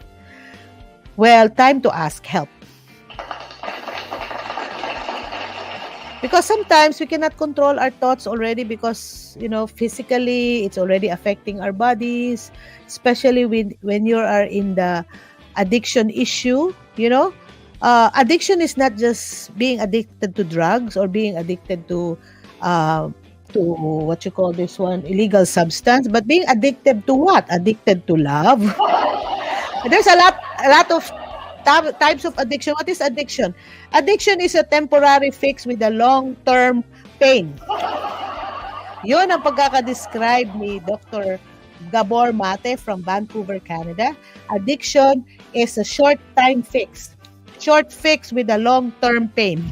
well, time to ask help. Because sometimes we cannot control our thoughts already, because, physically, it's already affecting our bodies, especially when you are in the addiction issue, Addiction is not just being addicted to drugs or being addicted to what you call this one, illegal substance, but being addicted to what? Addicted to love. There's a lot of types of addiction. What is addiction? Addiction is a temporary fix with a long-term pain. Yun ang pagkakadescribe ni Dr. Gabor Mate from Vancouver, Canada. Addiction is a short-time fix. Short fix with a long-term pain.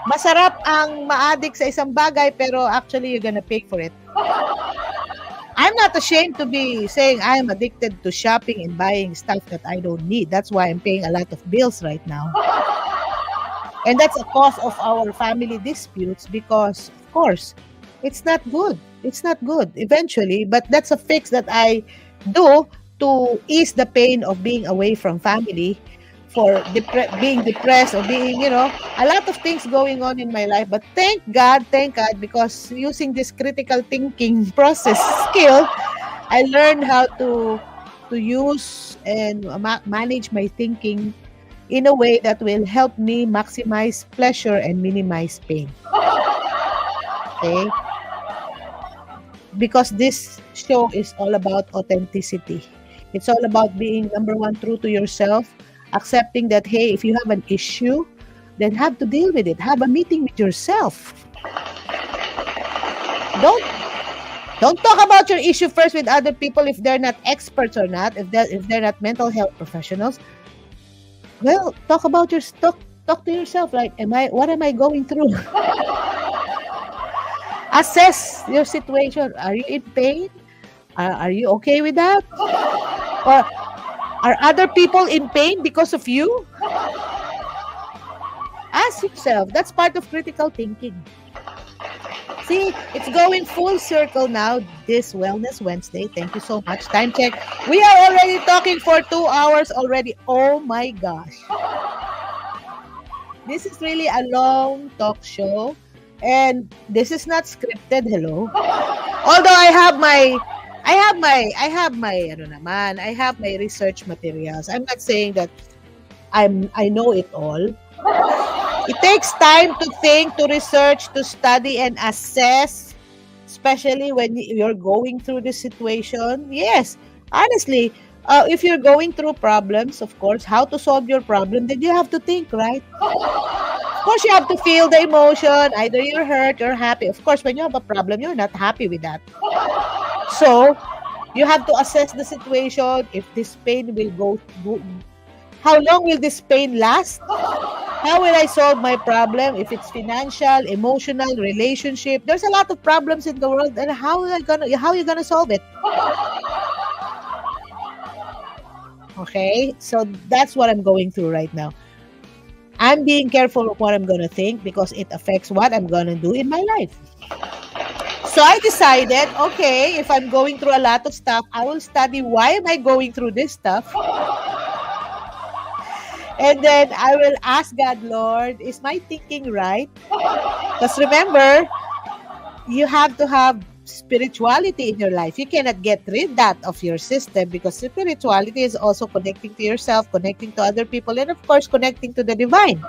Masarap ang ma-addict sa isang bagay, pero actually you're gonna pay for it. I'm not ashamed to be saying I'm addicted to shopping and buying stuff that I don't need. That's why I'm paying a lot of bills right now. And that's a cause of our family disputes, because, of course, it's not good. It's not good eventually, but that's a fix that I do to ease the pain of being away from family, for being depressed, or being, a lot of things going on in my life. But thank God, because using this critical thinking process skill, I learned how to use and manage my thinking in a way that will help me maximize pleasure and minimize pain. Okay? Because this show is all about authenticity. It's all about being, number one, true to yourself, accepting that, hey, if you have an issue, then have to deal with it. Have a meeting with yourself. Don't talk about your issue first with other people if they're not experts or not, if they're not mental health professionals. Well, talk to yourself, like, what am I going through? Assess your situation. Are you in pain? Are you okay with that? Or are other people in pain because of you? Ask yourself. That's part of critical thinking. See, it's going full circle now, this Wellness Wednesday. Thank you so much. Time check. We are already talking for 2 hours already. Oh my gosh. This is really a long talk show. And this is not scripted, hello. Although I have my research materials. I'm not saying that I know it all. It takes time to think, to research, to study, and assess, especially when you're going through this situation. Yes, honestly, if you're going through problems, of course, how to solve your problem, then you have to think, right? Of course, you have to feel the emotion. Either you're hurt, you're happy. Of course, when you have a problem, you're not happy with that. So, you have to assess the situation. If this pain will go, how long will this pain last? How will I solve my problem? If it's financial, emotional, relationship, there's a lot of problems in the world, and how are you gonna solve it? Okay, so that's what I'm going through right now. I'm being careful of what I'm gonna think because it affects what I'm gonna do in my life. So I decided, okay, if I'm going through a lot of stuff, I will study why am I going through this stuff. And then I will ask God, Lord, is my thinking right? Because remember, you have to have spirituality in your life. You cannot get rid that of your system because spirituality is also connecting to yourself, connecting to other people, and of course, connecting to the divine.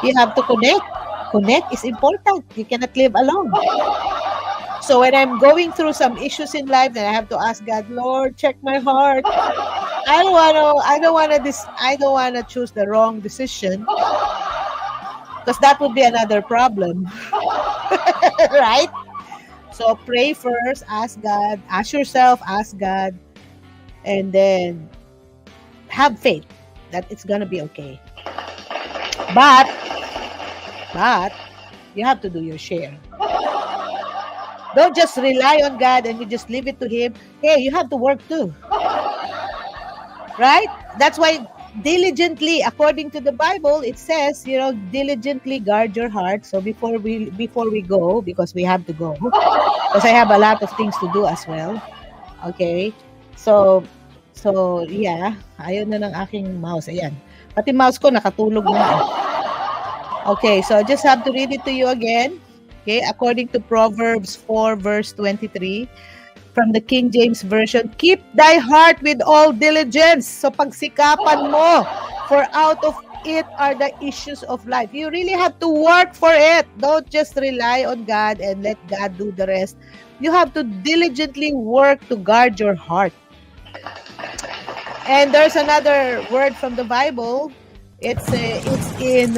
You have to connect. Connect is important. You cannot live alone. So when I'm going through some issues in life, then I have to ask God, Lord, check my heart. I don't wanna choose the wrong decision because that would be another problem. Right? So pray first, ask God, ask yourself, ask God, and then have faith that it's gonna be okay. But you have to do your share. Don't just rely on God and you just leave it to Him. Hey, you have to work too. Right? That's why diligently, according to the Bible, it says, diligently guard your heart. So before we go, because we have to go, because I have a lot of things to do as well. Okay? So yeah, ayun na ng aking mouse. Ayan. Pati mouse ko nakatulog na. Okay, so I just have to read it to you again. Okay, according to Proverbs 4 verse 23 from the King James Version, keep thy heart with all diligence. So pagsikapan mo, for out of it are the issues of life. You really have to work for it. Don't just rely on God and let God do the rest. You have to diligently work to guard your heart. And there's another word from the Bible. It's in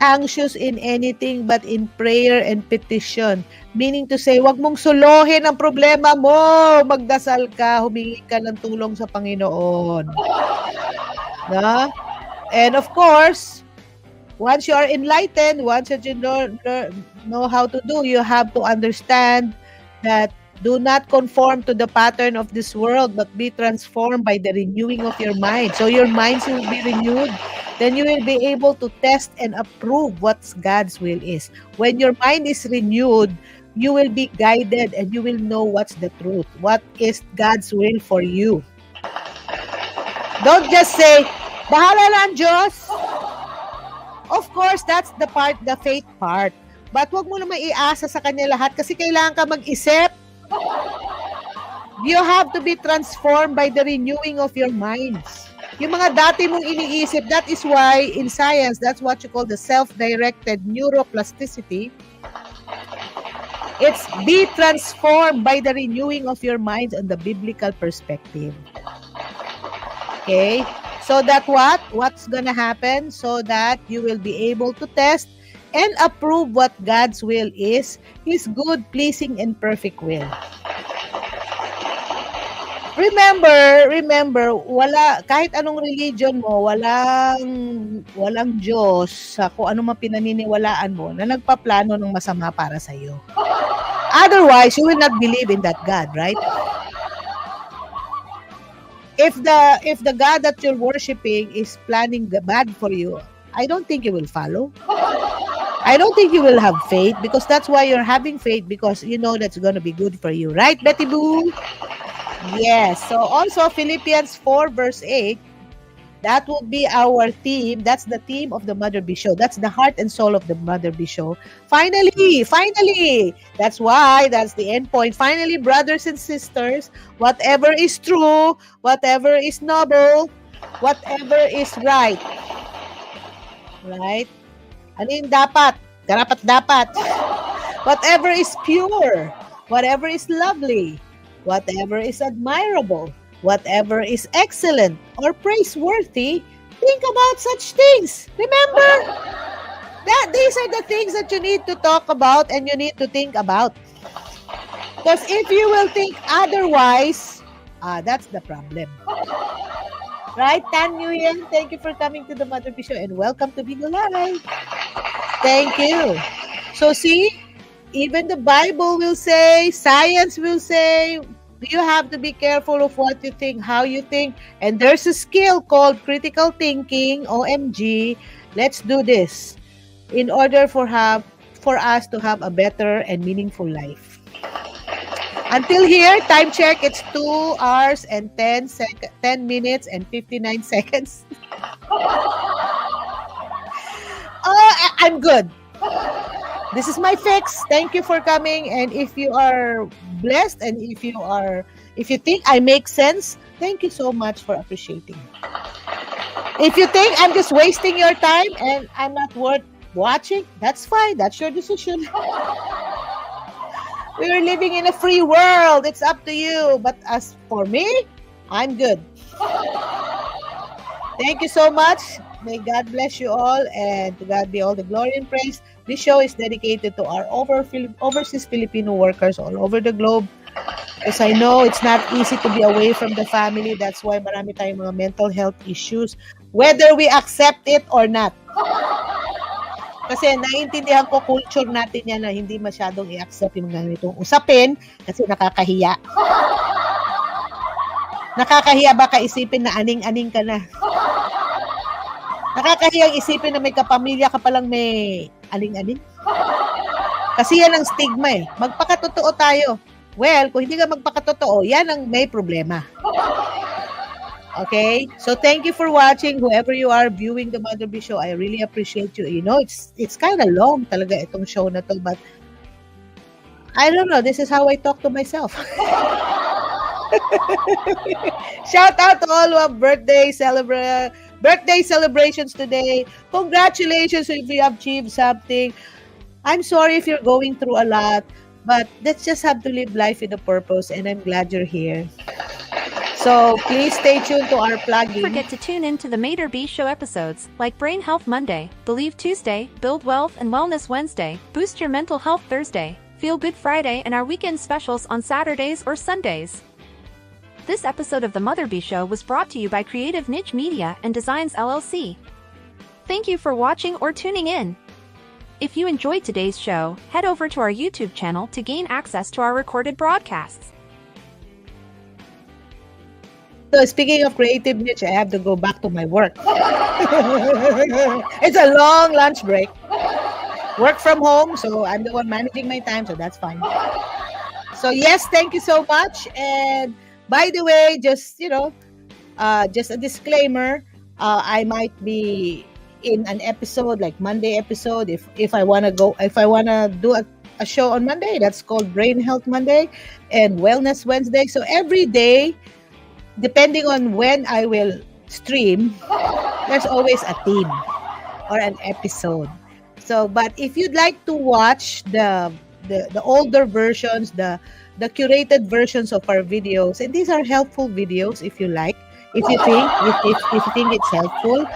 anxious in anything but in prayer and petition. Meaning to say, wag mong suluhin ang problema mo. Magdasal ka, humingi ka ng tulong sa Panginoon. Na? And of course, once you are enlightened, once that you know how to do, you have to understand that do not conform to the pattern of this world, but be transformed by the renewing of your mind. So your minds will be renewed. Then you will be able to test and approve what God's will is. When your mind is renewed, you will be guided and you will know what's the truth. What is God's will for you? Don't just say, bahala na ang Diyos. Of course, that's the faith part. But wag mo naman iasa sa Kanya lahat kasi kailangan ka mag-isip. You have to be transformed by the renewing of your minds. Yung mga dati mong iniisip, that is why in science, that's what you call the self-directed neuroplasticity. It's be transformed by the renewing of your minds on the biblical perspective. Okay? So that what? What's gonna happen? So that you will be able to test and approve what God's will is, His good, pleasing, and perfect will. Remember, wala, kahit anong religion mo, walang Diyos sa kung ano man pinaniniwalaan mo na nagpaplano ng masama para sa iyo. Otherwise, you will not believe in that God, right? If the God that you're worshiping is planning the bad for you, I don't think you will follow. I don't think you will have faith, because that's why you're having faith, because you know that's going to be good for you, right, Betty Boo? Yes. So also Philippians 4 verse 8, that would be our theme. That's the theme of the Mother B Show. That's the heart and soul of the Mother B Show. Finally, that's why, that's the end point. Finally, brothers and sisters, whatever is true, whatever is noble, whatever is right. Right? Ano yung dapat? Dapat. Whatever is pure, whatever is lovely, whatever is admirable, whatever is excellent or praiseworthy, think about such things. Remember that these are the things that you need to talk about and you need to think about. Because if you will think otherwise, that's the problem. Right, Tan Nguyen? Thank you for coming to the Mother B Show and welcome to Bigo Live. Thank you. So see, even the Bible will say, science will say, you have to be careful of what you think, how you think. And there's a skill called critical thinking, OMG. Let's do this in order for us to have a better and meaningful life. Until here, time check, it's 2 hours and 10 minutes and 59 seconds. I'm good. This is my fix. Thank you for coming. And if you are blessed and if you think I make sense, thank you so much for appreciating. If you think I'm just wasting your time and I'm not worth watching, that's fine. That's your decision. We are living in a free world. It's up to you. But as for me, I'm good. Thank you so much. May God bless you all, and to God be all the glory and praise. This show is dedicated to our overseas Filipino workers all over the globe. Because I know it's not easy to be away from the family. That's why marami tayong mga mental health issues, whether we accept it or not. Kasi naiintindihan ko culture natin yan na hindi masyadong i-accept yung mga ganitong usapin kasi nakakahiya. Nakakahiya baka isipin na aning-aning ka na. Nakakahiyang isipin na may kapamilya ka palang may aling-aling. Kasi yan ang stigma eh. Magpakatotoo tayo. Well, kung hindi ka magpakatotoo, yan ang may problema. Okay? So thank you for watching. Whoever you are viewing the Mother B Show, I really appreciate you. You know, it's kind of long talaga itong show na to, but I don't know. This is how I talk to myself. Shout out to all who have birthday celebrations today. Congratulations if you have achieved something. I'm sorry if you're going through a lot, but let's just have to live life with a purpose, and I'm glad you're here. So please stay tuned to our plugin. Don't forget to tune in to the Mater B Show episodes, like Brain Health Monday, Believe Tuesday, Build Wealth and Wellness Wednesday, Boost Your Mental Health Thursday, Feel Good Friday, and our weekend specials on Saturdays or Sundays. This episode of the Mother B Show was brought to you by Creative Niche Media and Designs LLC. Thank you for watching or tuning in. If you enjoyed today's show, head over to our YouTube channel to gain access to our recorded broadcasts. So speaking of Creative Niche, I have to go back to my work. It's a long lunch break. Work from home, so I'm the one managing my time, so that's fine. So yes, thank you so much. And by the way, just just a disclaimer, I might be in an episode like Monday episode if I wanna do a show on Monday. That's called Brain Health Monday and Wellness Wednesday. So every day, depending on when I will stream, there's always a theme or an episode. So, but if you'd like to watch the the older versions, the curated versions of our videos. And these are helpful videos if you like. If you think it's helpful,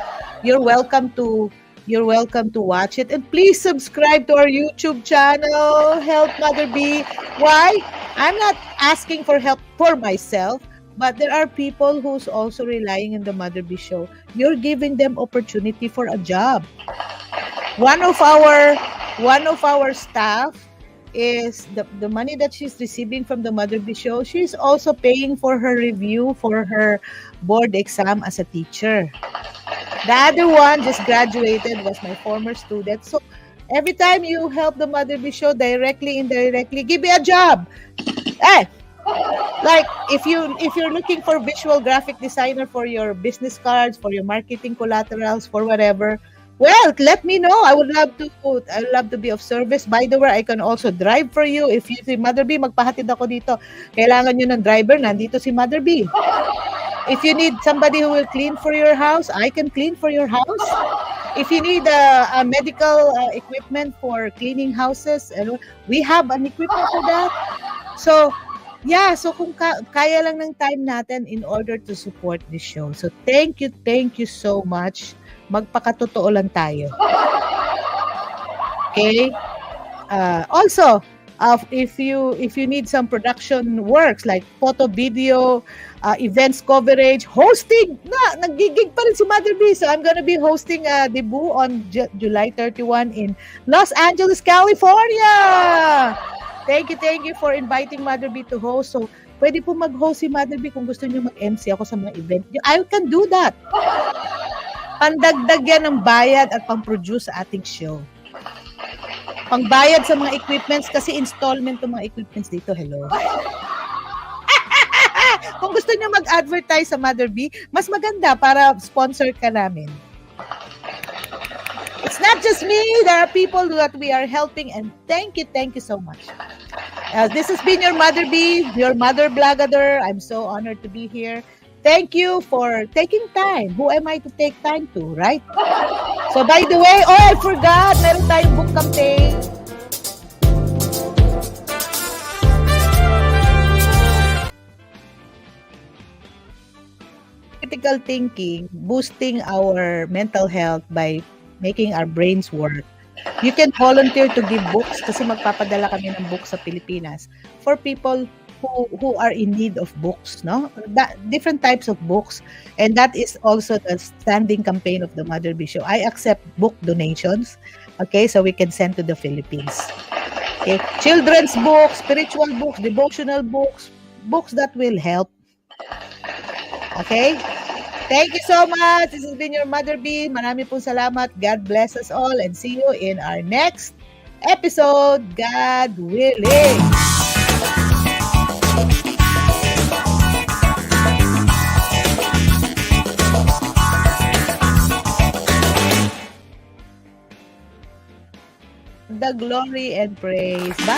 you're welcome to watch it. And please subscribe to our YouTube channel, Help Mother B. Why? I'm not asking for help for myself, but there are people who's also relying on the Mother B Show. You're giving them opportunity for a job. One of our staff is the money that she's receiving from the Mother B Show. She's also paying for her review for her board exam as a teacher. The other one just graduated, was my former student. So every time you help the Mother B Show, directly, indirectly, give me a job. Hey, like if you're looking for visual graphic designer for your business cards, for your marketing collaterals, for whatever, well, let me know. I would love to be of service. By the way, I can also drive for you. If you si Mother B, magpahatid ako dito. Kailangan nyo ng driver, nandito si Mother B. If you need somebody who will clean for your house, I can clean for your house. If you need a medical equipment for cleaning houses, we have an equipment for that. So, yeah, so kung kaya lang ng time natin in order to support this show. So, thank you so much. Magpakatotoo lang tayo. Okay? Also, if you need some production works like photo, video, events coverage, hosting, nagigig pa rin si Mother B. So I'm gonna be hosting a debut on July 31 in Los Angeles, California. Thank you for inviting Mother B to host. So pwede po mag-host si Mother B kung gusto niyo mag-MC ako sa mga event. I can do that. Pandagdag yan ng bayad at pang-produce sa ating show. Pangbayad sa mga equipments kasi installment ng mga equipments dito. Hello. Kung gusto niyo mag-advertise sa Mother B, mas maganda para sponsor ka namin. It's not just me. There are people that we are helping, and thank you so much. This has been your Mother B, your Mother Blagador. I'm so honored to be here. Thank you for taking time. Who am I to take time to, right? So by the way, I forgot, meron tayong book campaign. Critical thinking, boosting our mental health by making our brains work. You can volunteer to give books kasi magpapadala kami ng books sa Pilipinas for people who are in need of books, no? Different types of books, and that is also the standing campaign of the Mother B Show. I accept book donations, okay, so we can send to the Philippines. Okay, children's books, spiritual books, devotional books, books that will help. Okay, thank you so much. This has been your Mother B. Marami pong salamat. God bless us all, and see you in our next episode, God willing. The glory and praise. Bye!